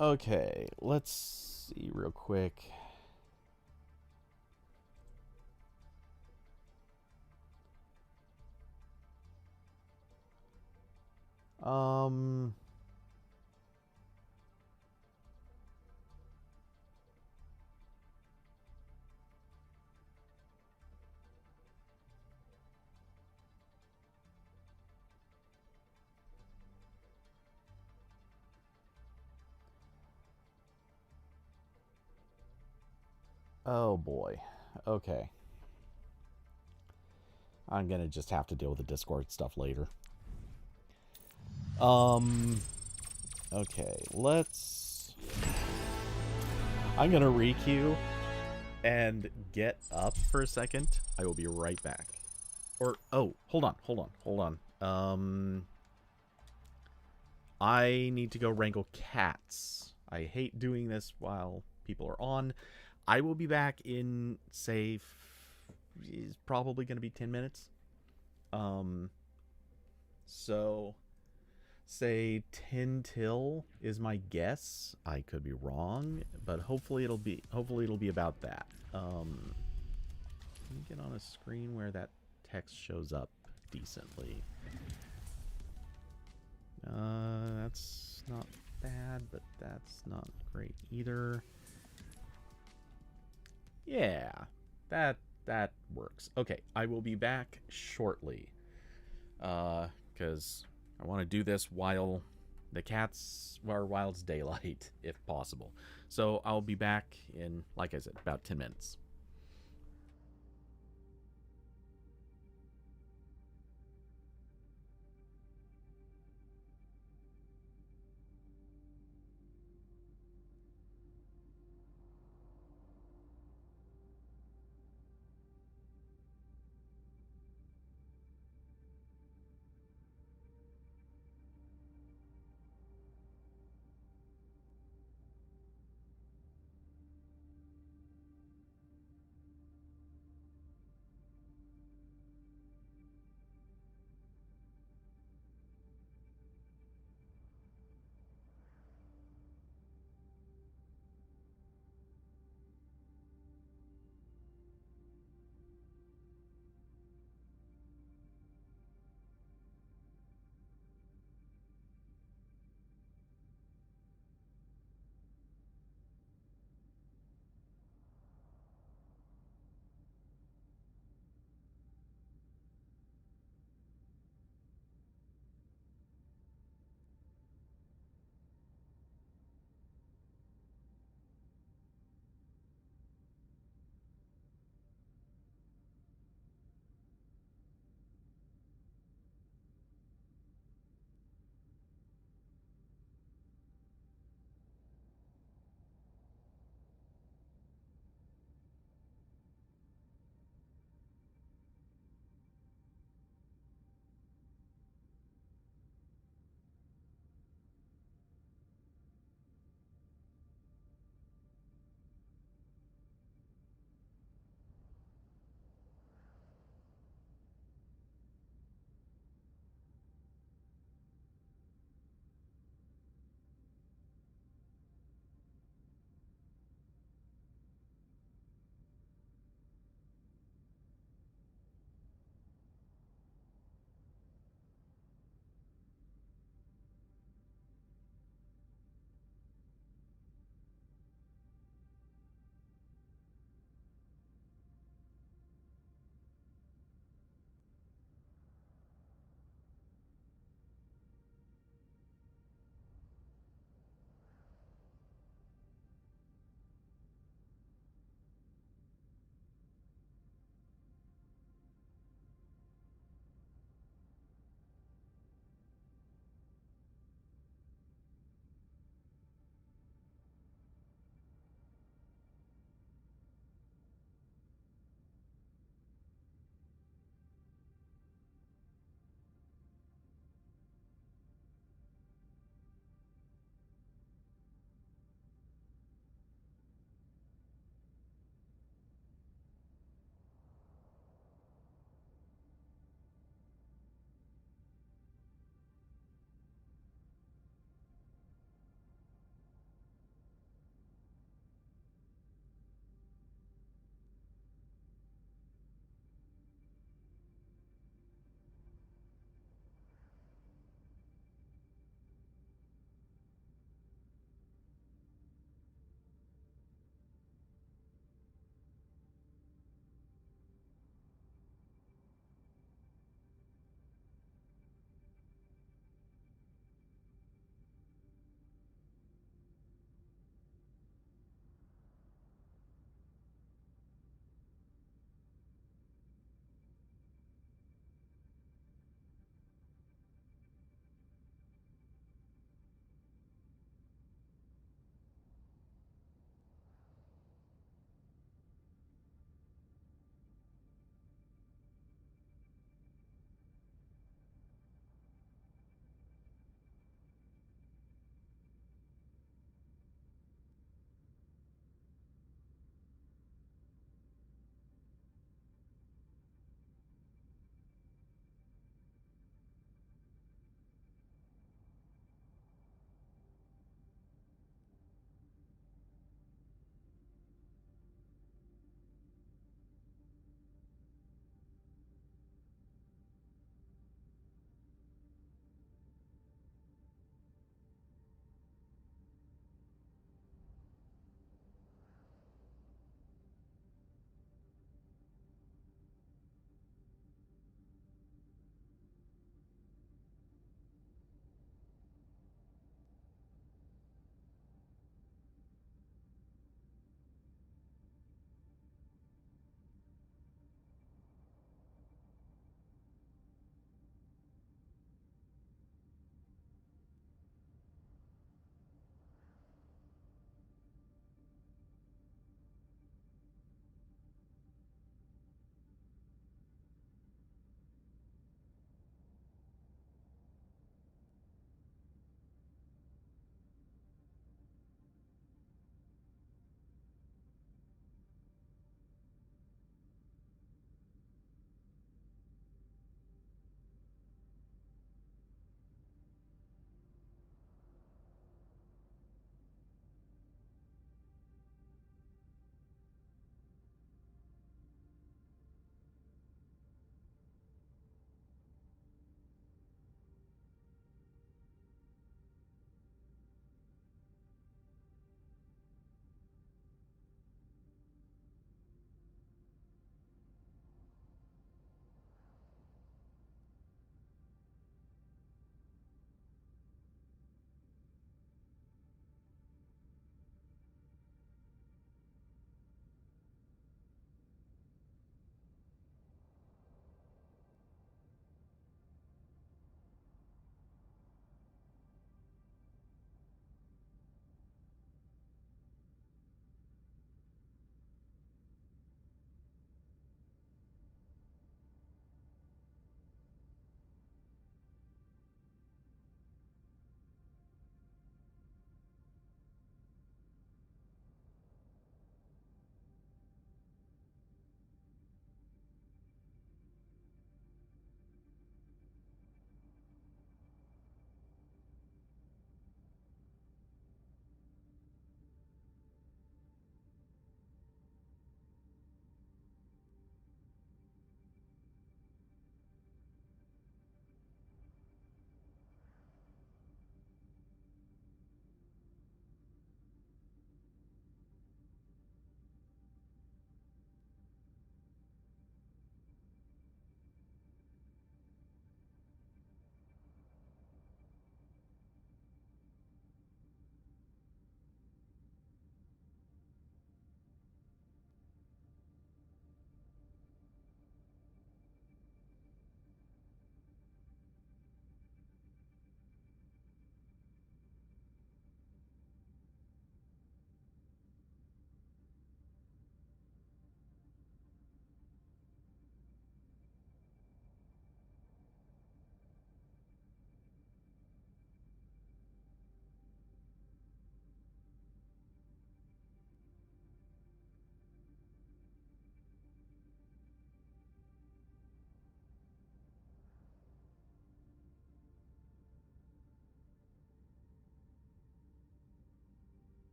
[SPEAKER 1] Okay, let's see real quick. Oh boy. Okay. I'm gonna just have to deal with the Discord stuff later. Okay, let's... I'm gonna requeue and get up for a second. I will be right back. Or, oh, hold on. I need to go wrangle cats. I hate doing this while people are on. I will be back in, say, is probably going to be 10 minutes. So, say 10 till is my guess. I could be wrong, but hopefully it'll be about that. Let me get on a screen where that text shows up decently. That's not bad, but that's not great either. Yeah, that works. Okay, I will be back shortly. Because I want to do this while the cats are wild as daylight, if possible. So I'll be back in, like I said, about 10 minutes.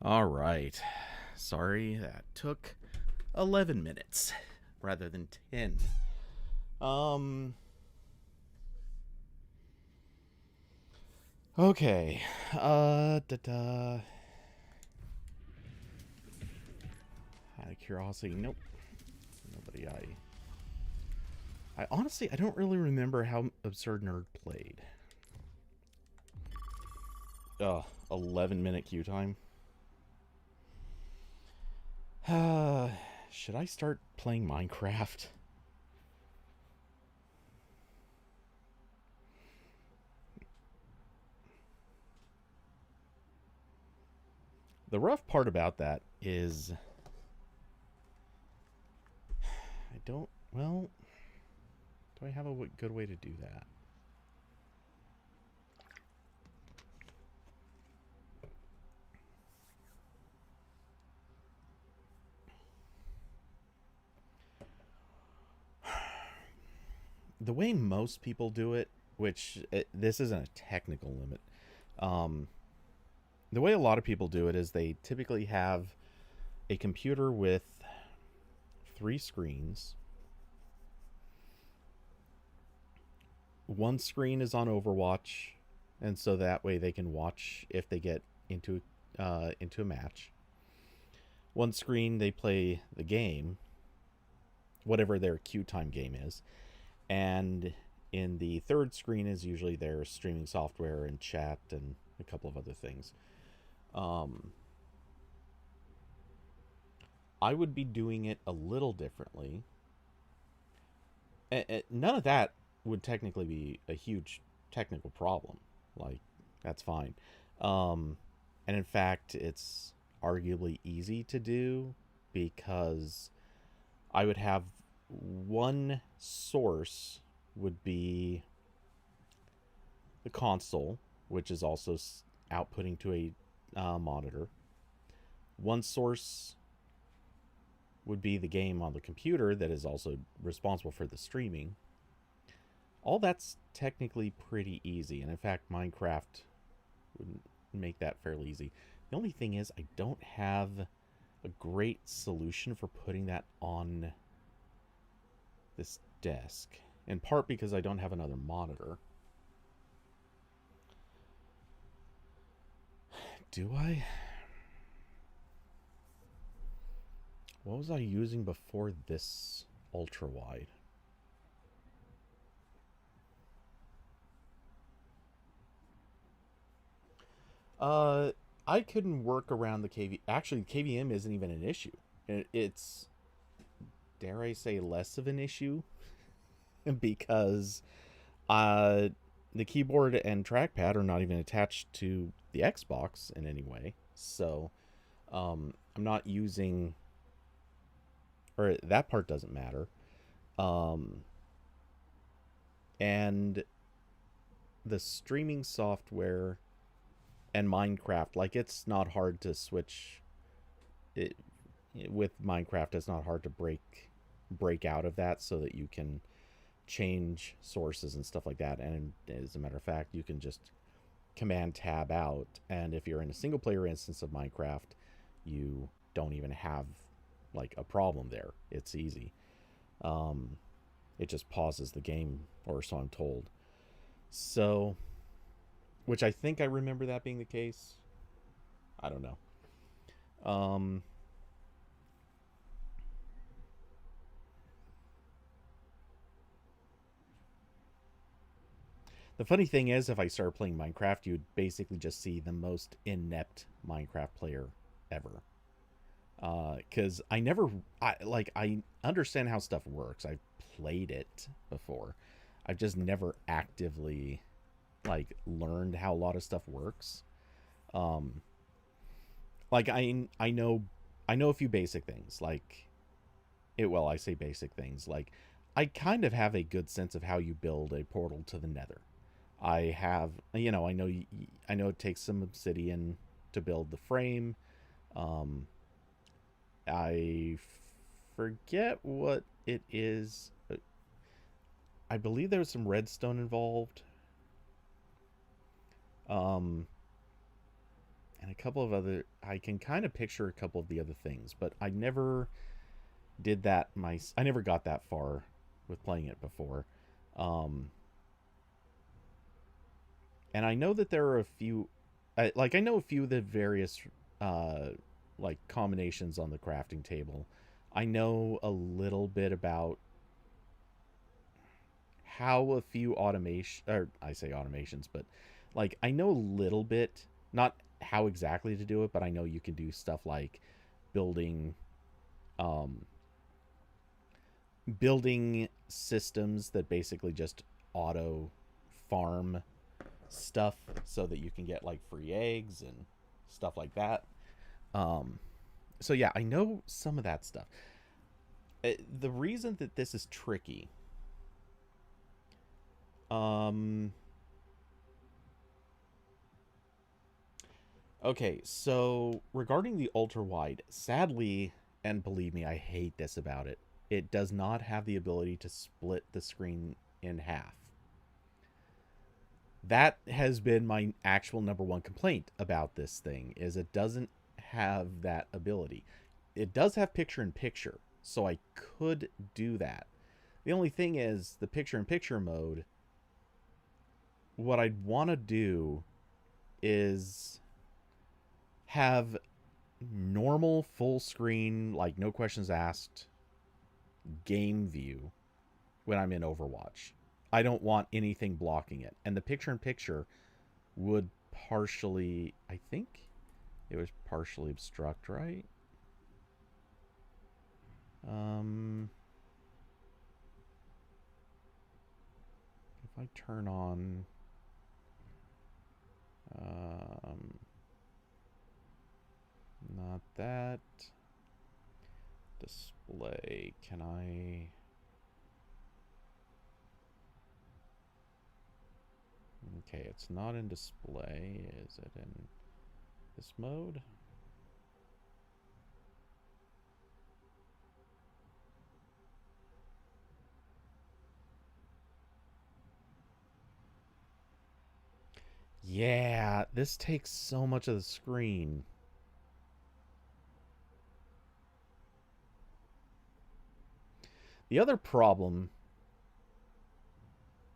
[SPEAKER 1] All right. Sorry, that took 11 minutes rather than 10. Okay. Out of curiosity, nope. Nobody I honestly, I don't really remember how Absurd Nerd played. 11-minute queue time. Should I start playing Minecraft? The rough part about that is I don't, well, do I have a good way to do that? The way most people do it, which this isn't a technical limit, the way a lot of people do it is they typically have a computer with 3 screens. One screen is on Overwatch, and so that way they can watch if they get into a match. One screen they play the game, whatever their queue time game is, and in the third screen is usually their streaming software and chat and a couple of other things. I would be doing it a little differently. None of that would technically be a huge technical problem. Like, that's fine. And in fact, it's arguably easy to do because I would have one source would be the console, which is also outputting to a monitor. One source would be the game on the computer that is also responsible for the streaming. All that's technically pretty easy, and in fact Minecraft would make that fairly easy. The only thing is I don't have a great solution for putting that on this desk, in part because I don't have another monitor. Do I? What was I using before this ultra wide? I couldn't work around the KV. Actually, KVM isn't even an issue. It's, dare I say, less of an issue because the keyboard and trackpad are not even attached to the Xbox in any way. So I'm not using, or that part doesn't matter. And the streaming software and Minecraft, like, it's not hard to switch it with Minecraft. It's not hard to break out of that so that you can change sources and stuff like that. And as a matter of fact, you can just command tab out, and if you're in a single player instance of Minecraft, you don't even have like a problem there. It's easy. It just pauses the game, or so I'm told. So, which I think I remember that being the case. I don't know. The funny thing is, if I started playing Minecraft, you'd basically just see the most inept Minecraft player ever. Because I understand how stuff works. I've played it before. I've just never actively like learned how a lot of stuff works. Like I know a few basic things. Like I say basic things. Like, I kind of have a good sense of how you build a portal to the Nether. I have, I know it takes some obsidian to build the frame. I forget what it is. I believe there was some redstone involved. and a couple of other... I can kind of picture a couple of the other things, but I never did that. I never got that far with playing it before. And I know that there are a few... I know a few of the various, like, combinations on the crafting table. I know a little bit about how a few I say automations, but, like, I know a little bit, not how exactly to do it, but I know you can do stuff like building systems that basically just auto farm stuff so that you can get like free eggs and stuff like that. So yeah, I know some of that stuff. The reason that this is tricky, okay, so regarding the ultra wide, sadly, and believe me, I hate this about it, it does not have the ability to split the screen in half. That has been my actual number one complaint about this thing, is it doesn't have that ability. It does have picture-in-picture, so I could do that. The only thing is, the picture-in-picture mode, what I'd want to do is have normal full screen, like no questions asked, game view when I'm in Overwatch. I don't want anything blocking it. And the picture-in-picture would partially... I think it was partially obstruct, right? If I turn on... not that. Display. Can I... Okay, it's not in display. Is it in this mode? Yeah, this takes so much of the screen. The other problem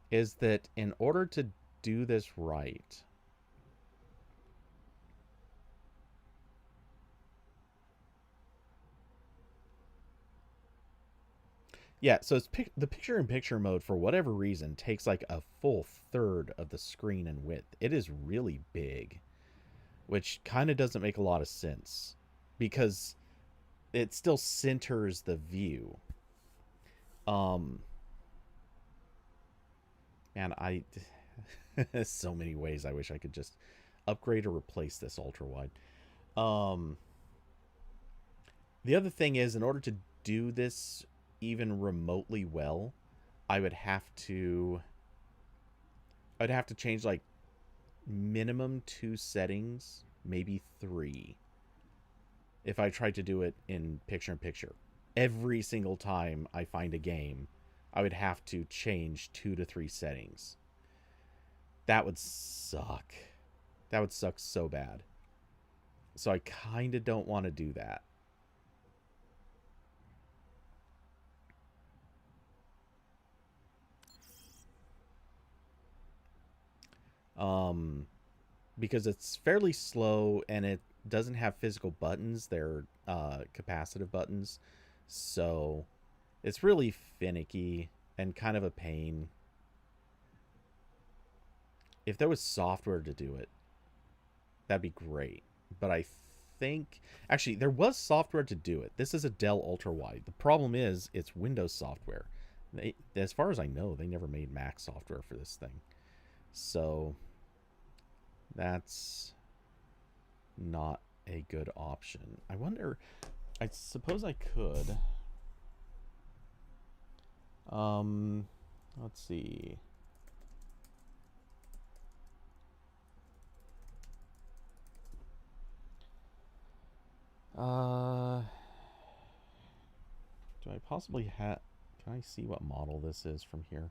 [SPEAKER 1] is that in order to do this right, yeah, so it's the picture-in-picture mode, for whatever reason, takes like a full third of the screen in width. It is really big, which kind of doesn't make a lot of sense, because it still centers the view. And there's so many ways I wish I could just upgrade or replace this ultra-wide. The other thing is, in order to do this even remotely well, I'd have to change like minimum 2 settings, maybe 3, if I tried to do it in picture-in-picture. Every single time I find a game, I would have to change 2 to 3 settings. That would suck. That would suck so bad. So I kind of don't want to do that. Because it's fairly slow and it doesn't have physical buttons. They're capacitive buttons. So it's really finicky and kind of a pain. If there was software to do it, that'd be great. But I think... Actually, there was software to do it. This is a Dell Ultrawide. The problem is, it's Windows software. As far as I know, they never made Mac software for this thing. So, that's not a good option. I wonder... I suppose I could... let's see... do I possibly have... Can I see what model this is from here?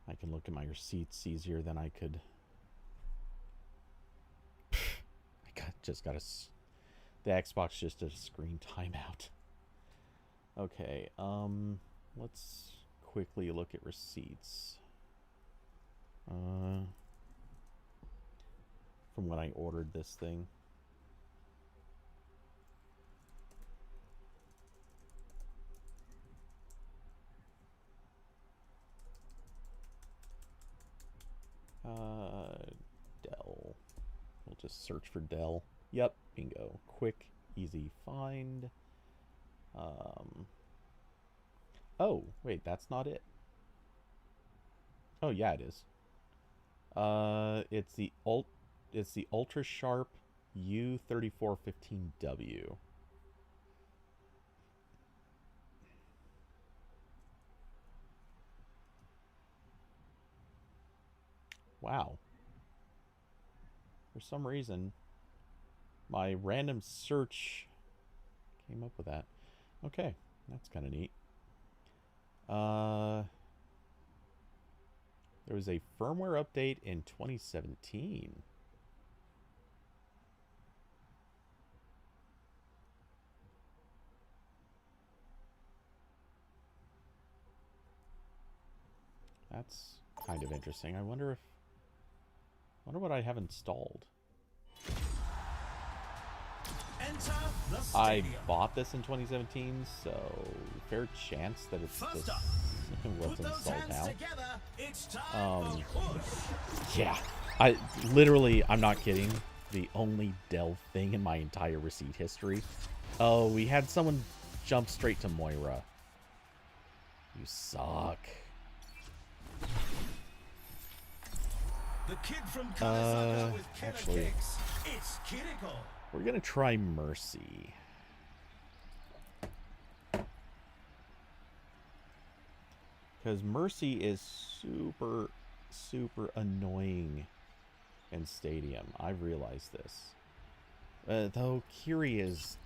[SPEAKER 1] I can look at my receipts easier than I could. The Xbox just did a screen timeout. Okay, let's quickly look at receipts. From when I ordered this thing. Dell. We'll just search for Dell. Yep, bingo. Quick, easy find. Oh, wait, that's not it. Oh, yeah, it is. It's the Ultra Sharp U3415W. Wow. For some reason, my random search came up with that. Okay, that's kind of neat. There was a firmware update in 2017. That's kind of interesting. I wonder what I have installed. I bought this in 2017, so fair chance that it's just what's installed now. Yeah, I'm not kidding. The only Dell thing in my entire receipt history. Oh, we had someone jump straight to Moira. You suck.
[SPEAKER 14] The kid from with
[SPEAKER 1] actually,
[SPEAKER 14] kicks. It's Kiriko.
[SPEAKER 1] We're gonna try Mercy. Because Mercy is super, super annoying in Stadium. I realize this. Though Kiri is...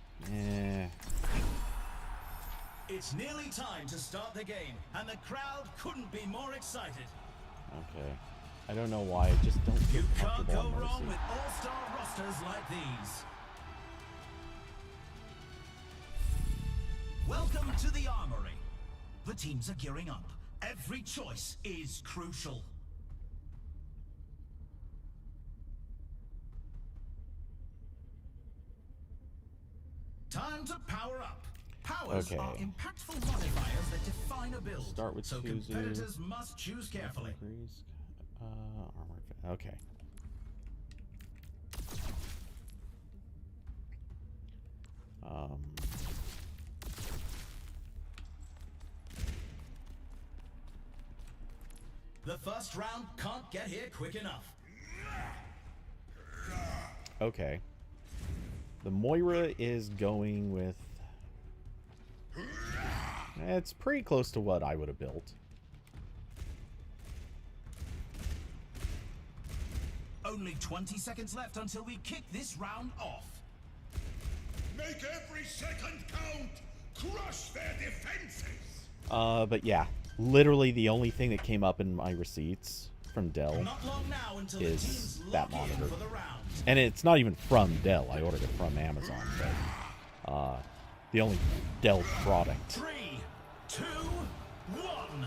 [SPEAKER 14] It's nearly time to start the game, and the crowd couldn't be more excited.
[SPEAKER 1] Okay. I don't know why, I just don't feel comfortable.
[SPEAKER 14] You can't go wrong with all-star rosters like these. Welcome to the Armory. The teams are gearing up. Every choice is crucial. Time to power up. Powers are impactful modifiers that define a build.
[SPEAKER 1] Start with
[SPEAKER 14] so
[SPEAKER 1] Suzu.
[SPEAKER 14] Competitors must choose carefully.
[SPEAKER 1] Armor. Okay.
[SPEAKER 14] The first round can't get here quick enough.
[SPEAKER 1] Okay. The Moira is going with... It's pretty close to what I would have built.
[SPEAKER 14] Only 20 seconds left until we kick this round off.
[SPEAKER 12] Make every second count! Crush their defenses!
[SPEAKER 1] But yeah. Literally the only thing that came up in my receipts from Dell is that monitor. And it's not even from Dell. I ordered it from Amazon. But, the only Dell product.
[SPEAKER 14] 3, 2, 1.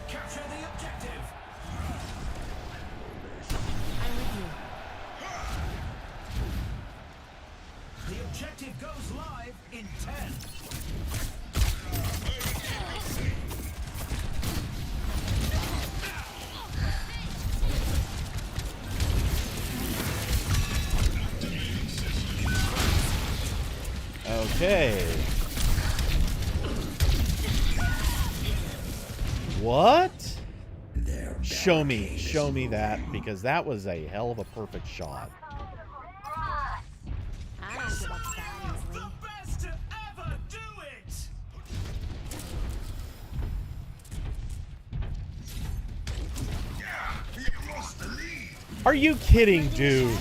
[SPEAKER 14] Capture the objective.
[SPEAKER 9] I'm with you.
[SPEAKER 14] The objective goes live in 10.
[SPEAKER 1] Okay. What? Show me that, because that was a hell of a perfect shot.
[SPEAKER 9] I don't give up that easily.
[SPEAKER 14] The best to ever do it!
[SPEAKER 11] You lost the lead.
[SPEAKER 1] Are you kidding, dude?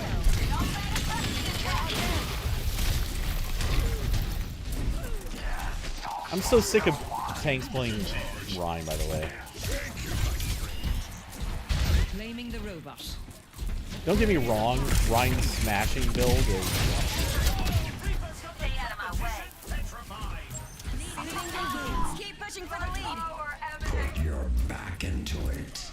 [SPEAKER 1] I'm so sick of tanks playing Rhyme, by the way.
[SPEAKER 10] Blaming the robot.
[SPEAKER 1] Don't get me wrong, Rhyme's smashing build is...
[SPEAKER 7] Stay out of my way.
[SPEAKER 9] Keep pushing for the lead.
[SPEAKER 11] Put your back into it.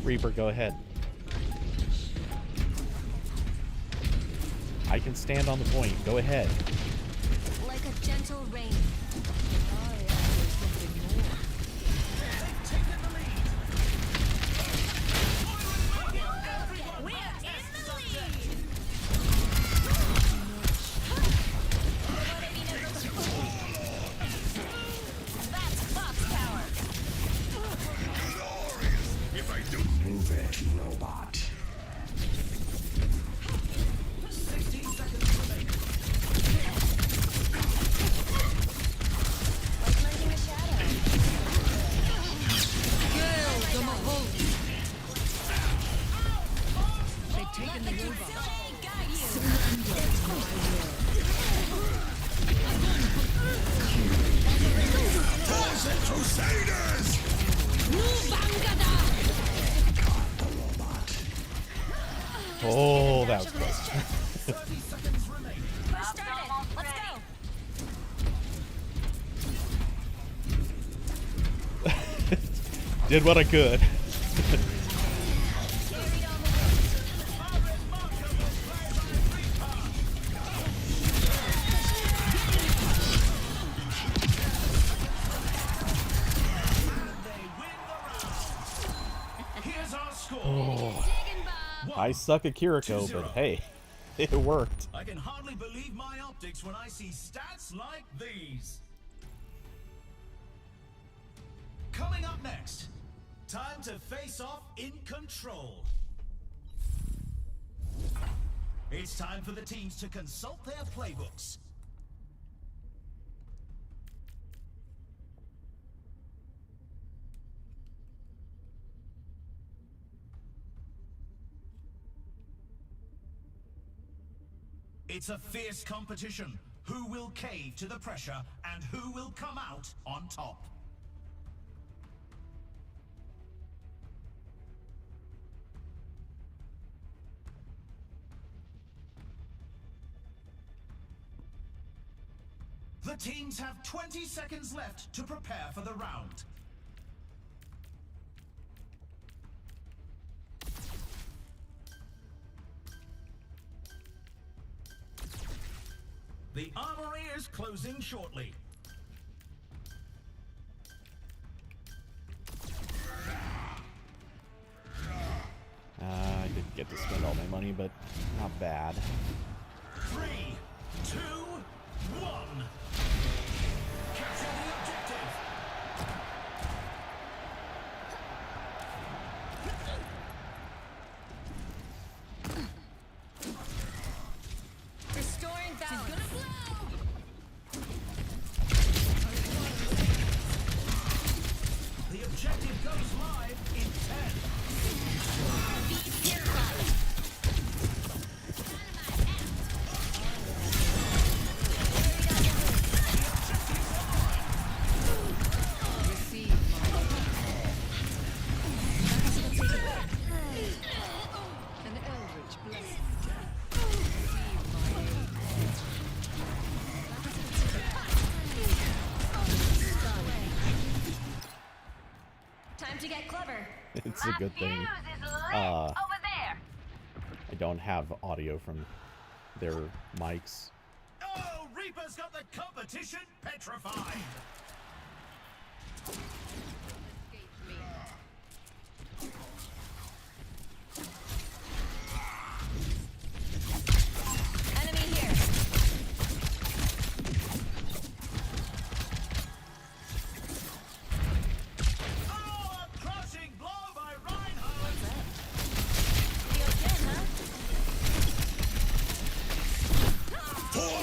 [SPEAKER 1] Reaper, go ahead. I can stand on the point. Go ahead.
[SPEAKER 9] Like a gentle rain.
[SPEAKER 11] Move it, robot.
[SPEAKER 14] 16 seconds remaining.
[SPEAKER 9] Like lending a shadow.
[SPEAKER 10] Kill the Mahoney. They've taken the robot.
[SPEAKER 11] Crusaders!
[SPEAKER 1] Oh, that was close.
[SPEAKER 14] 30 seconds remaining.
[SPEAKER 9] We're started. Let's go.
[SPEAKER 1] Did what I could.
[SPEAKER 14] Here's our score.
[SPEAKER 1] Oh, I suck at Kiriko, but hey, it worked.
[SPEAKER 14] I can hardly believe my optics when I see stats like these. Coming up next, time to face off in control. It's time for the teams to consult their playbooks. It's a fierce competition. Who will cave to the pressure and who will come out on top? The teams have 20 seconds left to prepare for the round. The armory is closing shortly.
[SPEAKER 1] I didn't get to spend all my money, but not bad.
[SPEAKER 14] 3, 2, 1. Capture the objective.
[SPEAKER 9] Restoring balance.
[SPEAKER 14] The objective goes live in 10.
[SPEAKER 9] Be terrified.
[SPEAKER 3] Time to get clever.
[SPEAKER 1] It's a good thing.
[SPEAKER 7] Over there.
[SPEAKER 1] I don't have audio from their mics.
[SPEAKER 14] Oh, Reaper's got the competition petrified.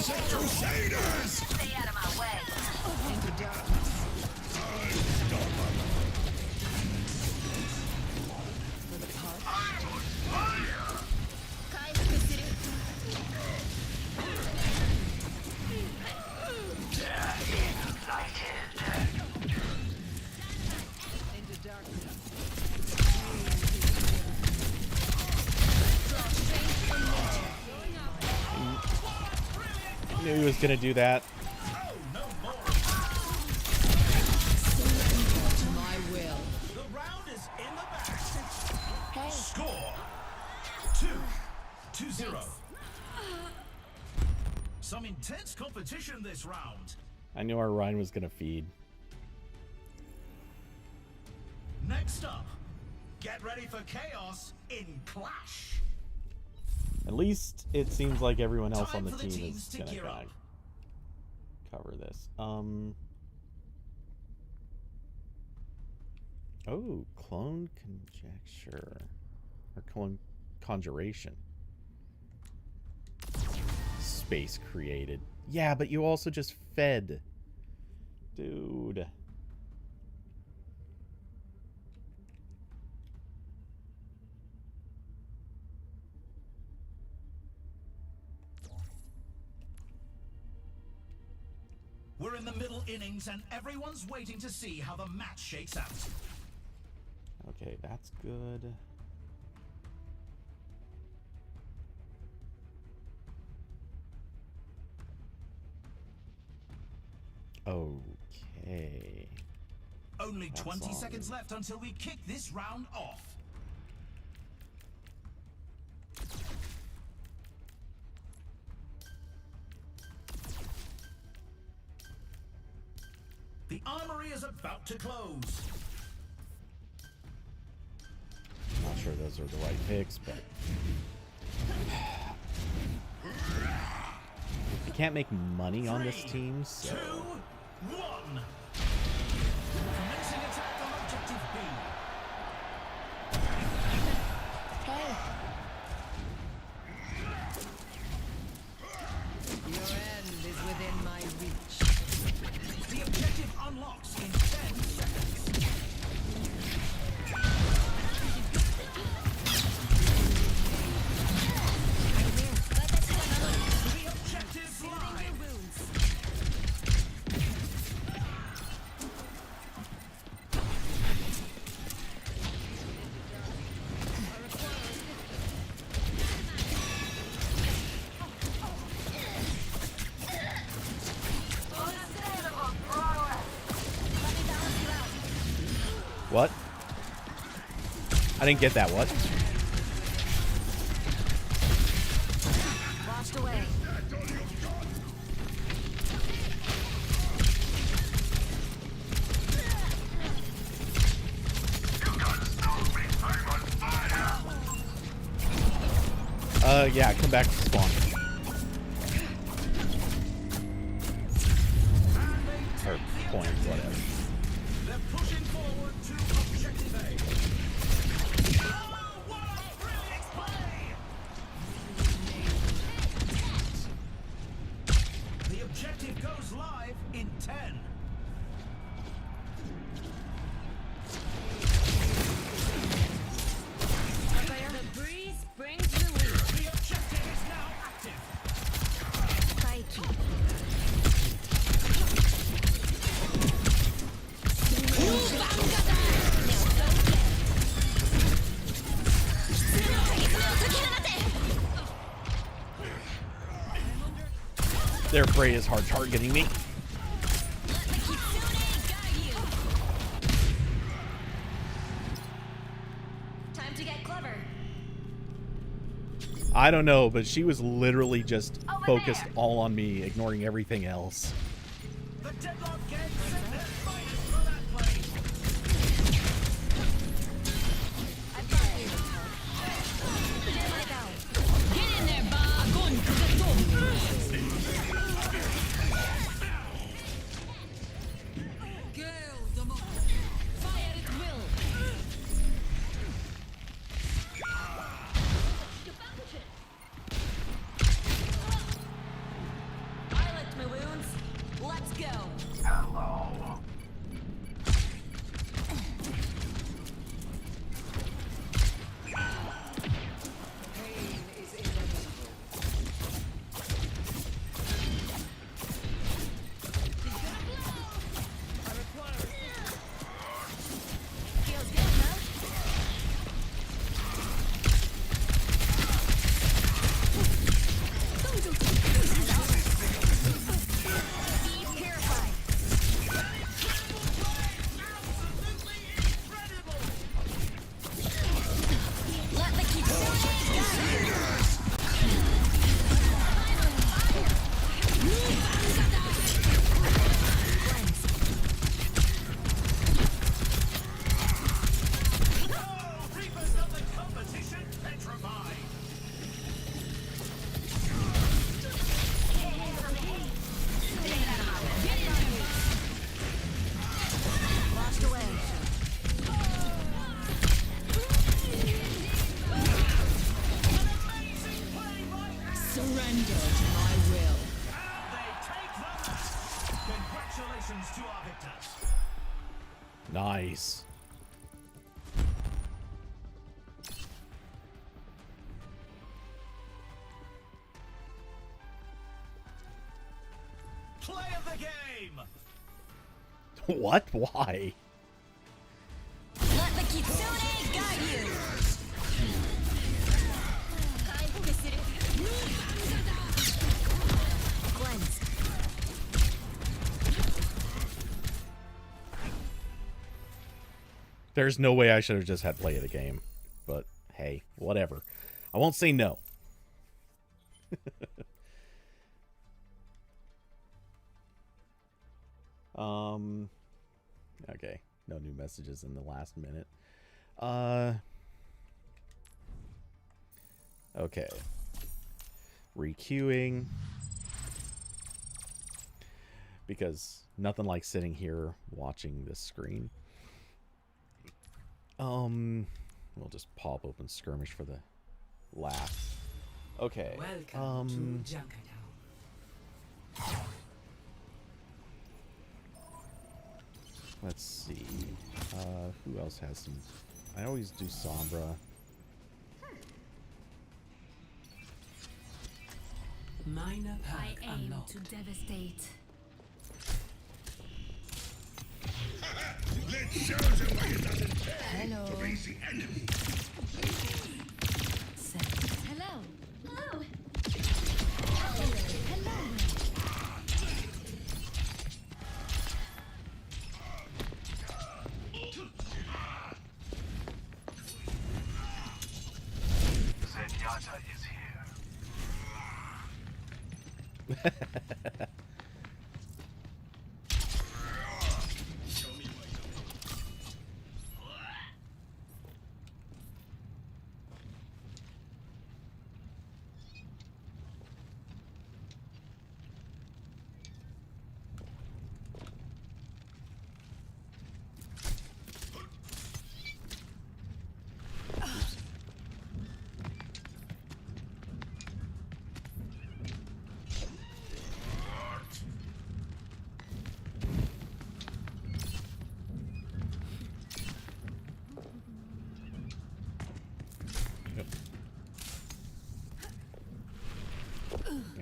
[SPEAKER 11] Crusaders!
[SPEAKER 8] Stay out of my way.
[SPEAKER 1] I knew he was gonna do that.
[SPEAKER 9] My will.
[SPEAKER 14] The round is in the bag.
[SPEAKER 9] Hey.
[SPEAKER 14] Score 2-0. Some intense competition this round.
[SPEAKER 1] I knew our Ryan was gonna feed.
[SPEAKER 14] Next up, get ready for chaos in Clash.
[SPEAKER 1] At least it seems like everyone else on
[SPEAKER 14] Time
[SPEAKER 1] the
[SPEAKER 14] for the
[SPEAKER 1] team
[SPEAKER 14] teams
[SPEAKER 1] is
[SPEAKER 14] to
[SPEAKER 1] gonna
[SPEAKER 14] gear up.
[SPEAKER 1] kinda cover this. Oh, clone conjecture or clone conjuration. Space created. Yeah, but you also just fed. Dude.
[SPEAKER 14] We're in the middle innings and everyone's waiting to see how the match shakes out.
[SPEAKER 1] Okay, that's good. Okay.
[SPEAKER 14] Only
[SPEAKER 1] That's
[SPEAKER 14] 20
[SPEAKER 1] all.
[SPEAKER 14] seconds left until we kick this round off. The armory is about to close.
[SPEAKER 1] Not sure those are the right picks, but I can't make money on this team, so
[SPEAKER 14] 2, 1. Commencing attack on objective B.
[SPEAKER 9] Hey. Your end is within my reach.
[SPEAKER 14] The objective unlocks in 10 seconds. The objective's live.
[SPEAKER 1] what? I didn't get that. What?
[SPEAKER 9] Washed away.
[SPEAKER 1] Yeah, come back to spawn. Or point, whatever.
[SPEAKER 14] They're pushing forward to objective A. Oh, what a brilliant play! The objective goes live in 10.
[SPEAKER 9] The breeze brings relief.
[SPEAKER 14] The objective is now active.
[SPEAKER 1] Their prey is hard targeting me.
[SPEAKER 3] Time to get clever.
[SPEAKER 1] I don't know, but she was literally just focused all on me, ignoring everything else.
[SPEAKER 14] The Deadlock gang sent their fighters for that play.
[SPEAKER 9] Get in there, Bob. Fire at will. surrender to my will.
[SPEAKER 14] And they take the match. Congratulations to our victors.
[SPEAKER 1] Nice.
[SPEAKER 14] Play of the game.
[SPEAKER 1] What? Why?
[SPEAKER 9] Let the kitsune guide you. Cleanse.
[SPEAKER 1] There's no way I should have just had play of the game. But hey, whatever. I won't say no. Okay. No new messages in the last minute. Okay. Requeuing. Because nothing like sitting here watching this screen. We'll just pop open skirmish for the laugh. Okay.
[SPEAKER 2] Welcome to Junkertown.
[SPEAKER 1] Let's see. Who else has some? I always do Sombra.
[SPEAKER 2] Minor
[SPEAKER 3] I
[SPEAKER 2] perk
[SPEAKER 3] aim
[SPEAKER 2] unlocked.
[SPEAKER 3] to devastate.
[SPEAKER 12] Let's show them why it doesn't pay
[SPEAKER 9] Hello.
[SPEAKER 12] to face the enemy.
[SPEAKER 3] Hello. Hello.
[SPEAKER 14] Zenyatta is here.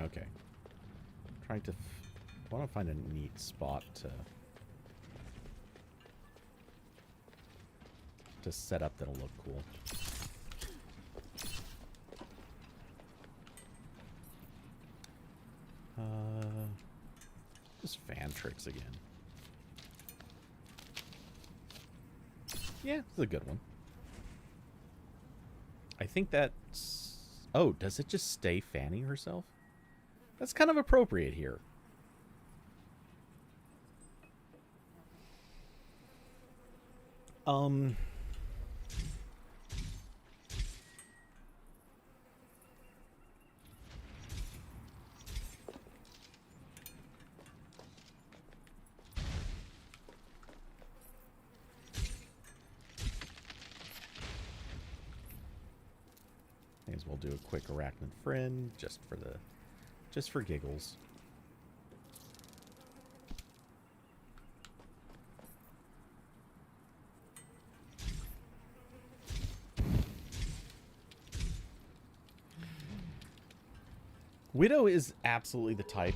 [SPEAKER 1] Okay. Trying to. I want to find a neat spot to set up that'll look cool. Just fan tricks again. Yeah, it's a good one. I think that's... Oh, does it just stay fanning herself? That's kind of appropriate here. May as well do a quick arachnid friend just for giggles. Widow is absolutely the type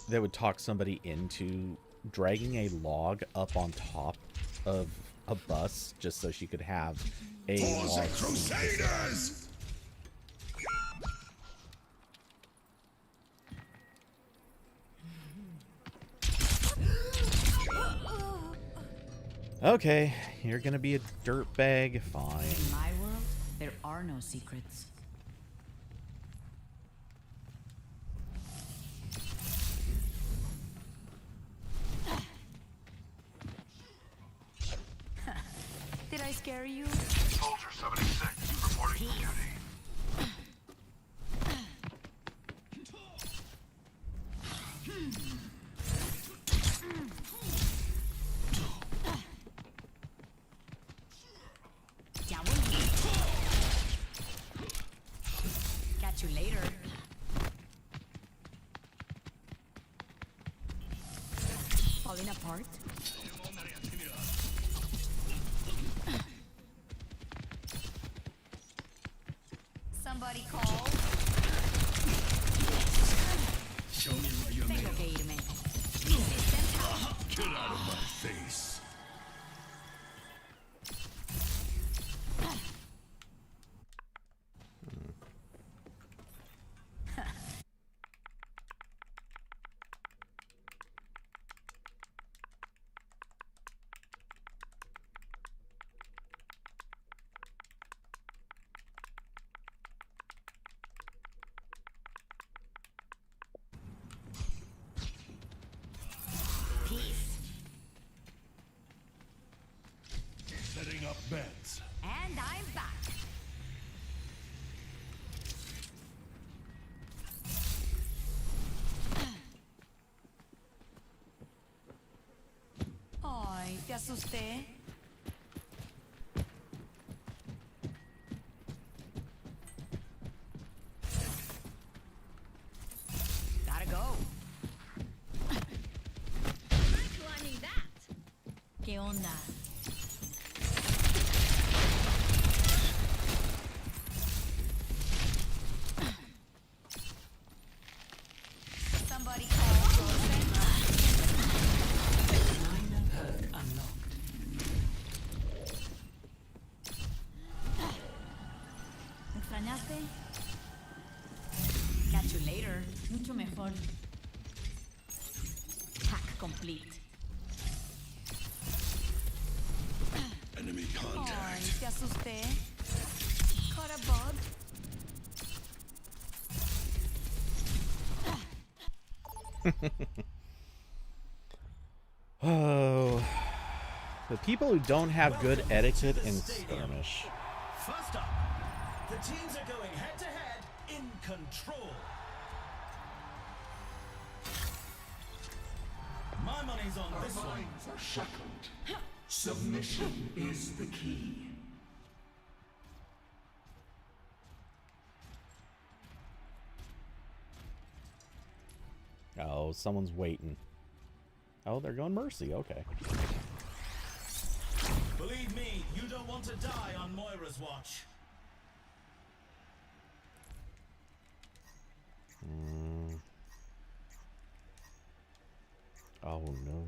[SPEAKER 1] that would talk somebody into dragging a log up on top of a bus just so she could have a log.
[SPEAKER 12] Crusaders!
[SPEAKER 1] Okay, you're gonna be a dirtbag. Fine.
[SPEAKER 10] In my world, there are no secrets.
[SPEAKER 9] Did I scare you?
[SPEAKER 14] Soldier 76 reporting for duty.
[SPEAKER 9] Catch you later. falling apart? Somebody call.
[SPEAKER 12] Show me where you're
[SPEAKER 9] Tengo que irme.
[SPEAKER 12] Get out of my face. Setting up beds.
[SPEAKER 9] And I'm back. Ay, te asusté. Gotta go. Climbing that. ¿Qué onda? Somebody call Frozen.
[SPEAKER 2] Minor perk unlocked.
[SPEAKER 9] ¿Me extrañaste? Catch you later. Mucho mejor. Hack complete.
[SPEAKER 12] Enemy
[SPEAKER 9] Ay,
[SPEAKER 12] contact.
[SPEAKER 9] te asusté. Caught a bug.
[SPEAKER 1] Oh, the people who don't have good etiquette in skirmish.
[SPEAKER 14] First up, the teams are going head to head in control. My money's on this one.
[SPEAKER 11] Minds are shackled. Submission is the key.
[SPEAKER 1] Oh, someone's waiting. Oh, they're going Mercy. Okay.
[SPEAKER 14] Believe me, you don't want to die on Moira's watch.
[SPEAKER 1] Oh no.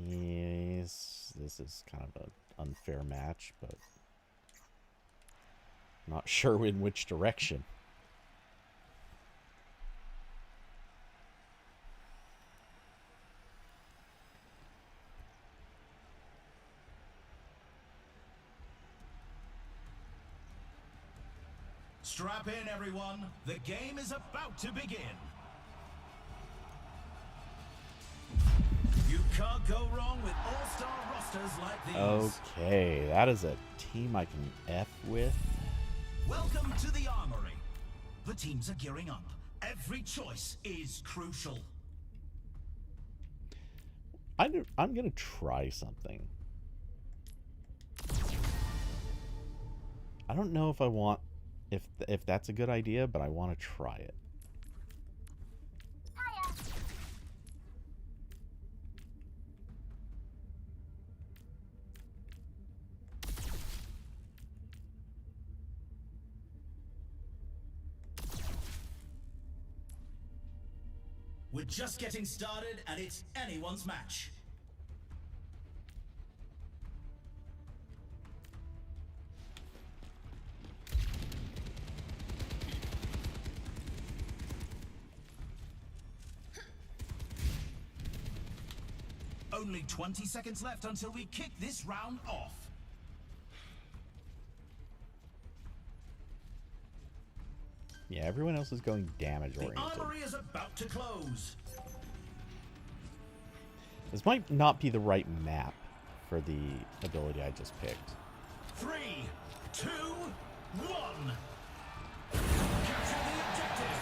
[SPEAKER 1] Yes, this is kind of an unfair match, but not sure in which direction.
[SPEAKER 14] Strap in, everyone. The game is about to begin. You can't go wrong with all-star rosters like these.
[SPEAKER 1] Okay, that is a team I can F with.
[SPEAKER 14] Welcome to the Armory. The teams are gearing up. Every choice is crucial.
[SPEAKER 1] I'm gonna try something. I don't know if I want, if that's a good idea, but I want to try it.
[SPEAKER 7] Hiya.
[SPEAKER 14] We're just getting started, and it's anyone's match. Only 20 seconds left until we kick this round off.
[SPEAKER 1] Yeah, everyone else is going damage
[SPEAKER 14] The
[SPEAKER 1] oriented.
[SPEAKER 14] armory is about to close.
[SPEAKER 1] This might not be the right map for the ability I just picked.
[SPEAKER 14] 3, 2, 1. Capture the objective.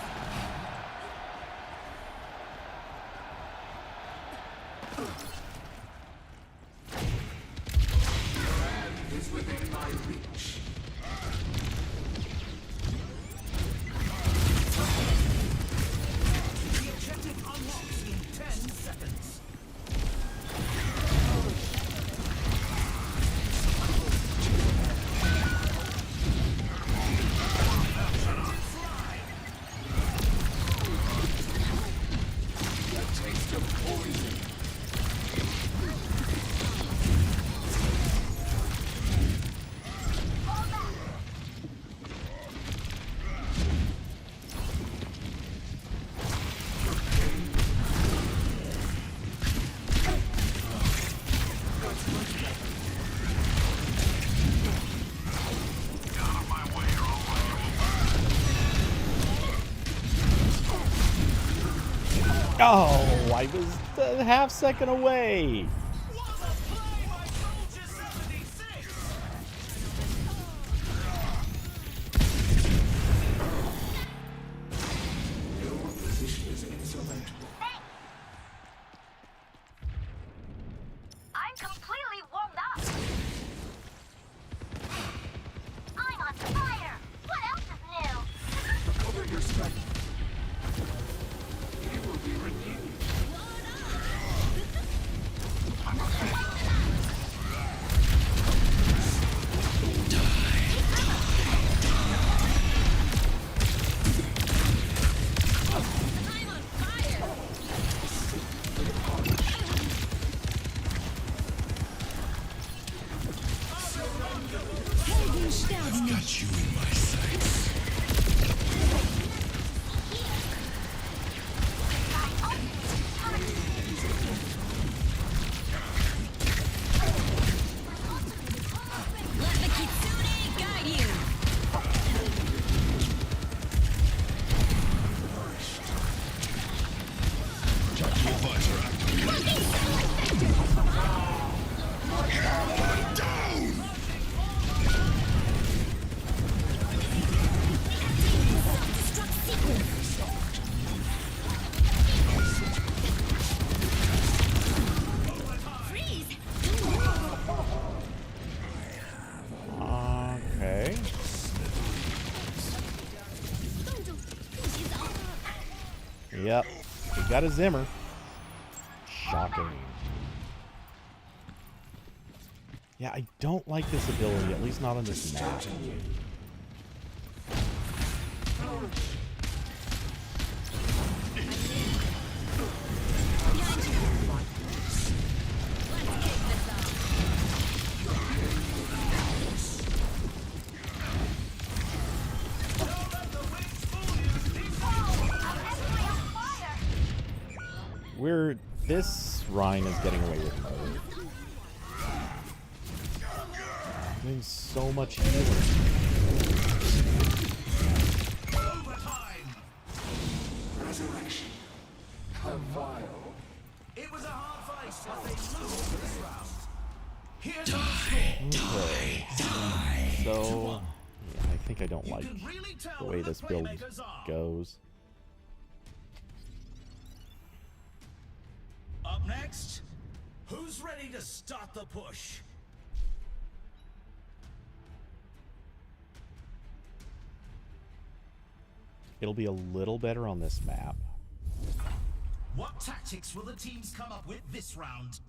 [SPEAKER 11] Your hand is within my reach.
[SPEAKER 1] Oh, I was a half second away.
[SPEAKER 7] I'm completely warmed up. I'm on fire. What else is new?
[SPEAKER 11] Cover your strength. He will be renewed.
[SPEAKER 12] I've got you in my sights.
[SPEAKER 9] Let the Kitsune guide you.
[SPEAKER 12] Touch your visor activated. Down!
[SPEAKER 1] Okay. Yep. We got a Zimmer. Shocking. Yeah, I don't like this ability, at least not on this map. This Rhine is getting away with murder. Doing so much healing.
[SPEAKER 11] Resurrection. A vial.
[SPEAKER 14] It was a hard fight, but they lose this round. Here's
[SPEAKER 1] So, yeah, I think I don't like the way this build goes.
[SPEAKER 14] Up next, who's ready to start the push?
[SPEAKER 1] It'll be a little better on this map.
[SPEAKER 14] What tactics will the teams come up with this round?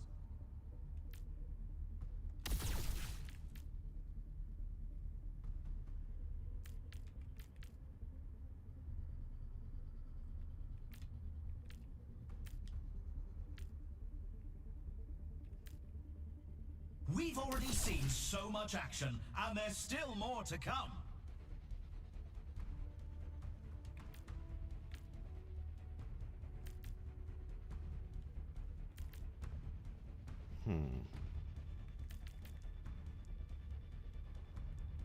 [SPEAKER 14] We've already seen so much action, and there's still more to come.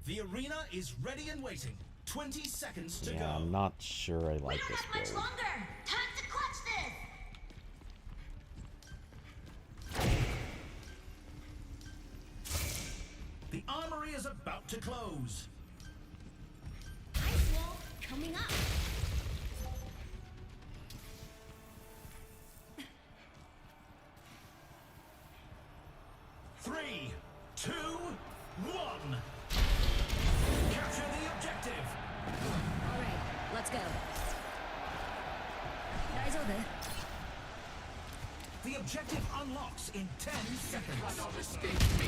[SPEAKER 14] The arena is ready and waiting. 20 seconds to go.
[SPEAKER 1] Yeah, I'm not sure I like this
[SPEAKER 7] Much
[SPEAKER 1] build.
[SPEAKER 7] longer. Time to clutch this.
[SPEAKER 14] The armory is about to close.
[SPEAKER 7] Ice wall coming up.
[SPEAKER 14] Three, two, one. Capture the objective.
[SPEAKER 9] All right, let's go.
[SPEAKER 14] The objective unlocks in 10 seconds.
[SPEAKER 11] Cannot escape me.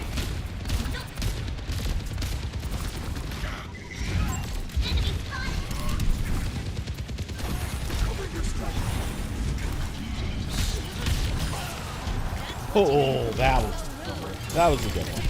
[SPEAKER 11] Cover your strike.
[SPEAKER 1] Oh, that was a good one.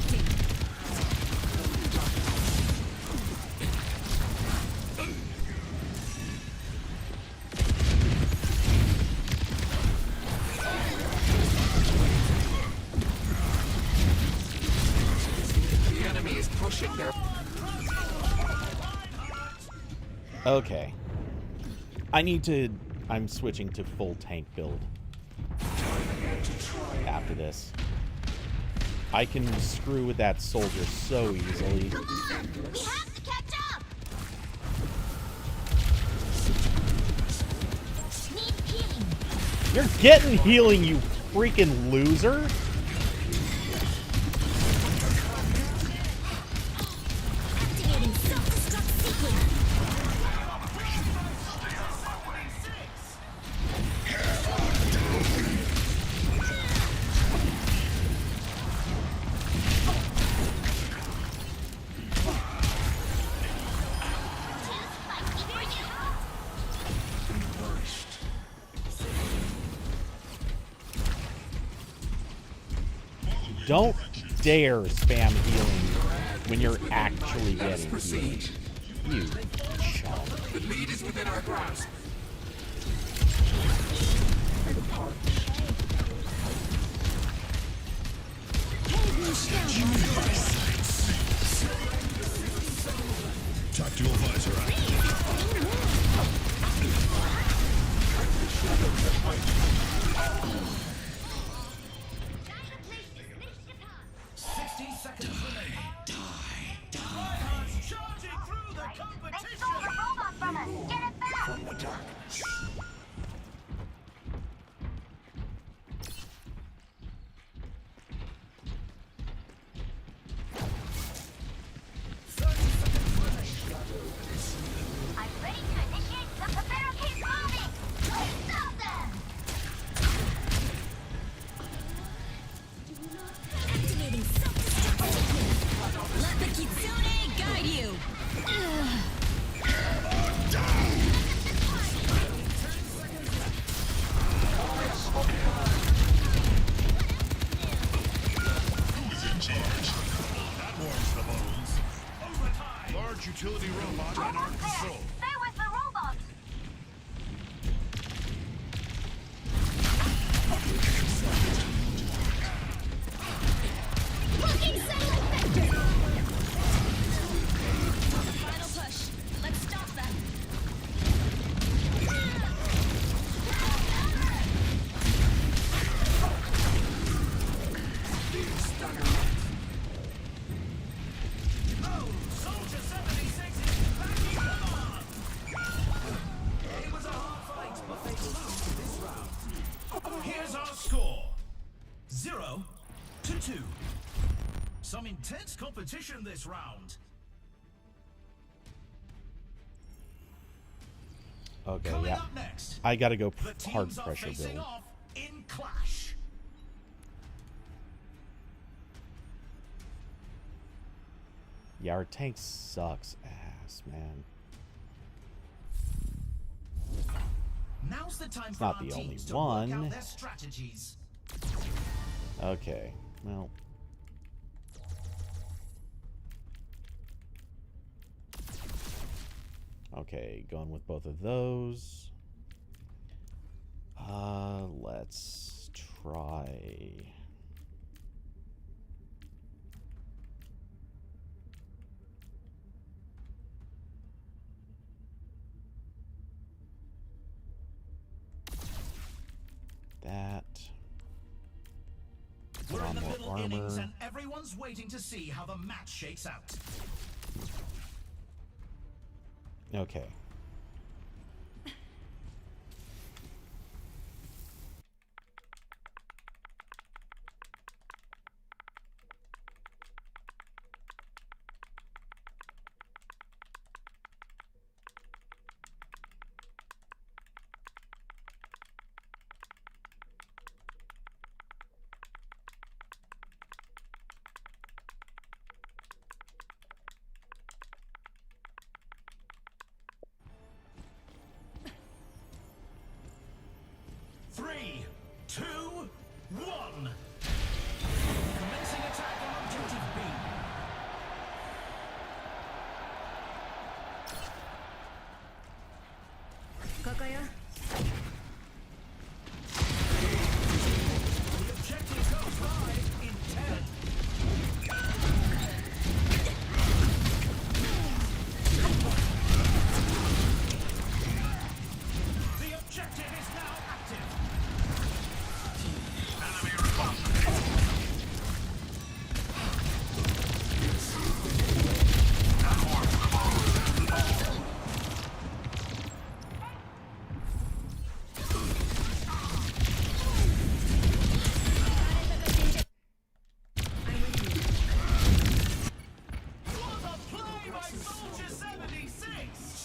[SPEAKER 11] The enemy is pushing their...
[SPEAKER 1] Okay. I need to I'm switching to full tank build after this. I can screw with that soldier so easily.
[SPEAKER 9] Come on! We have to catch up! Need healing.
[SPEAKER 1] You're getting healing, you freaking loser!
[SPEAKER 9] Activating self-destruct sequence.
[SPEAKER 1] Don't dare spam healing when you're actually getting healed. You chump.
[SPEAKER 11] The lead is within our grasp.
[SPEAKER 14] Tactical visor out.
[SPEAKER 7] I'm ready to initiate the barricade bombing! Stop them!
[SPEAKER 9] Activating self-destruct sequence. Let the Kitsune guide you.
[SPEAKER 14] Large utility robot in our control.
[SPEAKER 7] Stay with the robot!
[SPEAKER 9] Blocking satellite vector. Final push. Let's stop them.
[SPEAKER 14] Oh, Soldier 76 is backing them on! It was a hard fight, but they lose this round. Here's our score. 0-2. Some intense competition this round.
[SPEAKER 1] Okay,
[SPEAKER 14] Coming
[SPEAKER 1] yeah.
[SPEAKER 14] up next,
[SPEAKER 1] I gotta go
[SPEAKER 14] the
[SPEAKER 1] hard
[SPEAKER 14] teams are
[SPEAKER 1] pressure
[SPEAKER 14] facing
[SPEAKER 1] build.
[SPEAKER 14] off in clash.
[SPEAKER 1] Yeah, our tank sucks ass, man.
[SPEAKER 14] Now's the time
[SPEAKER 1] It's
[SPEAKER 14] for
[SPEAKER 1] not
[SPEAKER 14] our
[SPEAKER 1] the only
[SPEAKER 14] teams to work
[SPEAKER 1] one.
[SPEAKER 14] out their strategies.
[SPEAKER 1] Okay, well. Okay, going with both of those. Let's try. That.
[SPEAKER 14] We're in the
[SPEAKER 1] more
[SPEAKER 14] middle innings
[SPEAKER 1] armor.
[SPEAKER 14] and everyone's waiting to see how the match shakes out.
[SPEAKER 1] Okay.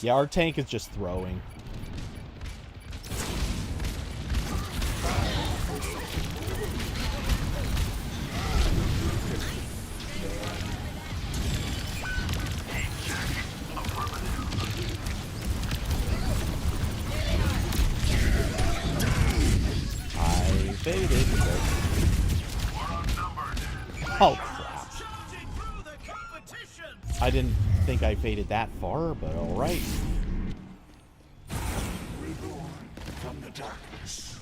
[SPEAKER 1] Yeah, our tank is just throwing. I faded. Oh, crap. I didn't think I faded that far, but alright.
[SPEAKER 11] Reborn from the darkness.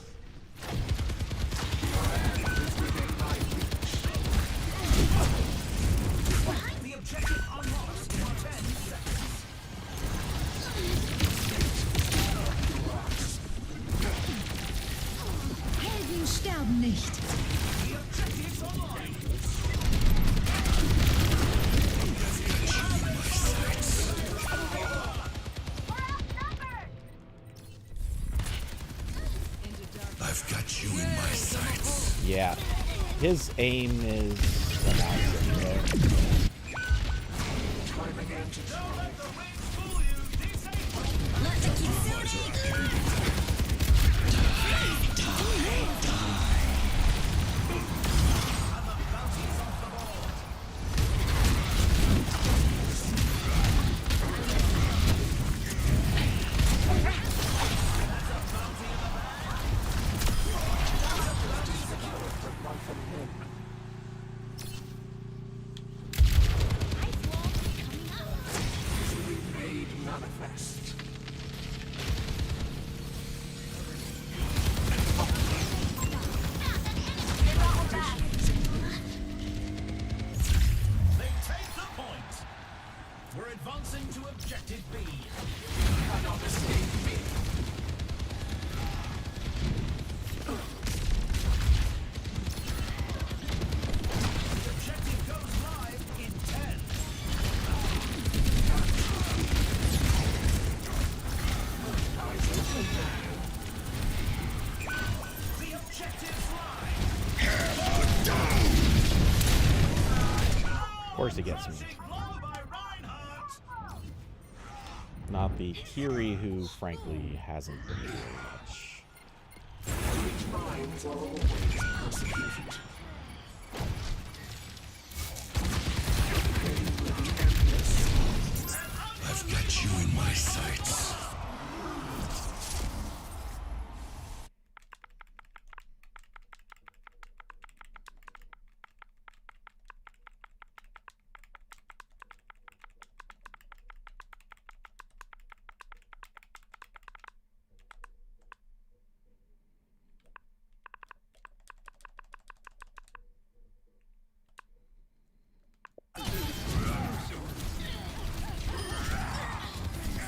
[SPEAKER 14] The objective unlocks in 10 seconds.
[SPEAKER 4] Helden sterben nicht.
[SPEAKER 14] The objective's online.
[SPEAKER 12] I've got you in my sights.
[SPEAKER 1] Yeah. His aim is amazing there.
[SPEAKER 9] Let the Kitsune
[SPEAKER 11] Made manifest.
[SPEAKER 14] They take the point. We're advancing to objective B.
[SPEAKER 11] Cannot escape me.
[SPEAKER 14] The objective goes live in 10. The objective's live.
[SPEAKER 1] Of course he gets me. Not the Kiri who, frankly, hasn't been doing much.
[SPEAKER 11] Which minds are always persecuted.
[SPEAKER 12] I've got you in my sights.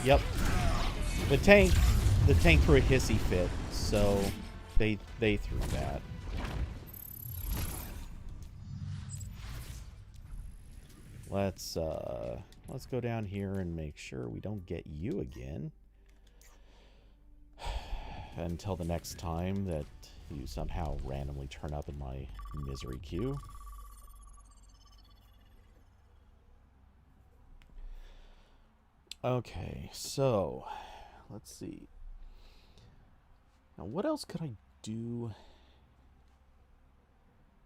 [SPEAKER 1] Yep. The tank threw a hissy fit, so they threw that. Let's go down here and make sure we don't get you again. Until the next time that you somehow randomly turn up in my misery queue. Okay, so let's see. Now, what else could I do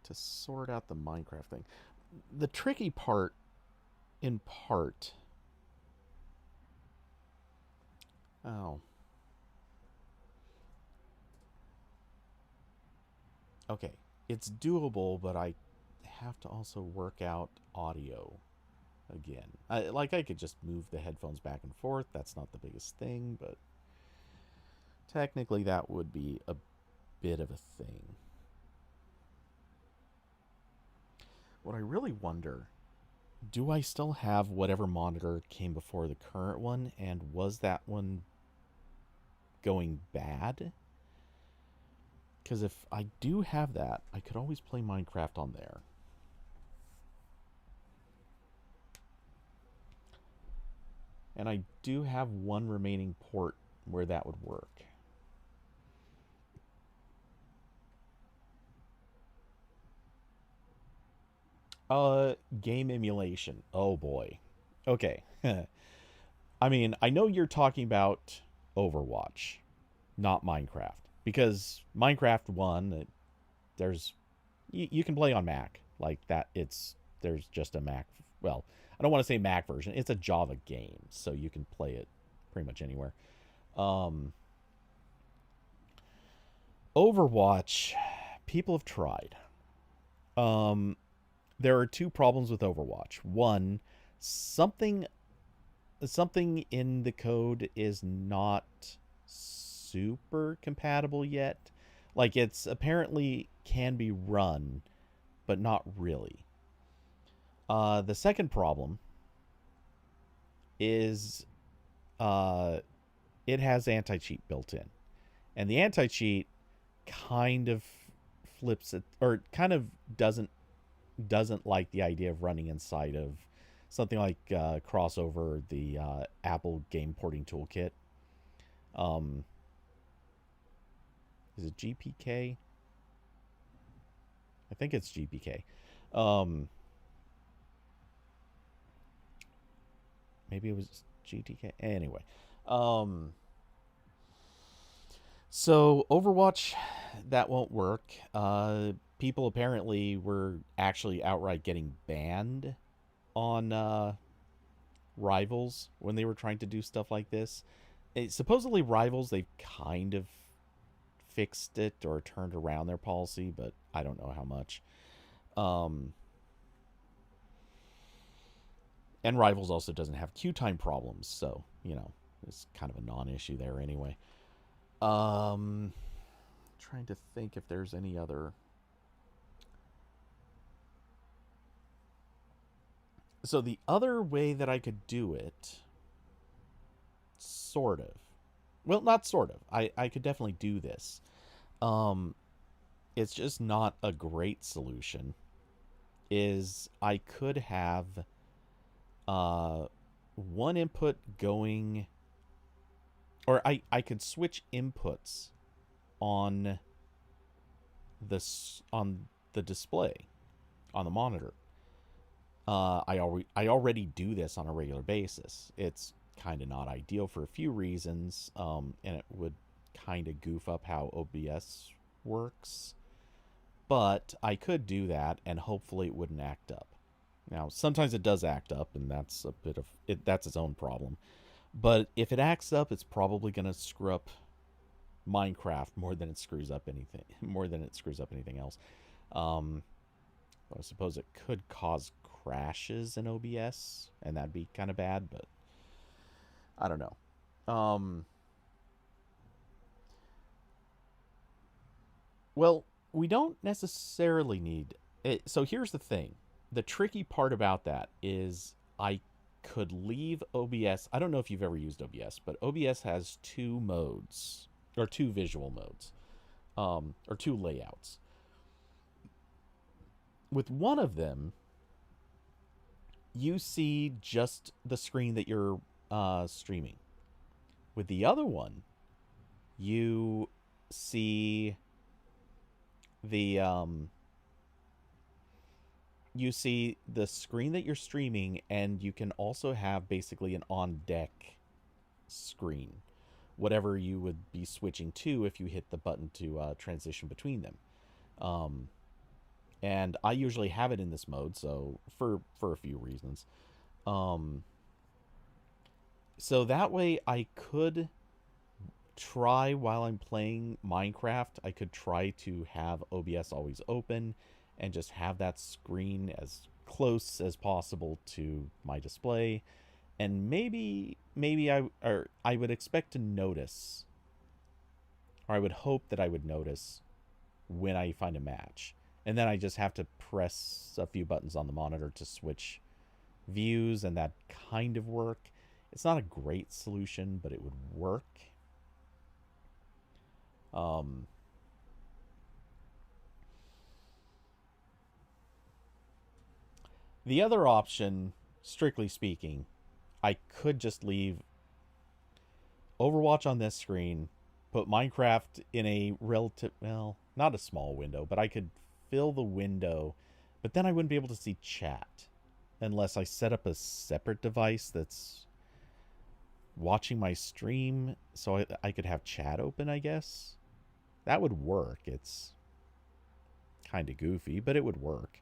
[SPEAKER 1] to sort out the Minecraft thing? The tricky part, in part... Oh. Okay, it's doable, but I have to also work out audio again. I could just move the headphones back and forth. That's not the biggest thing, but technically that would be a bit of a thing. What I really wonder, do I still have whatever monitor came before the current one, and was that one going bad? Because if I do have that, I could always play Minecraft on there. And I do have one remaining port where that would work. Game emulation. Oh boy. Okay. I mean, I know you're talking about Overwatch, not Minecraft, because Minecraft 1, there's you can play on Mac like that. There's just a Mac. Well, I don't want to say Mac version. It's a Java game, so you can play it pretty much anywhere. Overwatch, people have tried. There are two problems with Overwatch. One, something in the code is not super compatible yet. Like, it's apparently can be run, but not really. The second problem is it has anti-cheat built in. And the anti-cheat kind of flips it, or kind of doesn't like the idea of running inside of something like Crossover, the Apple game porting toolkit. Is it GPK? I think it's GPK. Maybe it was GTK. Anyway. So Overwatch, that won't work. People apparently were actually outright getting banned on Rivals when they were trying to do stuff like this. Supposedly Rivals, they've kind of fixed it or turned around their policy, but I don't know how much. And Rivals also doesn't have queue time problems, so, you know, it's kind of a non-issue there anyway. Trying to think if there's any other. So the other way that I could do it, sort of. Well, not sort of. I could definitely do this. It's just not a great solution. Is I could have one input going, or I could switch inputs on the display on the monitor. I already do this on a regular basis. It's kind of not ideal for a few reasons, and it would kind of goof up how OBS works. But I could do that, and hopefully it wouldn't act up. Now, sometimes it does act up, and that's a bit of it. That's its own problem. But if it acts up, it's probably going to screw up Minecraft more than it screws up anything. More than it screws up anything else. I suppose it could cause crashes in OBS, and that'd be kind of bad. But I don't know. Well, we don't necessarily need it. So here's the thing. The tricky part about that is I could leave OBS. I don't know if you've ever used OBS, but OBS has two modes, or two visual modes, or two layouts. With one of them, you see just the screen that you're streaming. With the other one, you see the screen that you're streaming, and you can also have basically an on-deck screen, whatever you would be switching to if you hit the button to transition between them. And I usually have it in this mode, so for a few reasons. So that way I could try, while I'm playing Minecraft, I could try to have OBS always open and just have that screen as close as possible to my display. And maybe I would expect to notice, or I would hope that I would notice when I find a match. And then I just have to press a few buttons on the monitor to switch views, and that kind of work. It's not a great solution, but it would work. The other option, strictly speaking, I could just leave Overwatch on this screen, put Minecraft in a relative, well, not a small window, but I could fill the window, but then I wouldn't be able to see chat unless I set up a separate device that's watching my stream so I could have chat open, I guess. That would work. It's kind of goofy, but it would work.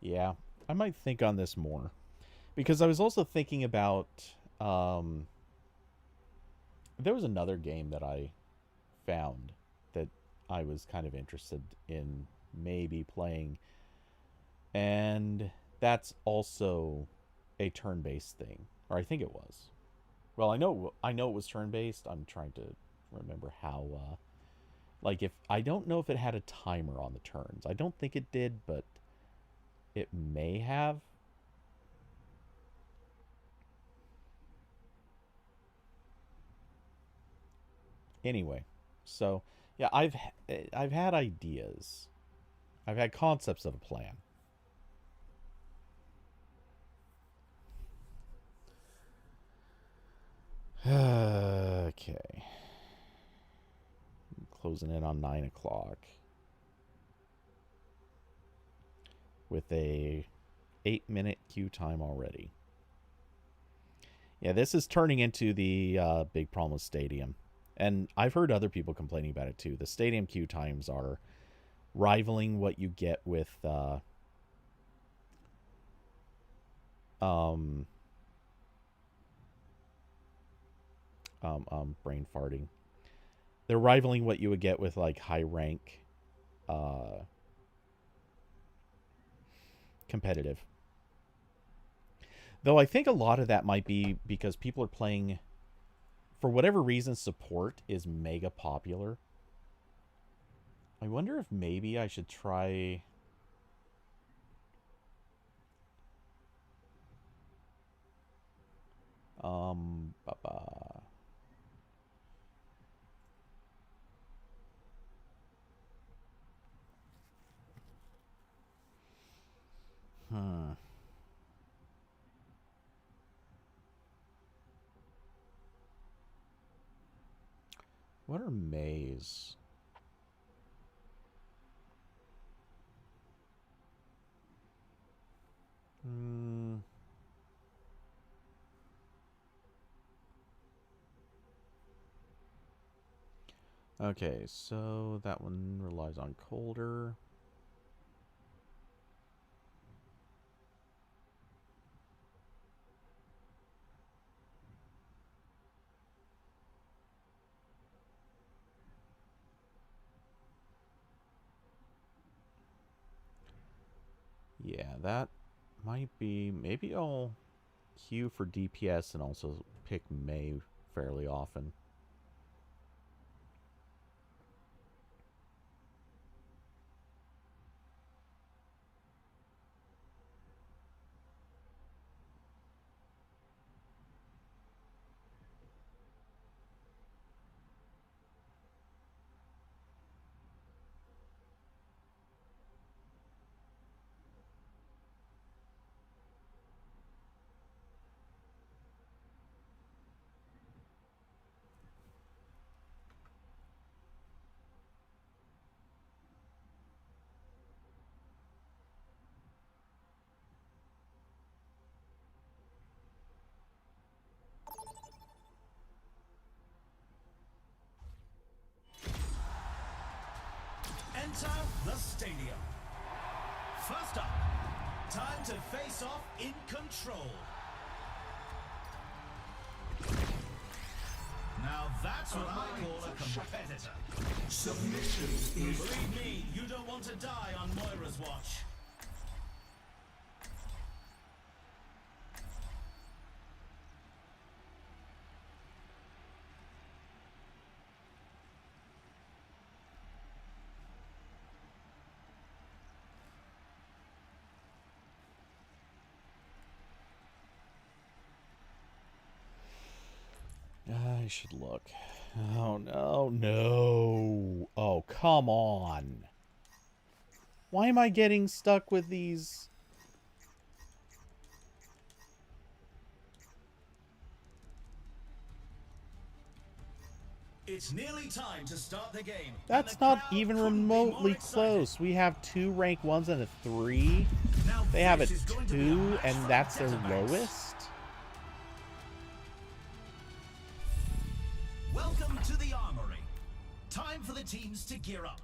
[SPEAKER 1] Yeah, I might think on this more. Because I was also thinking about... there was another game that I found that I was kind of interested in maybe playing. And that's also a turn-based thing. Or I think it was. Well, I know it was turn-based. I'm trying to remember how... like, if... I don't know if it had a timer on the turns. I don't think it did, but... it may have. Anyway, so yeah, I've had ideas. I've had concepts of a plan. Okay. Closing in on 9 o'clock. With a 8-minute queue time already. Yeah, this is turning into the big problem with Stadium. And I've heard other people complaining about it too. The Stadium queue times are rivaling what you get with brain farting. They're rivaling what you would get with like high rank competitive. Though I think a lot of that might be because people are playing, for whatever reason, support is mega popular. I wonder if maybe I should try... What are Mays? Okay, so that one relies on colder. Yeah, that might be... maybe I'll queue for DPS and also pick May fairly often.
[SPEAKER 14] Enter the stadium. First up, time to face off in control. Now that's what I call a competitor.
[SPEAKER 11] Submission is...
[SPEAKER 14] Believe me, you don't want to die on Moira's watch.
[SPEAKER 1] I should look. Oh, no, no. Oh, come on. Why am I getting stuck with these
[SPEAKER 14] It's nearly time to start the game.
[SPEAKER 1] That's not even remotely close. We have 2 rank 1s and a 3. They have a 2, and that's their lowest.
[SPEAKER 14] Welcome to the Armory. Time for the teams to gear up.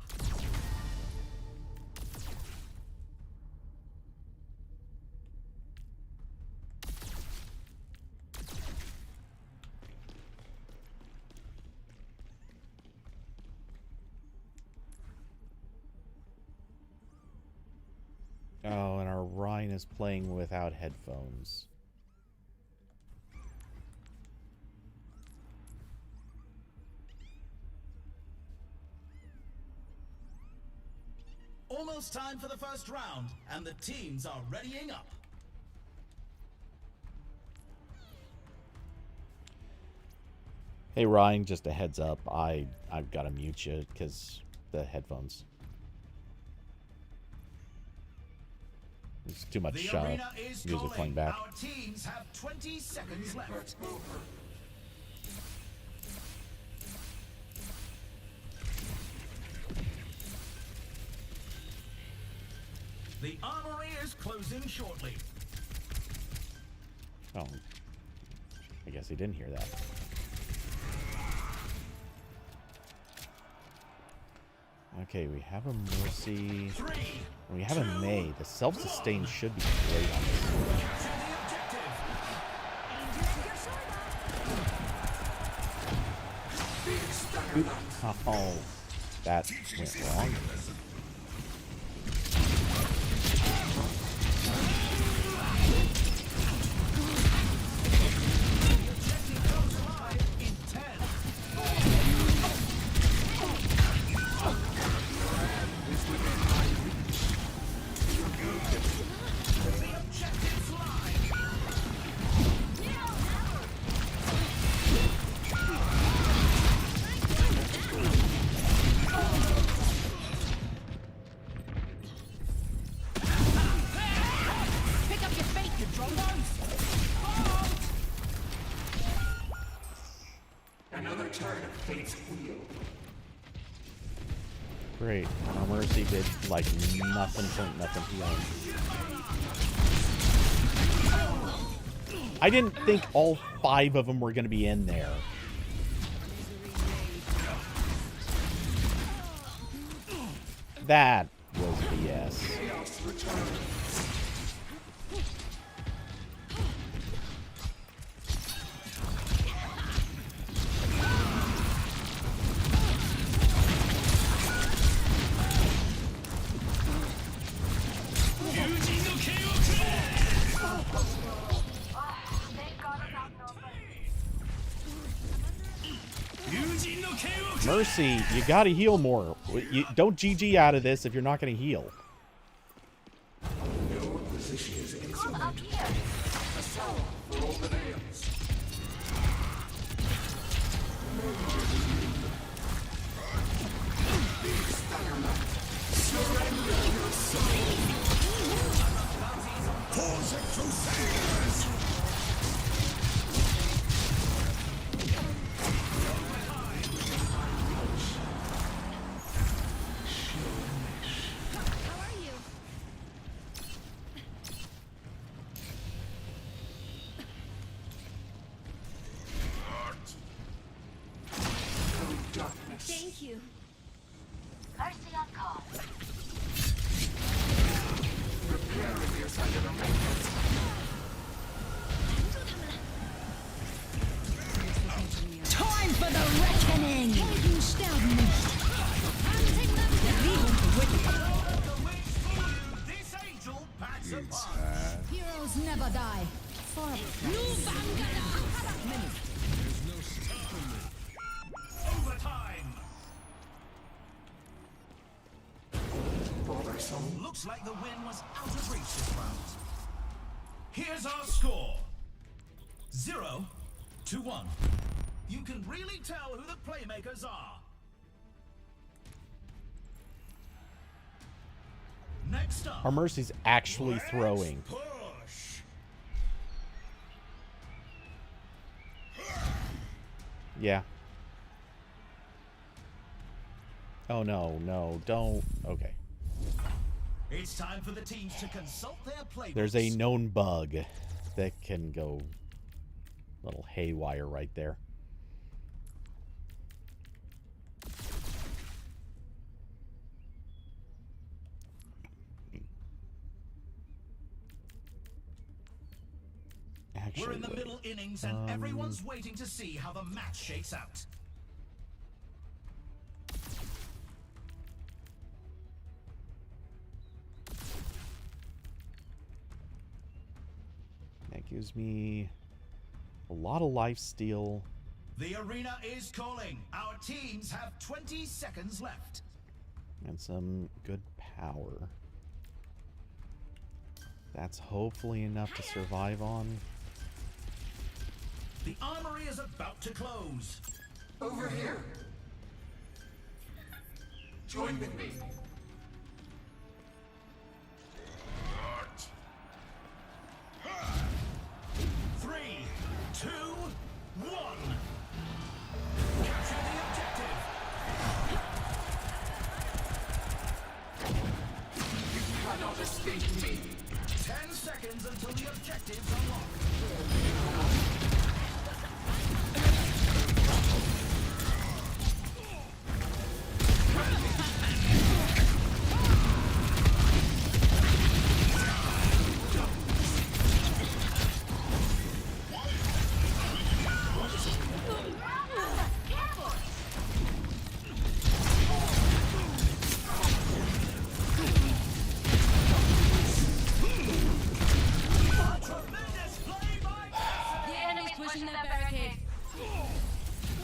[SPEAKER 1] Oh, and our Ryan is playing without headphones.
[SPEAKER 14] Almost time for the first round, and the teams are readying up.
[SPEAKER 1] Hey Ryan, just a heads up. I've got to mute you because the headphones. There's too much music playing back.
[SPEAKER 14] Our teams have 20 seconds left. The armory is closing shortly.
[SPEAKER 1] Oh, I guess he didn't hear that. Okay, we have a Mercy. We have a May. The self-sustain should be great on this. Oh, that went wrong. Great. Our Mercy did like nothing healing. I didn't think all 5 of them were going to be in there. That was BS. Mercy, you gotta heal more. You don't GG out of this if you're not gonna heal.
[SPEAKER 7] Come up here.
[SPEAKER 11] Assault for all the nails. Surrender your soul. Cause it crusaders.
[SPEAKER 9] Thank you.
[SPEAKER 7] Mercy on call.
[SPEAKER 11] Preparing your side of the maintenance.
[SPEAKER 9] Time for the reckoning! Helden sterben nicht. Heroes never die. For a
[SPEAKER 14] Overtime. Looks like the win was out of reach this round. Here's our score. 0-1. You can really tell who the playmakers are. Next up,
[SPEAKER 1] Our Mercy's actually throwing.
[SPEAKER 14] push.
[SPEAKER 1] Yeah. Oh no, no, don't. Okay.
[SPEAKER 14] It's time for the teams to consult their playbooks.
[SPEAKER 1] There's a known bug that can go a little haywire right there.
[SPEAKER 14] We're in the middle innings and everyone's waiting to see how the match shakes out.
[SPEAKER 1] That gives me a lot of life steal.
[SPEAKER 14] The arena is calling. Our teams have 20 seconds left.
[SPEAKER 1] And some good power. That's hopefully enough to survive on.
[SPEAKER 14] The armory is about to close.
[SPEAKER 11] Over here. Join with me.
[SPEAKER 14] 3, 2, 1. Capture the objective.
[SPEAKER 11] You cannot escape me.
[SPEAKER 14] 10 seconds until the objective's unlocked.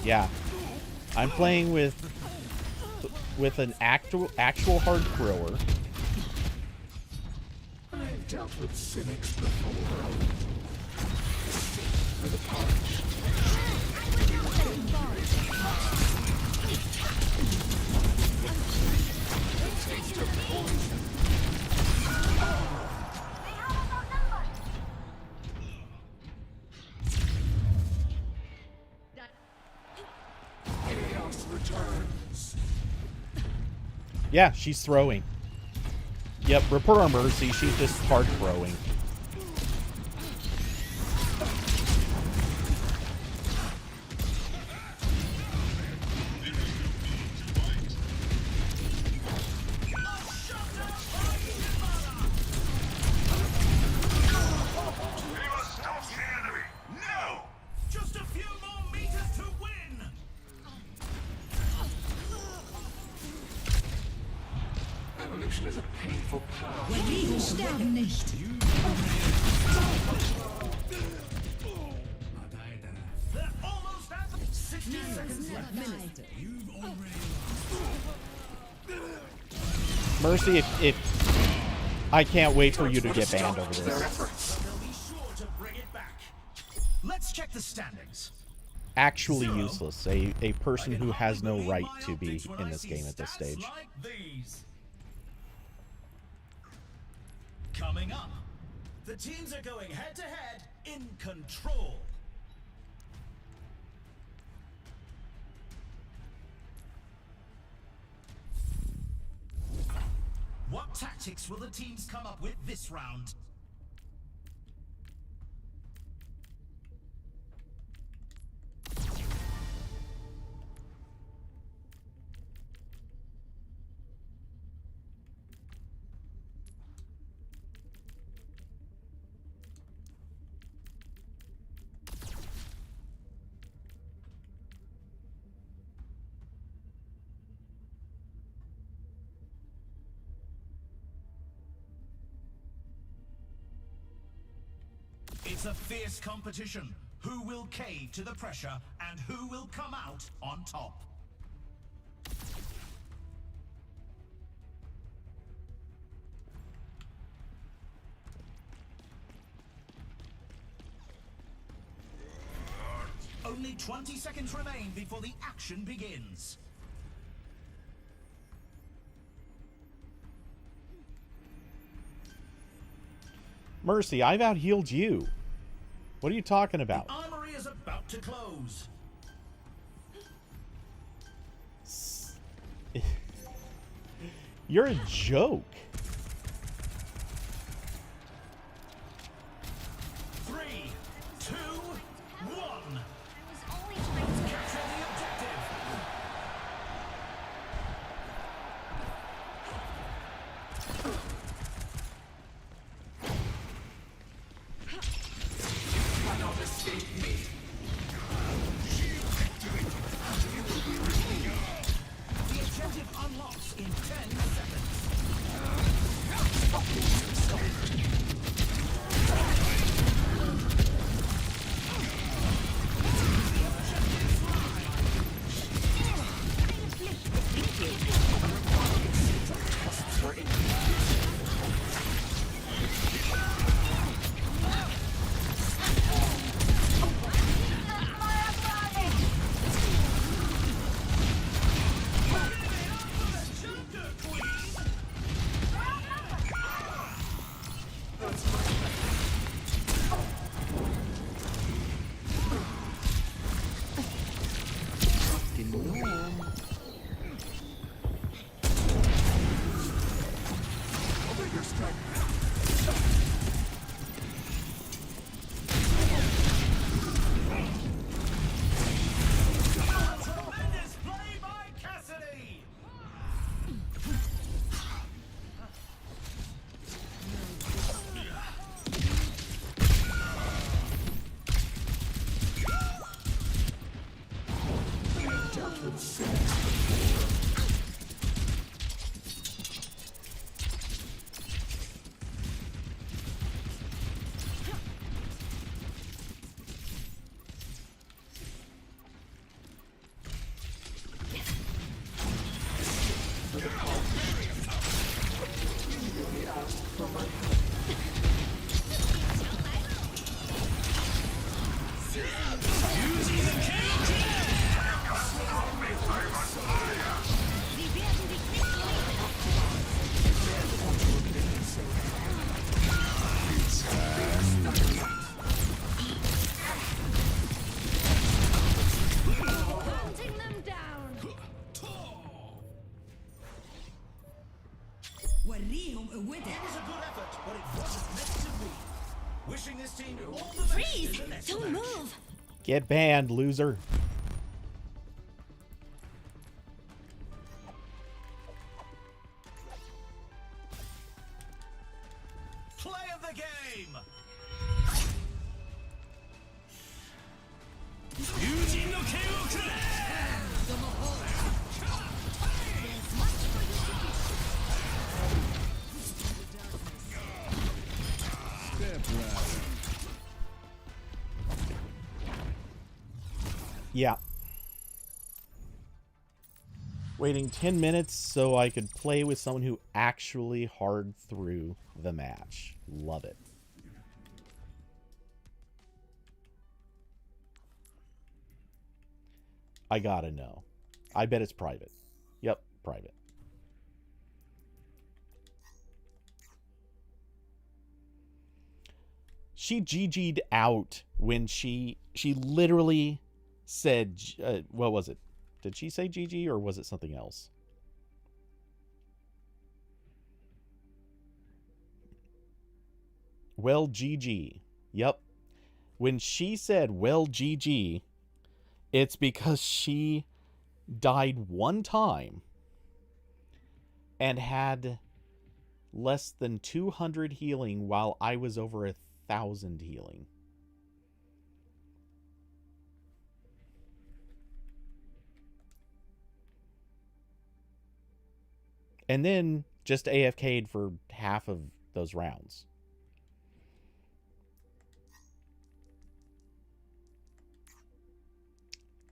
[SPEAKER 1] Yeah, I'm playing with an actual hard thrower.
[SPEAKER 11] I've dealt with cynics before. For the punch. Taste of poison. Chaos returns.
[SPEAKER 1] Yeah, she's throwing. Yep, report on Mercy. She's just hard throwing.
[SPEAKER 14] Just a few more meters to win.
[SPEAKER 11] Evolution is a painful path.
[SPEAKER 4] Wir sterben nicht.
[SPEAKER 14] They're almost at the 60 seconds left.
[SPEAKER 1] Mercy, if I can't wait for you to get banned over this.
[SPEAKER 14] They'll be sure to bring it back. Let's check the standings.
[SPEAKER 1] Actually useless. A person who has no right to be in this game at this stage.
[SPEAKER 14] Like these. Coming up, the teams are going head to head in control. What tactics will the teams come up with this round? It's a fierce competition. Who will cave to the pressure and who will come out on top? Only 20 seconds remain before the action begins.
[SPEAKER 1] Mercy, I've out-healed you. What are you talking about?
[SPEAKER 14] The armory is about to close.
[SPEAKER 1] You're a joke.
[SPEAKER 14] 3, 2, 1. Capture the objective.
[SPEAKER 11] Cannot escape me.
[SPEAKER 14] The objective unlocks in 10 seconds. Tremendous play by Cassidy.
[SPEAKER 3] Hunting them down.
[SPEAKER 14] It was a good effort, but it wasn't meant to be. Wishing this team all the best
[SPEAKER 9] Freeze!
[SPEAKER 14] in the next
[SPEAKER 9] Don't
[SPEAKER 14] match.
[SPEAKER 9] move!
[SPEAKER 1] Get banned, loser.
[SPEAKER 14] Play of the game.
[SPEAKER 1] Yeah. Waiting 10 minutes so I could play with someone who actually hard through the match. Love it. I gotta know. I bet it's private. Yep, private. She GG'd out when she literally said, what was it? Did she say GG or was it something else? Well, GG. Yep. When she said, well, GG, it's because she died one time and had less than 200 healing while I was over 1,000 healing. And then just AFK'd for half of those rounds.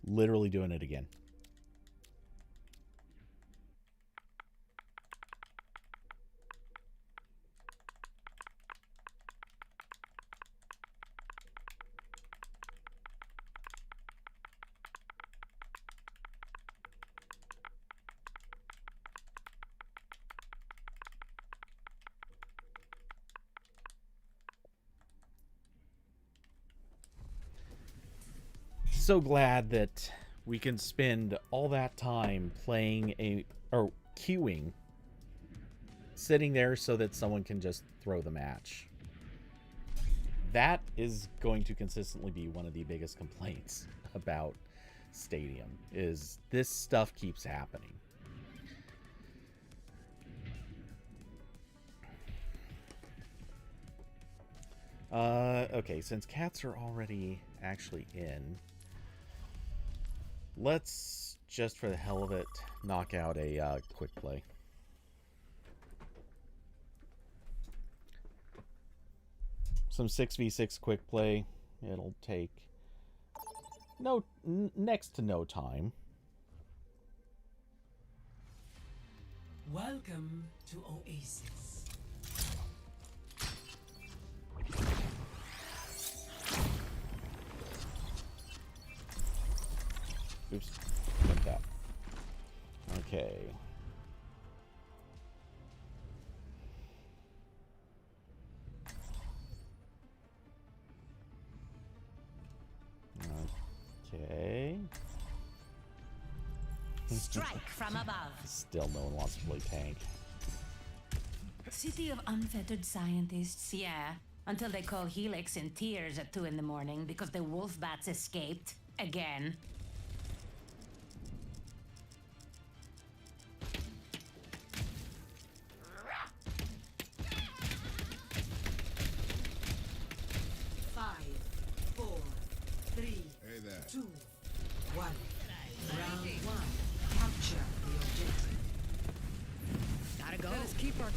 [SPEAKER 1] Literally doing it again. So glad that we can spend all that time playing or queuing sitting there so that someone can just throw the match. That is going to consistently be one of the biggest complaints about Stadium, is this stuff keeps happening. Okay, since cats are already actually in, let's, just for the hell of it, knock out a quick play. Some 6v6 quick play. It'll take next to no time.
[SPEAKER 2] Welcome to Oasis.
[SPEAKER 1] Oops, like that. Okay. Okay.
[SPEAKER 3] Strike from above.
[SPEAKER 1] Still no one wants to play tank.
[SPEAKER 3] City of unfettered scientists, yeah. Until they call Helix in tears at 2 in the morning because the wolf bats escaped. Again.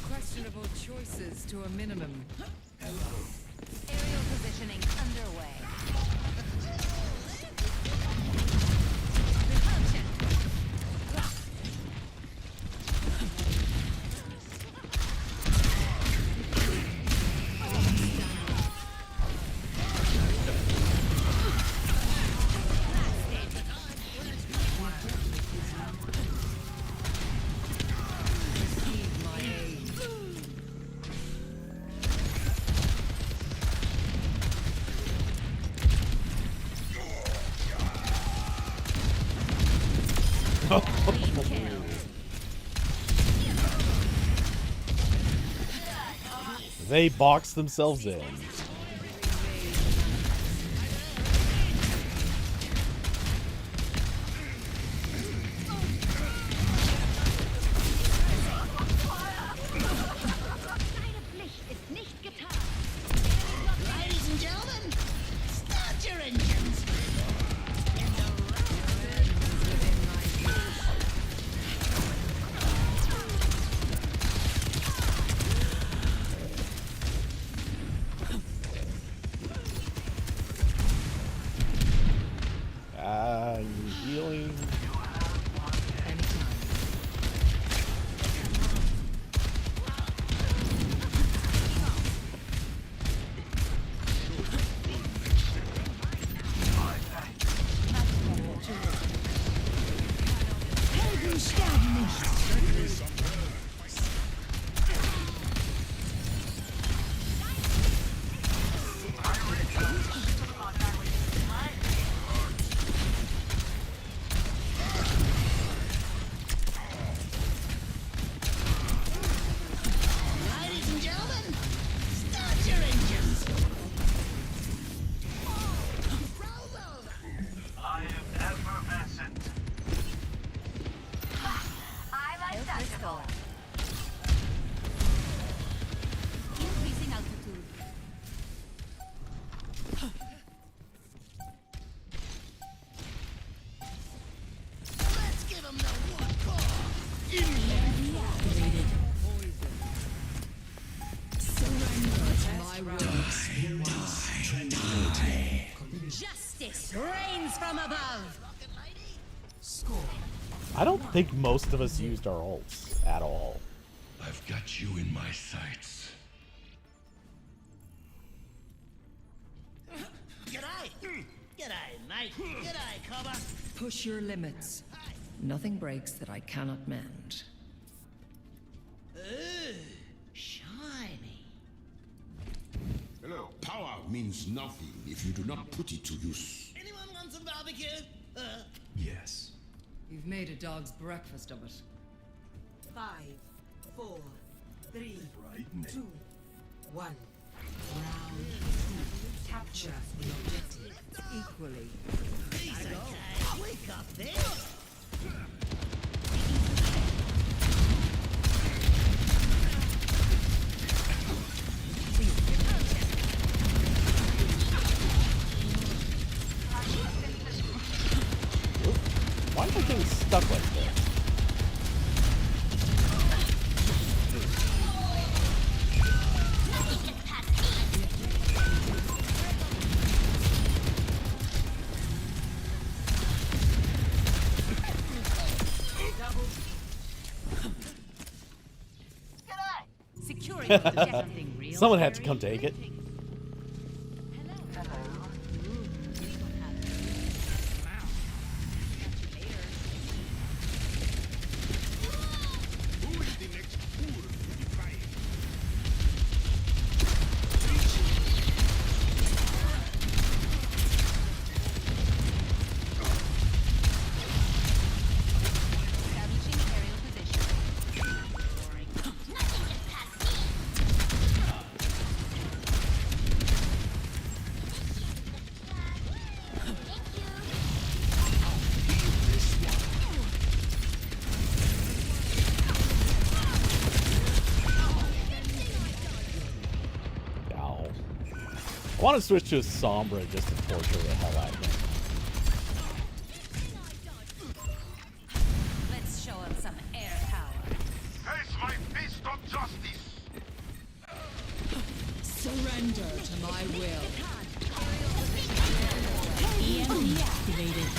[SPEAKER 15] Questionable choices to a minimum.
[SPEAKER 3] Aerial positioning underway.
[SPEAKER 1] They box themselves in.
[SPEAKER 6] Ladies and gentlemen, start your engines.
[SPEAKER 1] Healing.
[SPEAKER 3] Justice reigns from above.
[SPEAKER 1] I don't think most of us used our ults at all.
[SPEAKER 12] I've got you in my sights.
[SPEAKER 6] G'day. G'day, mate. G'day, cobber.
[SPEAKER 15] Push your limits. Nothing breaks that I cannot mend.
[SPEAKER 6] Ooh, shiny.
[SPEAKER 11] Hello. Power means nothing if you do not put it to use.
[SPEAKER 6] Anyone want some barbecue?
[SPEAKER 13] Yes.
[SPEAKER 15] You've made a dog's breakfast of it.
[SPEAKER 2] 5, 4, 3, 2, 1. Round 2. Capture the objective. Equally.
[SPEAKER 6] We got this.
[SPEAKER 1] Why am I getting stuck like this? Someone had to come take it. I want to switch to a Sombra just to torture the hell out of him.
[SPEAKER 3] Let's show him some air power.
[SPEAKER 11] Face my fist of justice!
[SPEAKER 9] Surrender to my will. EMP activated.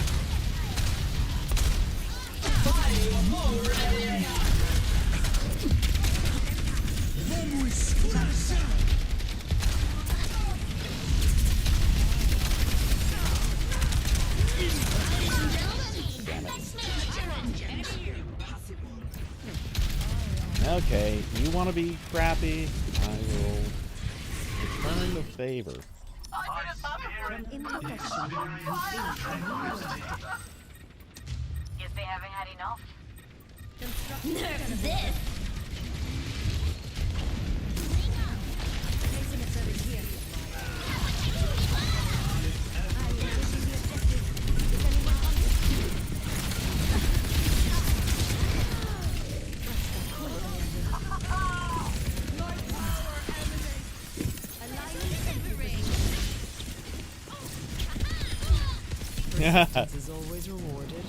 [SPEAKER 1] Okay, you want to be crappy? I will return the favor.
[SPEAKER 7] From imperfection.
[SPEAKER 8] Guess they haven't had enough.
[SPEAKER 7] Nerf this!
[SPEAKER 10] Resistance is always rewarded.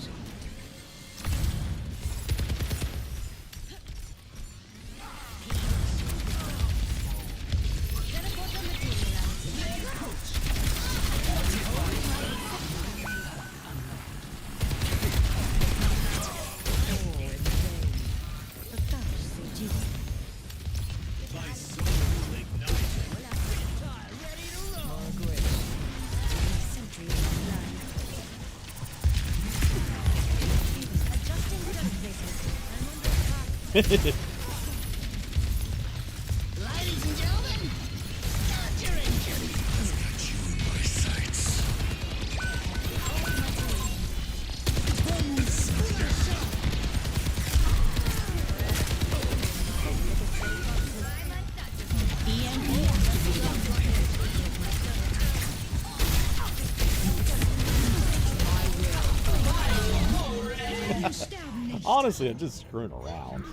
[SPEAKER 11] Ladies and gentlemen, start your engine. I've got you in my sights.
[SPEAKER 1] Honestly, I'm just screwing around.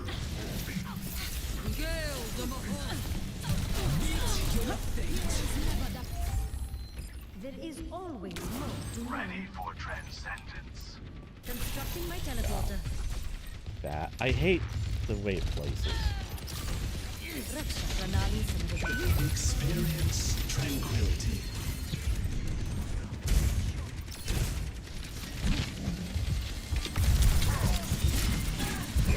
[SPEAKER 7] There is always more to learn.
[SPEAKER 11] Ready for transcendence.
[SPEAKER 7] Constructing my teleporter.
[SPEAKER 1] That I hate the way it places.
[SPEAKER 14] Experience tranquility.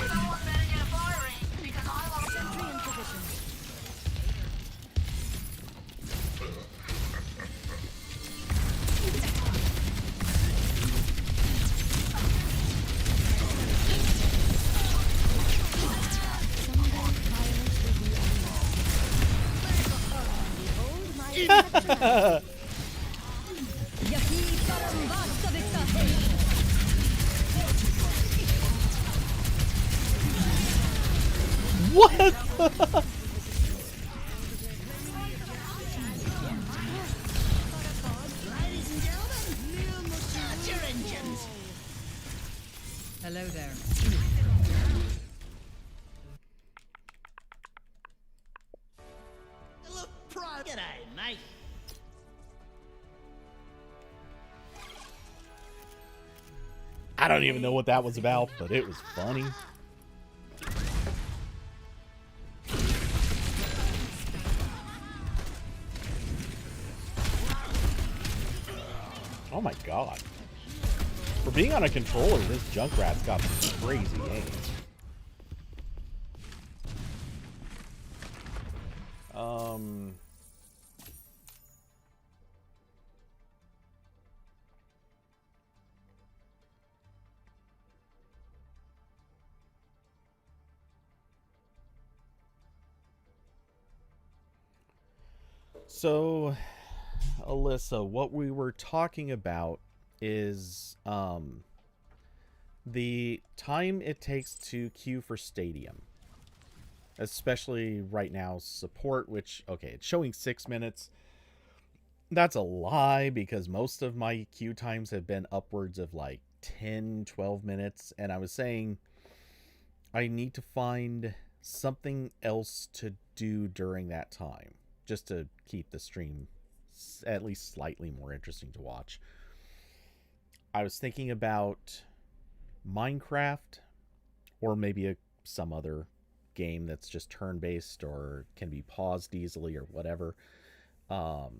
[SPEAKER 7] Someone better get a fire ring, because I want sentry in position.
[SPEAKER 1] What?
[SPEAKER 6] Ladies and gentlemen, start your engines.
[SPEAKER 15] Hello there.
[SPEAKER 6] Look, prime. G'day, mate.
[SPEAKER 1] I don't even know what that was about, but it was funny. Oh my god. For being on a controller, this Junkrat's got crazy aim. So, Alyssa, what we were talking about is the time it takes to queue for Stadium. Especially right now, support, which, okay, it's showing 6 minutes. That's a lie, because most of my queue times have been upwards of like 10, 12 minutes. And I was saying I need to find something else to do during that time, just to keep the stream at least slightly more interesting to watch. I was thinking about Minecraft, or maybe some other game that's just turn-based or can be paused easily or whatever. But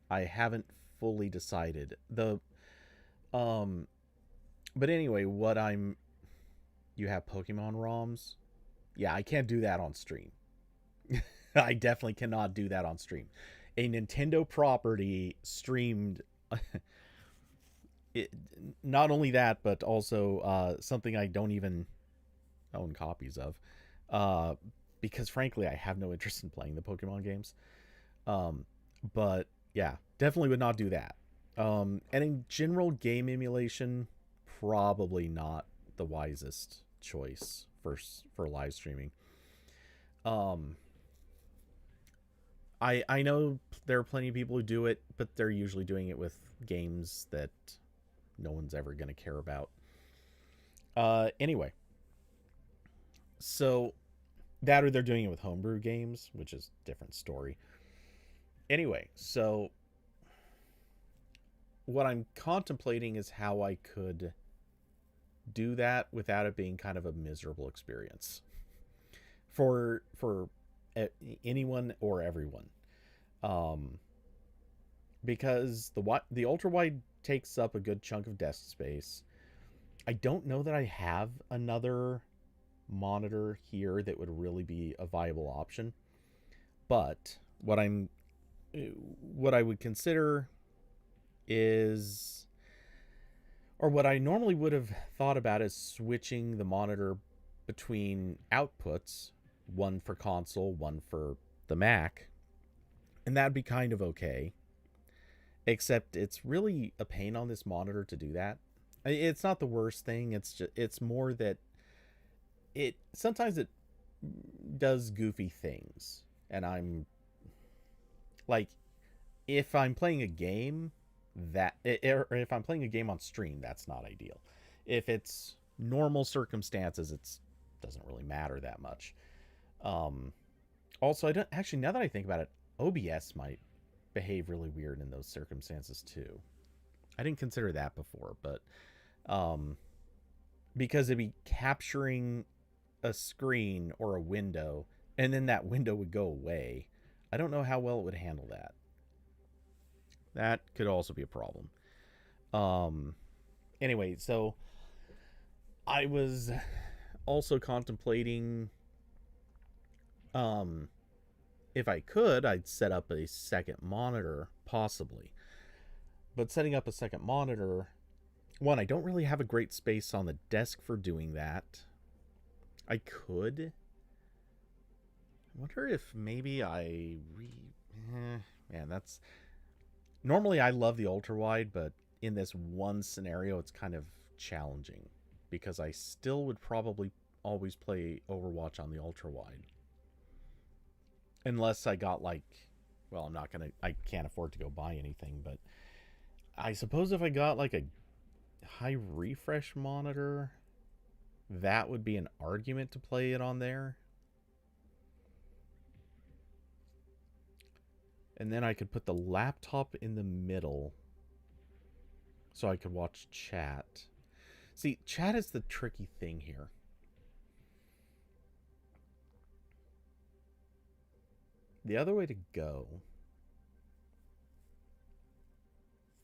[SPEAKER 1] I haven't fully decided. But anyway, you have Pokemon ROMs? Yeah, I can't do that on stream. I definitely cannot do that on stream. A Nintendo property streamed, not only that, but also something I don't even own copies of, because frankly I have no interest in playing the Pokemon games. But yeah, definitely would not do that. And in general, game emulation, probably not the wisest choice for live streaming. I know there are plenty of people who do it, but they're usually doing it with games that no one's ever going to care about. Anyway, so that, or they're doing it with homebrew games, which is a different story. Anyway, so what I'm contemplating is how I could do that without it being kind of a miserable experience for anyone or everyone. Because the ultra wide takes up a good chunk of desk space. I don't know that I have another monitor here that would really be a viable option, but what I would consider is, or what I normally would have thought about, is switching the monitor between outputs, one for console, one for the Mac, and that'd be kind of okay. Except it's really a pain on this monitor to do that. It's not the worst thing. It's more that sometimes it does goofy things, and I'm like, if I'm playing a game or if I'm playing a game on stream, that's not ideal. If it's normal circumstances, it doesn't really matter that much. Also, now that I think about it, OBS might behave really weird in those circumstances too. I didn't consider that before, but because it'd be capturing a screen or a window, and then that window would go away. I don't know how well it would handle that. That could also be a problem. Anyway, so I was also contemplating, if I could, I'd set up a second monitor, possibly. But setting up a second monitor, one, I don't really have a great space on the desk for doing that. I could. I wonder if maybe man, that's... Normally I love the ultra wide, but in this one scenario it's kind of challenging. because I still would probably always play Overwatch on the ultra wide. Unless I got like, well, I can't afford to go buy anything, but I suppose if I got like a high refresh monitor, that would be an argument to play it on there. And then I could put the laptop in the middle so I could watch chat. See, chat is the tricky thing here. The other way to go...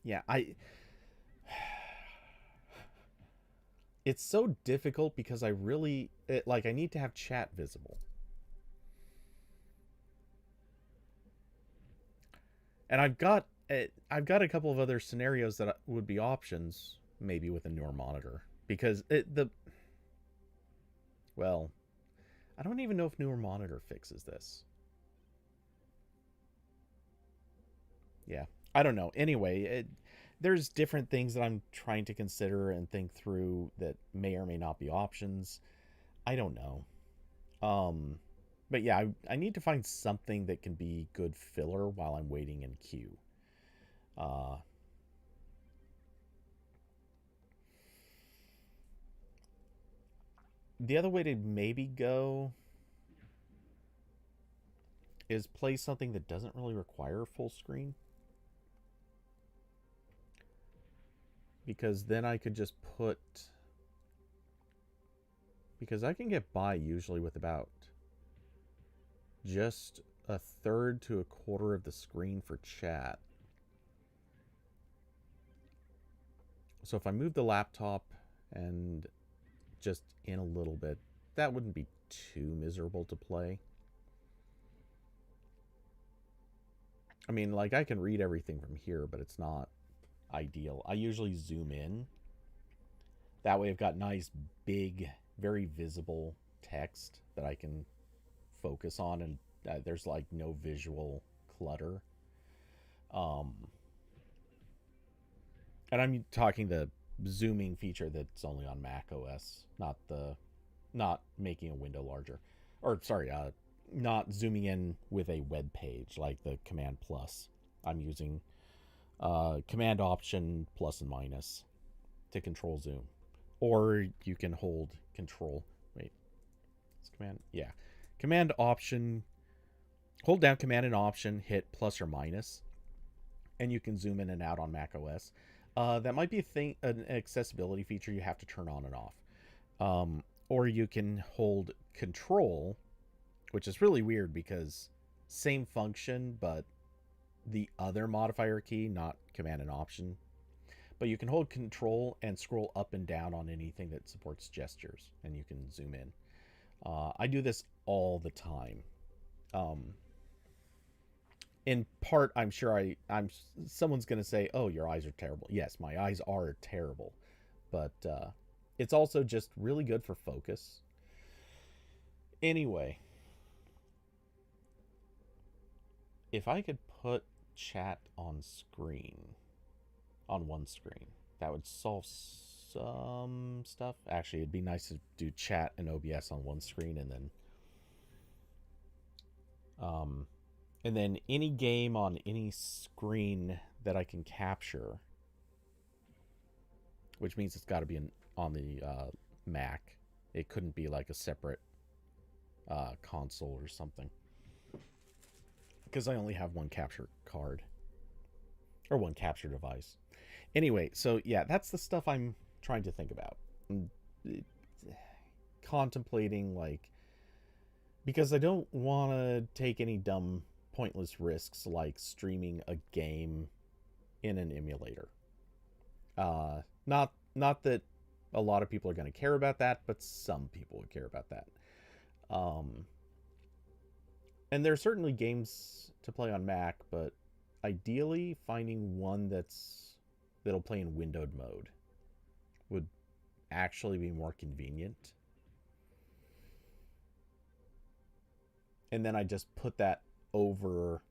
[SPEAKER 1] Yeah, it's so difficult because I really... I need to have chat visible. And I've got a couple of other scenarios that would be options, maybe with a newer monitor. Because well, I don't even know if newer monitor fixes this. Yeah, I don't know. Anyway, there's different things that I'm trying to consider and think through that may or may not be options. I don't know. But yeah, I need to find something that can be good filler while I'm waiting in queue. The other way to maybe go is play something that doesn't really require full screen. Because then I could just put... Because I can get by usually with about just a third to a quarter of the screen for chat. So if I move the laptop and just in a little bit, that wouldn't be too miserable to play. I mean, like, I can read everything from here, but it's not ideal. I usually zoom in. That way I've got nice, big, very visible text that I can focus on, and there's like no visual clutter. And I'm talking the zooming feature that's only on Mac OS, not making a window larger, or sorry, not zooming in with a web page like the Command Plus. I'm using Command Option plus and minus to control zoom, or you can hold Control. Wait, it's Command. Yeah, Command Option. Hold down Command and Option, hit plus or minus, and you can zoom in and out on Mac OS. That might be an accessibility feature you have to turn on and off. Or you can hold Control, which is really weird because same function, but the other modifier key, not Command and Option. But you can hold Control and scroll up and down on anything that supports gestures, and you can zoom in. I do this all the time. In part, I'm sure someone's going to say, oh, your eyes are terrible. Yes, my eyes are terrible. But it's also just really good for focus. Anyway, if I could put chat on one screen, that would solve some stuff. Actually, it'd be nice to do chat and OBS on one screen, and then any game on any screen that I can capture, which means it's got to be on the Mac. It couldn't be like a separate console or something, because I only have one capture card or one capture device. Anyway, so yeah, that's the stuff I'm trying to think about. Contemplating, like, because I don't want to take any dumb, pointless risks like streaming a game in an emulator. Not that a lot of people are going to care about that, but some people would care about that. And there are certainly games to play on Mac, but ideally finding one that'll play in windowed mode would actually be more convenient. And then I just put that over...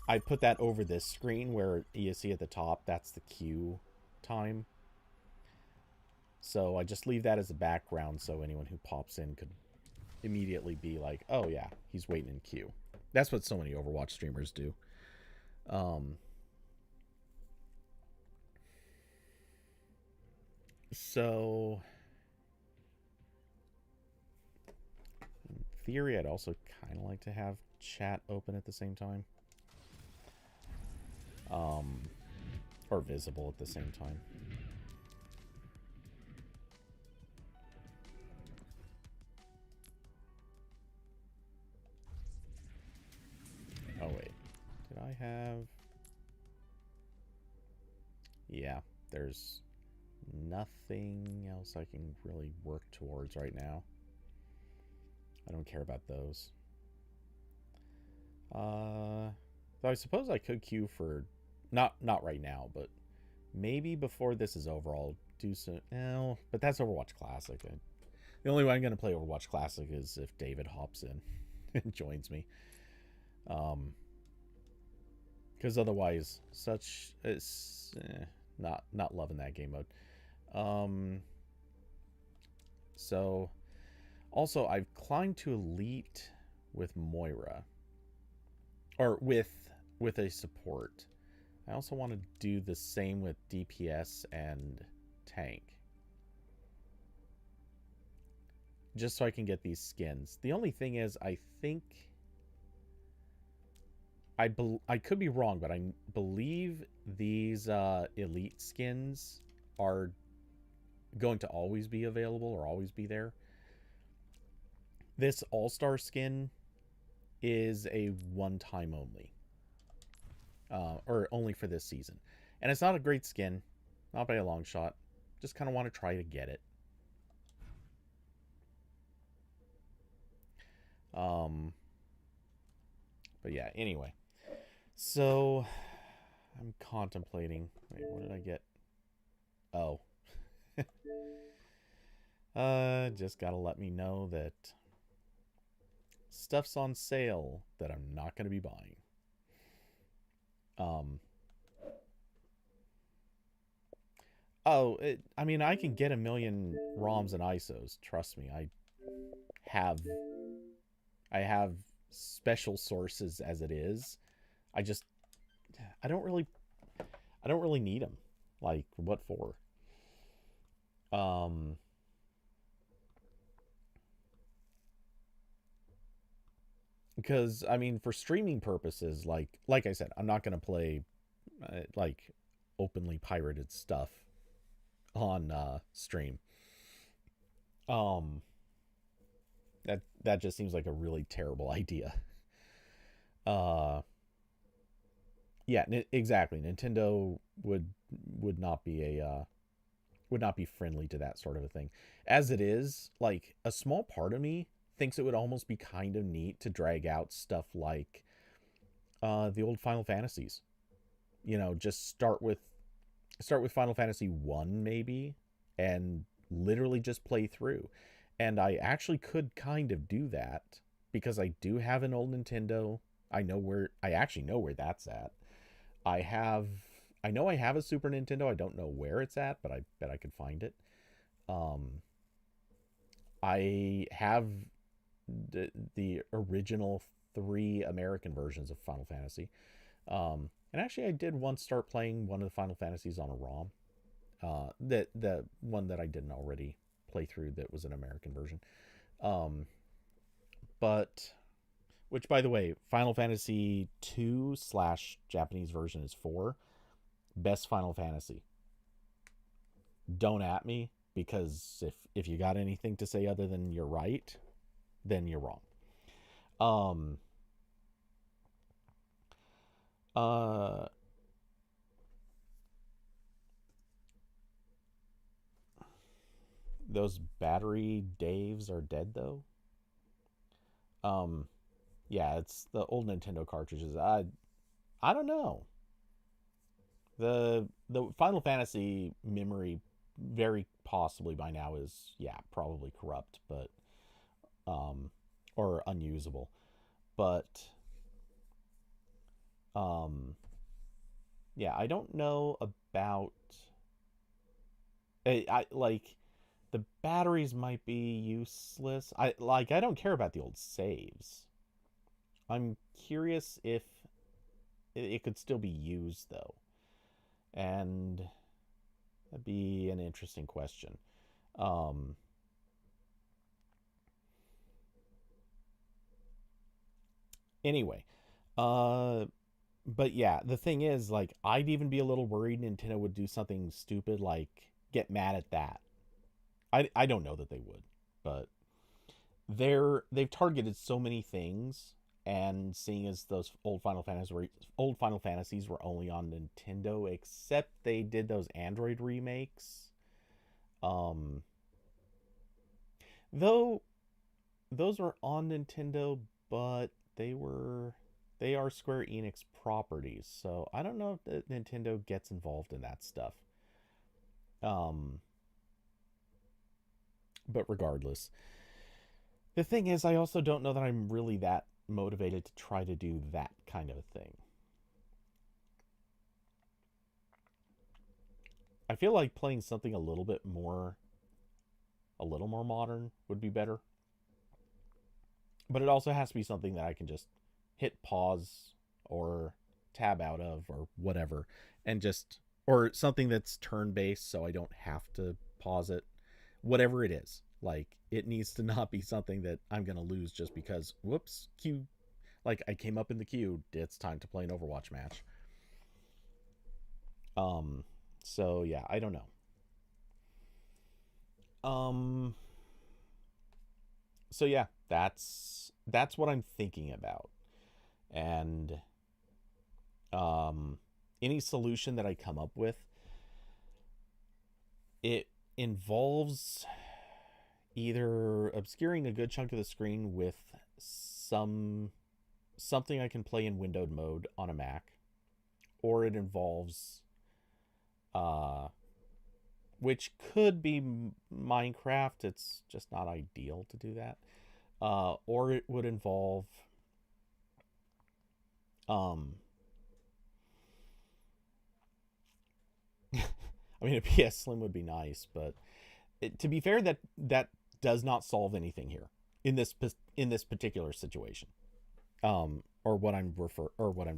[SPEAKER 1] I put that over this screen where you see at the top, that's the queue time. So I just leave that as a background so anyone who pops in could immediately be like, oh yeah, he's waiting in queue. That's what so many Overwatch streamers do. So in theory, I'd also kind of like to have chat open at the same time. Or visible at the same time. Oh wait, did I have... Yeah, there's nothing else I can really work towards right now. I don't care about those. Though I suppose I could queue for... Not right now, but maybe before this is over, I'll do some... No, but that's Overwatch Classic. The only way I'm going to play Overwatch Classic is if David hops in and joins me. Because otherwise, it's not loving that game mode. So, also, I've climbed to Elite with Moira. Or with a support. I also want to do the same with DPS and tank. Just so I can get these skins. The only thing is, I think... I could be wrong, but I believe these elite skins are going to always be available or always be there. This all-star skin is a one-time only. Or only for this season. And it's not a great skin. Not by a long shot. Just kind of want to try to get it. But yeah, anyway. So, I'm contemplating... Wait, what did I get? Oh. Just gotta let me know that stuff's on sale that I'm not going to be buying. I mean, I can get a million ROMs and ISOs. Trust me, I have special sources as it is. I don't really need them. Like, what for? Because I mean, for streaming purposes, like I said, I'm not going to play like openly pirated stuff on stream. That just seems like a really terrible idea. Yeah, exactly. Nintendo would not be friendly to that sort of a thing. As it is, like, a small part of me thinks it would almost be kind of neat to drag out stuff like the old Final Fantasies. You know, just start with Final Fantasy 1 maybe, and literally just play through. And I actually could kind of do that because I do have an old Nintendo. I actually know where that's at. I know I have a Super Nintendo. I don't know where it's at, but I bet I could find it. I have the original 3 American versions of Final Fantasy. And actually, I did once start playing one of the Final Fantasies on a ROM. The one that I didn't already play through that was an American version. But, which, by the way, Final Fantasy 2 / Japanese version is 4. Best Final Fantasy. Don't at me, because if you got anything to say other than you're right, then you're wrong. Those battery Daves are dead, though. Yeah, it's the old Nintendo cartridges. I don't know. The Final Fantasy memory very possibly by now is, yeah, probably corrupt, but or unusable. But yeah, I don't know about I like The batteries might be useless. I don't care about the old saves. I'm curious if it could still be used though. And that'd be an interesting question. Anyway, but yeah, the thing is, like, I'd even be a little worried Nintendo would do something stupid like get mad at that. I don't know that they would, but they've targeted so many things, and seeing as those old Final Fantasies were only on Nintendo, except they did those Android remakes. Though those were on Nintendo, but they are Square Enix properties, so I don't know if Nintendo gets involved in that stuff. But regardless, the thing is, I also don't know that I'm really that motivated to try to do that kind of a thing. I feel like playing something a little more modern would be better. But it also has to be something that I can just hit pause or tab out of or whatever, and just, or something that's turn-based so I don't have to pause it. Whatever it is. Like, it needs to not be something that I'm going to lose just because, whoops, queue. Like, I came up in the queue. It's time to play an Overwatch match. So yeah, I don't know. So yeah, that's what I'm thinking about. And any solution that I come up with, it involves either obscuring a good chunk of the screen with something I can play in windowed mode on a Mac, or it involves which could be Minecraft. It's just not ideal to do that. Or it would involve I mean, a PS Slim would be nice, but to be fair, that does not solve anything here in this particular situation, or what I'm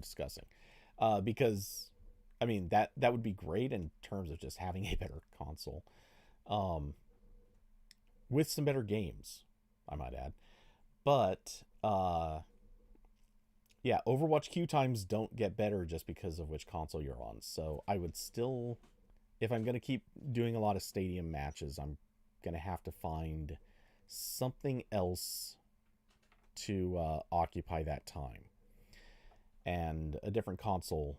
[SPEAKER 1] discussing, because I mean that would be great in terms of just having a better console, with some better games, I might add, but yeah, Overwatch queue times don't get better just because of which console you're on. So I would still, if I'm going to keep doing a lot of stadium matches, I'm going to have to find something else to occupy that time. And a different console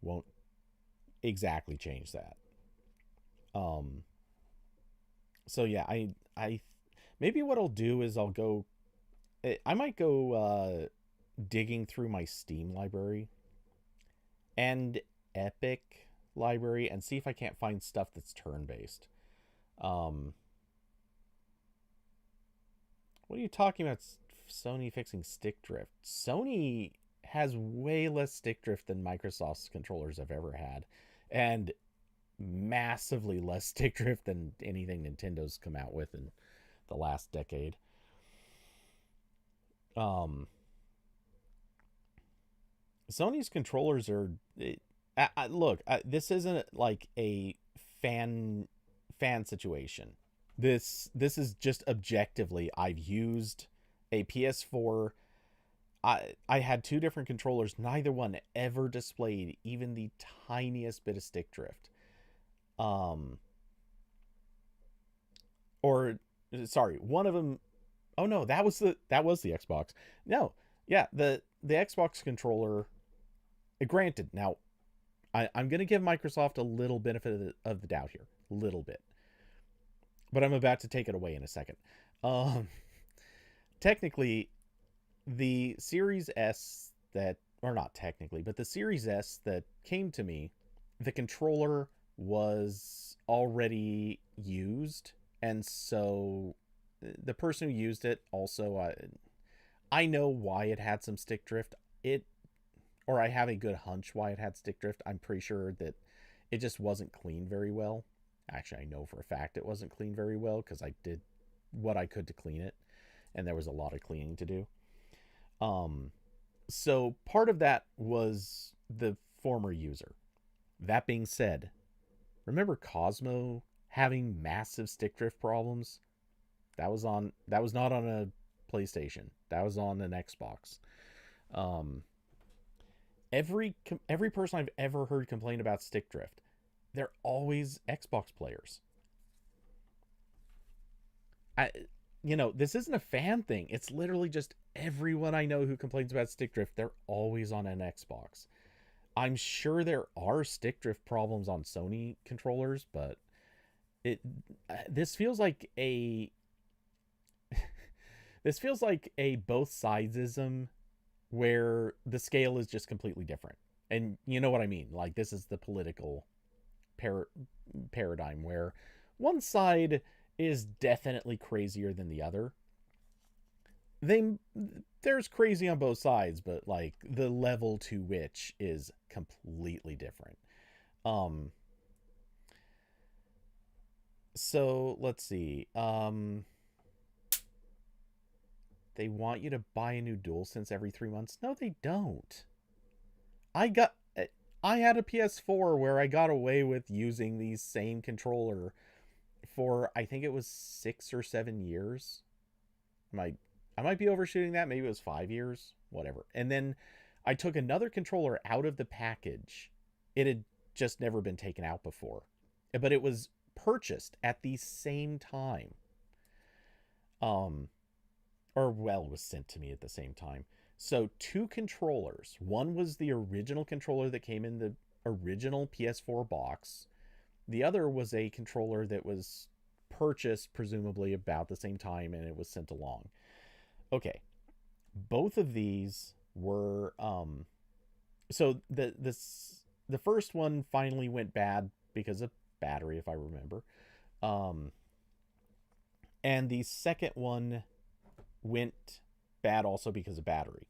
[SPEAKER 1] won't exactly change that. So yeah, I maybe what I'll do is I might go digging through my Steam library and Epic library and see if I can't find stuff that's turn-based. What are you talking about? Sony fixing stick drift? Sony has way less stick drift than Microsoft's controllers have ever had, and massively less stick drift than anything Nintendo's come out with in the last decade. Sony's controllers are... look, this isn't like a fan situation. This is just objectively, I've used a PS4. I had two different controllers. Neither one ever displayed even the tiniest bit of stick drift. Or sorry, one of them... Oh no, that was the Xbox. No, yeah, the Xbox controller. Granted, now I'm going to give Microsoft a little benefit of the doubt here, a little bit, but I'm about to take it away in a second. Technically, the Series S the Series S that came to me, the controller was already used, and so the person who used it also, I know why it had some stick drift. Or I have a good hunch why it had stick drift. I'm pretty sure that it just wasn't cleaned very well. Actually, I know for a fact it wasn't cleaned very well because I did what I could to clean it, and there was a lot of cleaning to do. So part of that was the former user. That being said, remember Cosmo having massive stick drift problems? That was not on a PlayStation. That was on an Xbox. Every person I've ever heard complain about stick drift, they're always Xbox players. This isn't a fan thing. It's literally just everyone I know who complains about stick drift, they're always on an Xbox. I'm sure there are stick drift problems on Sony controllers, but this feels like a both sidesism where the scale is just completely different. And you know what I mean? Like, this is the political paradigm where one side is definitely crazier than the other. There's crazy on both sides, but like the level to which is completely different. So let's see. They want you to buy a new DualSense every 3 months. No, they don't. I had a PS4 where I got away with using the same controller for, I think it was 6 or 7 years. I might be overshooting that. Maybe it was 5 years, whatever. And then I took another controller out of the package. It had just never been taken out before, but it was purchased at the same time. It was sent to me at the same time. So 2 controllers. One was the original controller that came in the original PS4 box. The other was a controller that was purchased presumably about the same time, and it was sent along. Okay. Both of these were so the first one finally went bad because of battery, if I remember. And the second one went bad also because of battery.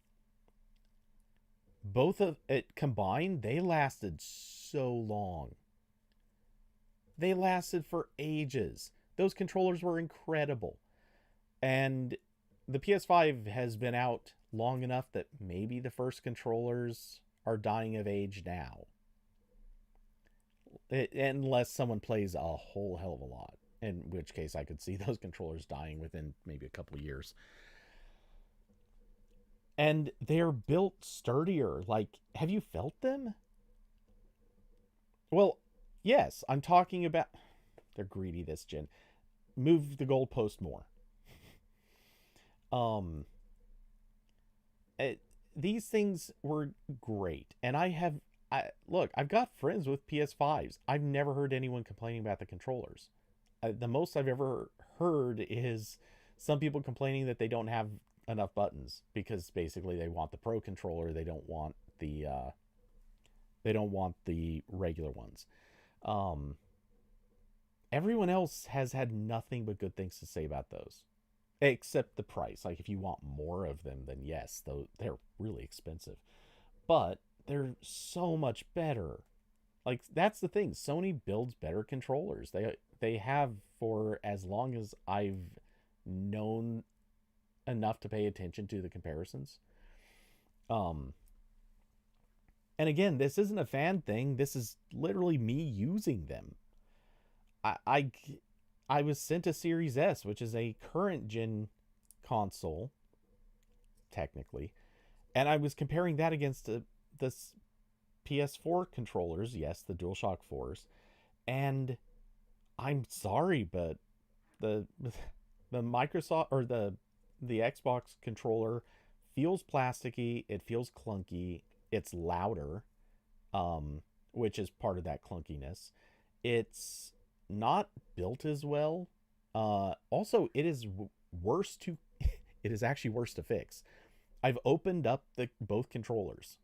[SPEAKER 1] Both of it combined, they lasted so long. They lasted for ages. Those controllers were incredible. And the PS5 has been out long enough that maybe the first controllers are dying of age now. Unless someone plays a whole hell of a lot. In which case I could see those controllers dying within maybe a couple of years. And they're built sturdier. Like, have you felt them? Well, yes, I'm talking about... They're greedy this gen. Move the goalpost more. These things were great. And I've got friends with PS5s. I've never heard anyone complaining about the controllers. The most I've ever heard is some people complaining that they don't have enough buttons because basically they want the Pro controller. They don't want the regular ones. Everyone else has had nothing but good things to say about those, except the price. Like, if you want more of them, then yes, though they're really expensive, but they're so much better. Like, that's the thing. Sony builds better controllers. They have for as long as I've known enough to pay attention to the comparisons. And again, this isn't a fan thing. This is literally me using them. I was sent a Series S, which is a current gen console, technically, and I was comparing that against the PS4 controllers, yes, the DualShock 4s, and I'm sorry, but the Microsoft or the Xbox controller feels plasticky, it feels clunky, it's louder, which is part of that clunkiness. It's not built as well. Also, it is it is actually worse to fix. I've opened up both controllers.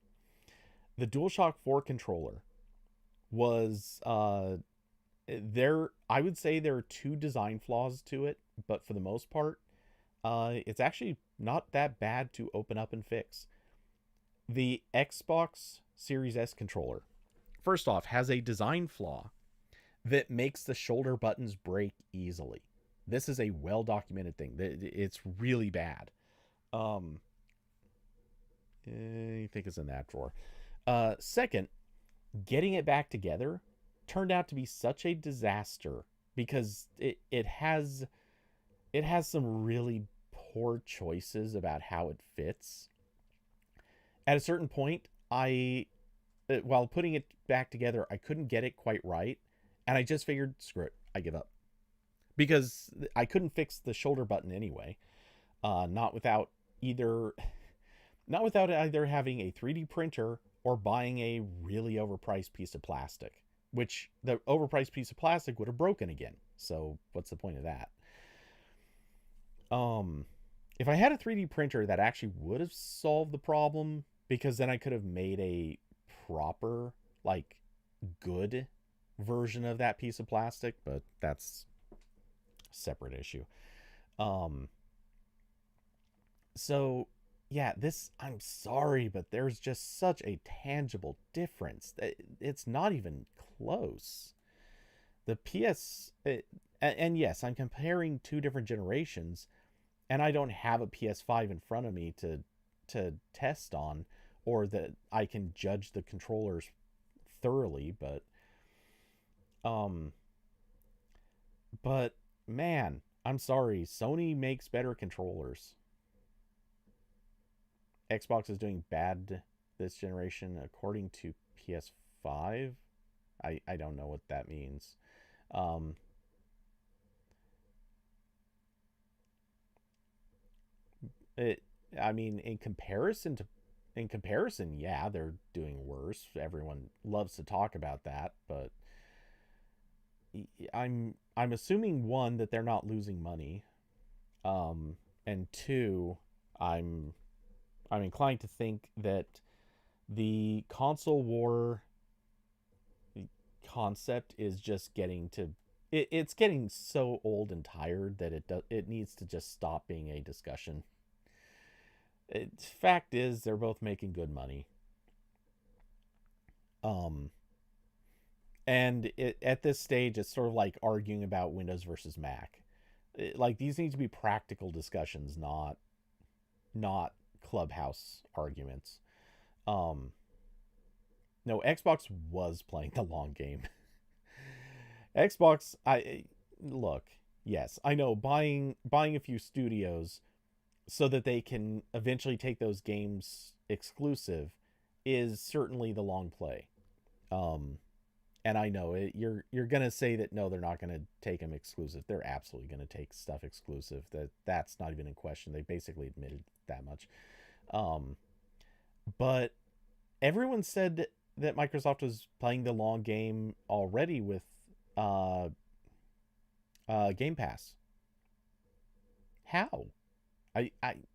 [SPEAKER 1] The DualShock 4 controller was I would say there are 2 design flaws to it, but for the most part, it's actually not that bad to open up and fix. The Xbox Series S controller, first off, has a design flaw that makes the shoulder buttons break easily. This is a well-documented thing. It's really bad. I think it's in that drawer. Second, getting it back together turned out to be such a disaster because it has some really poor choices about how it fits. At a certain point, while putting it back together, I couldn't get it quite right, and I just figured, screw it, I give up. Because I couldn't fix the shoulder button anyway. Not without either having a 3D printer or buying a really overpriced piece of plastic, which the overpriced piece of plastic would have broken again. So what's the point of that? If I had a 3D printer, that actually would have solved the problem, because then I could have made a proper, like, good version of that piece of plastic, but that's a separate issue. So yeah, I'm sorry, but there's just such a tangible difference. It's not even close. The and yes, I'm comparing two different generations, and I don't have a PS5 in front of me to test on, or that I can judge the controllers thoroughly, but man, I'm sorry, Sony makes better controllers. Xbox is doing bad this generation according to PS5. I don't know what that means. I mean, in comparison, yeah, they're doing worse. Everyone loves to talk about that, but I'm assuming, one, that they're not losing money, and two, I'm inclined to think that the console war concept is just getting to it's getting so old and tired that it needs to just stop being a discussion. Fact is, they're both making good money. And at this stage, it's sort of like arguing about Windows versus Mac. Like, these need to be practical discussions, not clubhouse arguments. No, Xbox was playing the long game. Xbox, look, yes, I know buying a few studios so that they can eventually take those games exclusive is certainly the long play. And I know you're gonna say that no, they're not gonna take them exclusive. They're absolutely gonna take stuff exclusive. That's not even in question. They basically admitted that much. But everyone said that Microsoft was playing the long game already with Game Pass. How?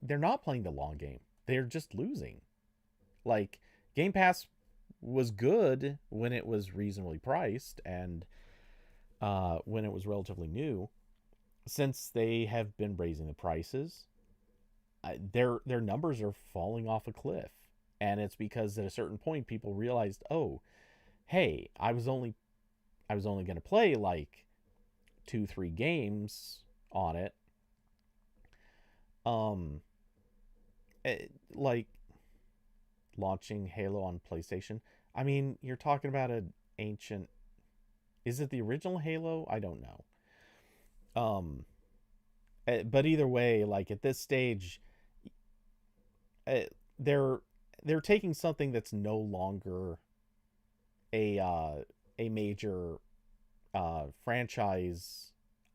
[SPEAKER 1] They're not playing the long game. They're just losing. Like, Game Pass was good when it was reasonably priced and when it was relatively new. Since they have been raising the prices, their numbers are falling off a cliff. And it's because at a certain point people realized, oh, hey, I was only going to play like 2-3 games on it. Like launching Halo on PlayStation. I mean, you're talking about an ancient... Is it the original Halo? I don't know. But either way, like, at this stage, they're taking something that's no longer a major franchise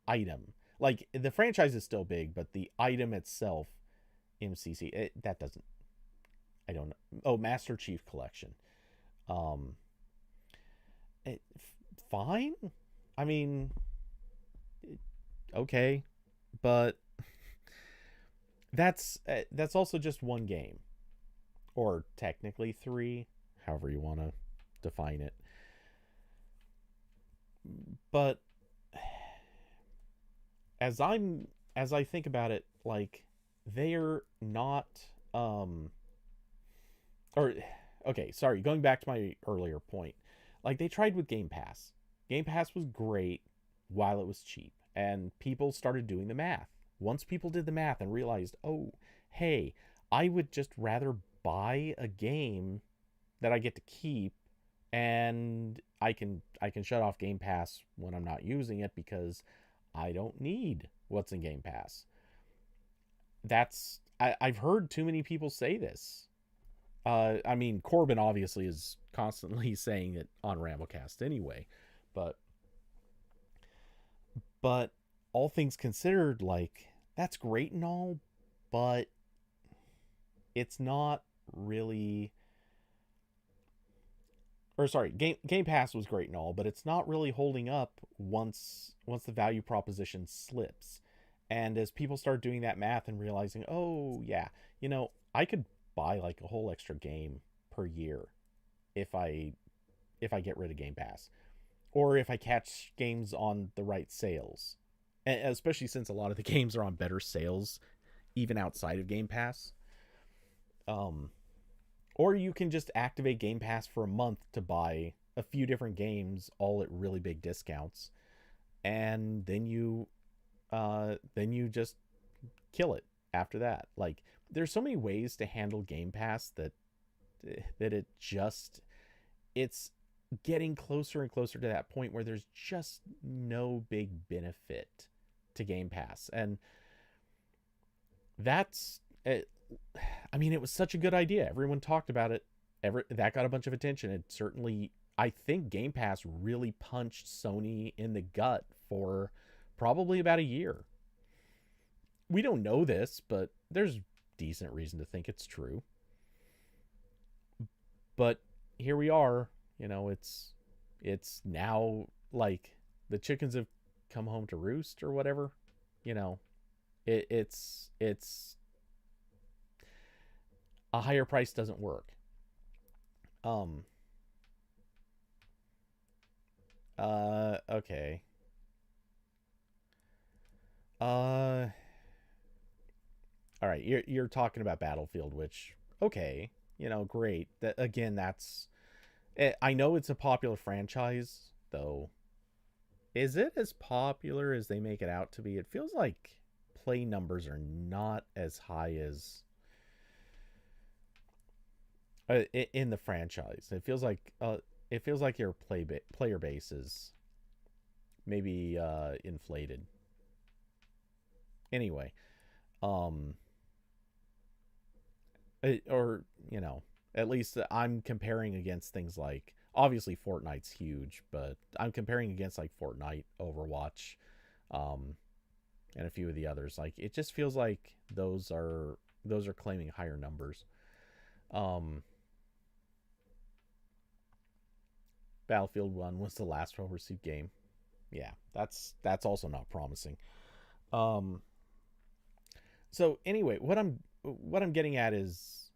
[SPEAKER 1] item. Like, the franchise is still big, but the item itself, MCC, that doesn't... I don't know. Oh, Master Chief Collection. Fine. I mean, okay, but that's also just one game, or technically 3, however you want to define it. But as I think about it, like, they're not or okay, sorry, going back to my earlier point. Like, they tried with Game Pass. Game Pass was great while it was cheap, and people started doing the math. Once people did the math and realized, oh, hey, I would just rather buy a game that I get to keep, and I can shut off Game Pass when I'm not using it because I don't need what's in Game Pass. I've heard too many people say this. I mean, Corbin obviously is constantly saying it on RambleCast anyway, but all things considered, like, that's great and all, but it's not really, or sorry, Game Pass was great and all, but it's not really holding up once the value proposition slips. And as people start doing that math and realizing, oh yeah, I could buy like a whole extra game per year if I get rid of Game Pass, or if I catch games on the right sales, and especially since a lot of the games are on better sales even outside of Game Pass. Or you can just activate Game Pass for a month to buy a few different games all at really big discounts, and then you just kill it after that. Like, there's so many ways to handle Game Pass that it's getting closer and closer to that point where there's just no big benefit to Game Pass. And that's it. I mean, it was such a good idea. Everyone talked about it. That got a bunch of attention. It certainly, I think Game Pass really punched Sony in the gut for probably about a year. We don't know this, but there's decent reason to think it's true. But here we are. It's now like the chickens have come home to roost or whatever. It's a higher price doesn't work. Okay. All right, you're talking about Battlefield, which, okay, great. That, again, I know it's a popular franchise, though. Is it as popular as they make it out to be? It feels like play numbers are not as high as in the franchise. It feels like your player base is maybe inflated. Anyway, at least I'm comparing against things like, obviously Fortnite's huge, but I'm comparing against like Fortnite, Overwatch, and a few of the others. Like, it just feels like those are claiming higher numbers. Battlefield 1 was the last well-received game. Yeah, that's also not promising. So anyway, what I'm getting at is,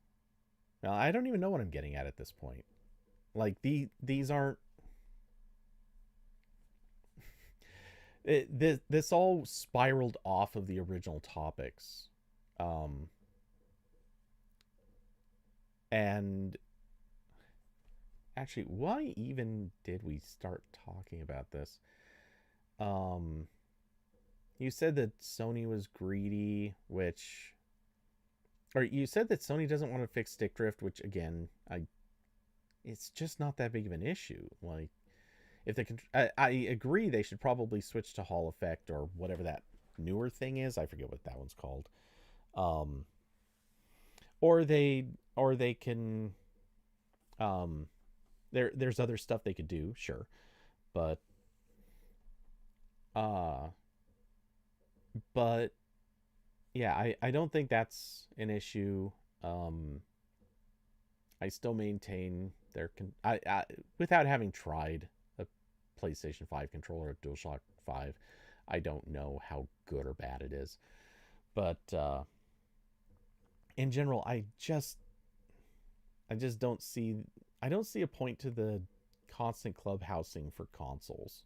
[SPEAKER 1] well, I don't even know what I'm getting at this point. Like, these aren't. This all spiraled off of the original topics, and actually, why even did we start talking about this? You said that Sony was greedy, or you said that Sony doesn't want to fix stick drift, which, again, it's just not that big of an issue. Like, if I agree, they should probably switch to Hall Effect or whatever that newer thing is. I forget what that one's called. Or they can, there's other stuff they could do, sure, but yeah, I don't think that's an issue. I still maintain without having tried a PlayStation 5 controller, a DualShock 5, I don't know how good or bad it is. But in general, I just don't see a point to the constant clubhousing for consoles.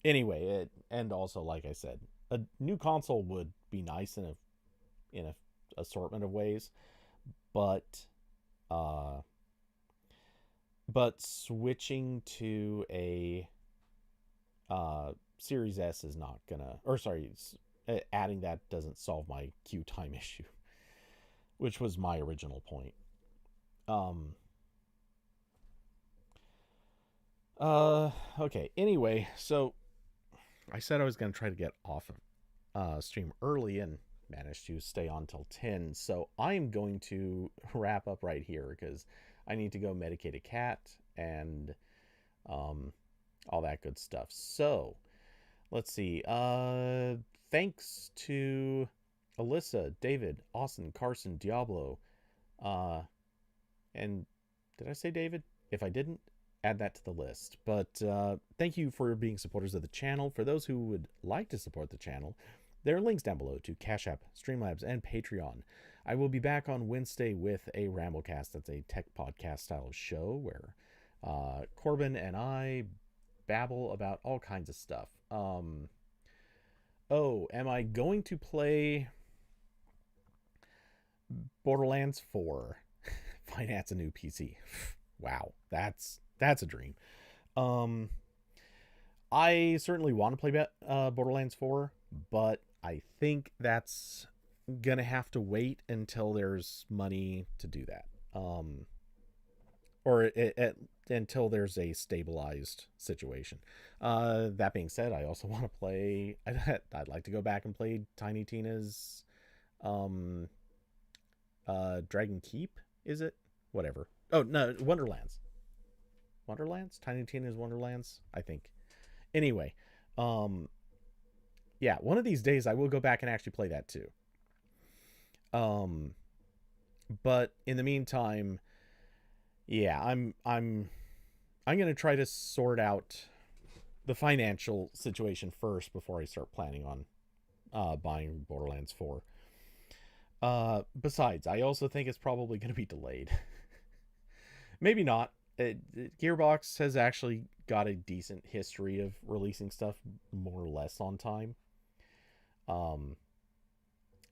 [SPEAKER 1] Anyway, and also, like I said, a new console would be nice in a assortment of ways, but But switching to a Series S is not gonna, or sorry, adding that doesn't solve my queue time issue, which was my original point. Okay. Anyway, so I said I was gonna try to get off of stream early and managed to stay on till 10. So I am going to wrap up right here because I need to go medicate a cat and all that good stuff. So let's see. Thanks to Alyssa, David, Austin, Carson, Diablo, and did I say David? If I didn't, add that to the list. But thank you for being supporters of the channel. For those who would like to support the channel, there are links down below to Cash App, Streamlabs, and Patreon. I will be back on Wednesday with a RambleCast. That's a tech podcast style of show where Corbin and I babble about all kinds of stuff. Oh, am I going to play Borderlands 4? Finance a new PC. Wow, that's a dream. I certainly want to play Borderlands 4, but I think that's gonna have to wait until there's money to do that. Or until there's a stabilized situation. That being said, I also want to play. I'd like to go back and play Tiny Tina's Dragon Keep. Is it? Whatever. Oh no, Wonderlands. Tiny Tina's Wonderlands, I think. Anyway, yeah, one of these days I will go back and actually play that too. But in the meantime, yeah, I'm gonna try to sort out the financial situation first before I start planning on buying Borderlands 4. Besides, I also think it's probably gonna be delayed. Maybe not. Gearbox has actually got a decent history of releasing stuff more or less on time.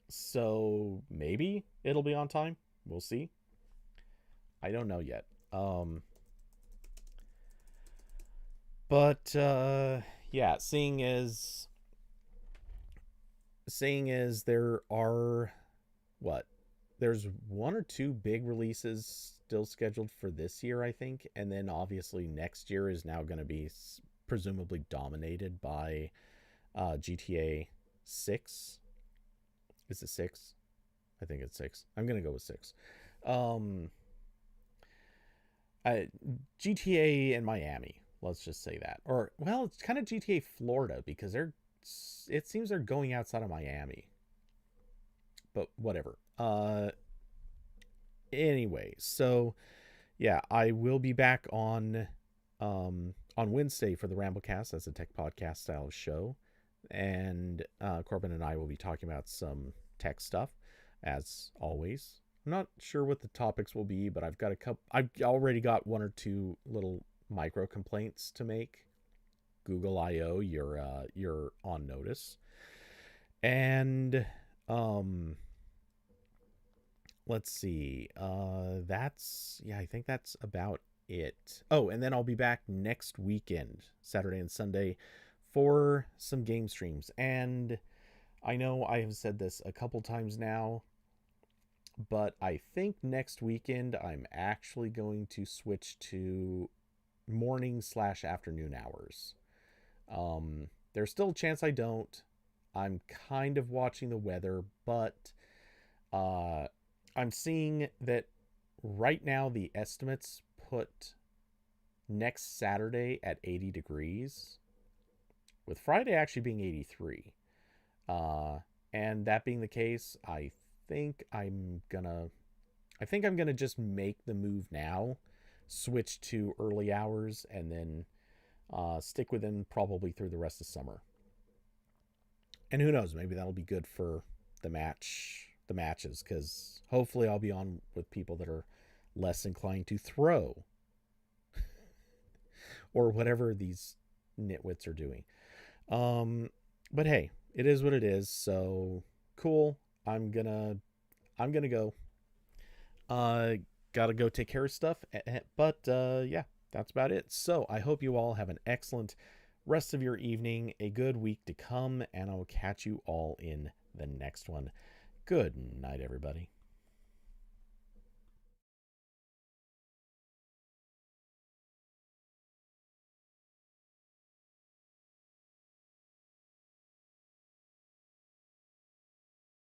[SPEAKER 1] So maybe it'll be on time. We'll see. I don't know yet. But yeah, seeing as there are there's one or two big releases still scheduled for this year, I think, and then obviously next year is now going to be presumably dominated by GTA 6. Is it 6? I think it's 6. I'm going to go with 6. GTA in Miami, let's just say that. Or, well, it's kind of GTA Florida because it seems they're going outside of Miami. But whatever. Anyway, so yeah, I will be back on Wednesday for the RambleCast. That's a tech podcast style show, and Corbin and I will be talking about some tech stuff as always. I'm not sure what the topics will be, but I've already got one or two little micro complaints to make. Google I/O, you're on notice, and let's see. I think that's about it. Oh, and then I'll be back next weekend, Saturday and Sunday, for some game streams. And I know I have said this a couple times now, but I think next weekend I'm actually going to switch to morning/afternoon hours. There's still a chance I don't. I'm kind of watching the weather, but I'm seeing that right now the estimates put next Saturday at 80 degrees, with Friday actually being 83. And that being the case, I think I'm gonna just make the move now, switch to early hours, and then stick with them probably through the rest of summer. And who knows, maybe that'll be good for the matches, because hopefully I'll be on with people that are less inclined to throw or whatever these nitwits are doing. But hey, it is what it is. So cool. I'm gonna go. gotta go take care of stuff. But yeah, that's about it. So I hope you all have an excellent rest of your evening, a good week to come, and I will catch you all in the next one. Good night, everybody.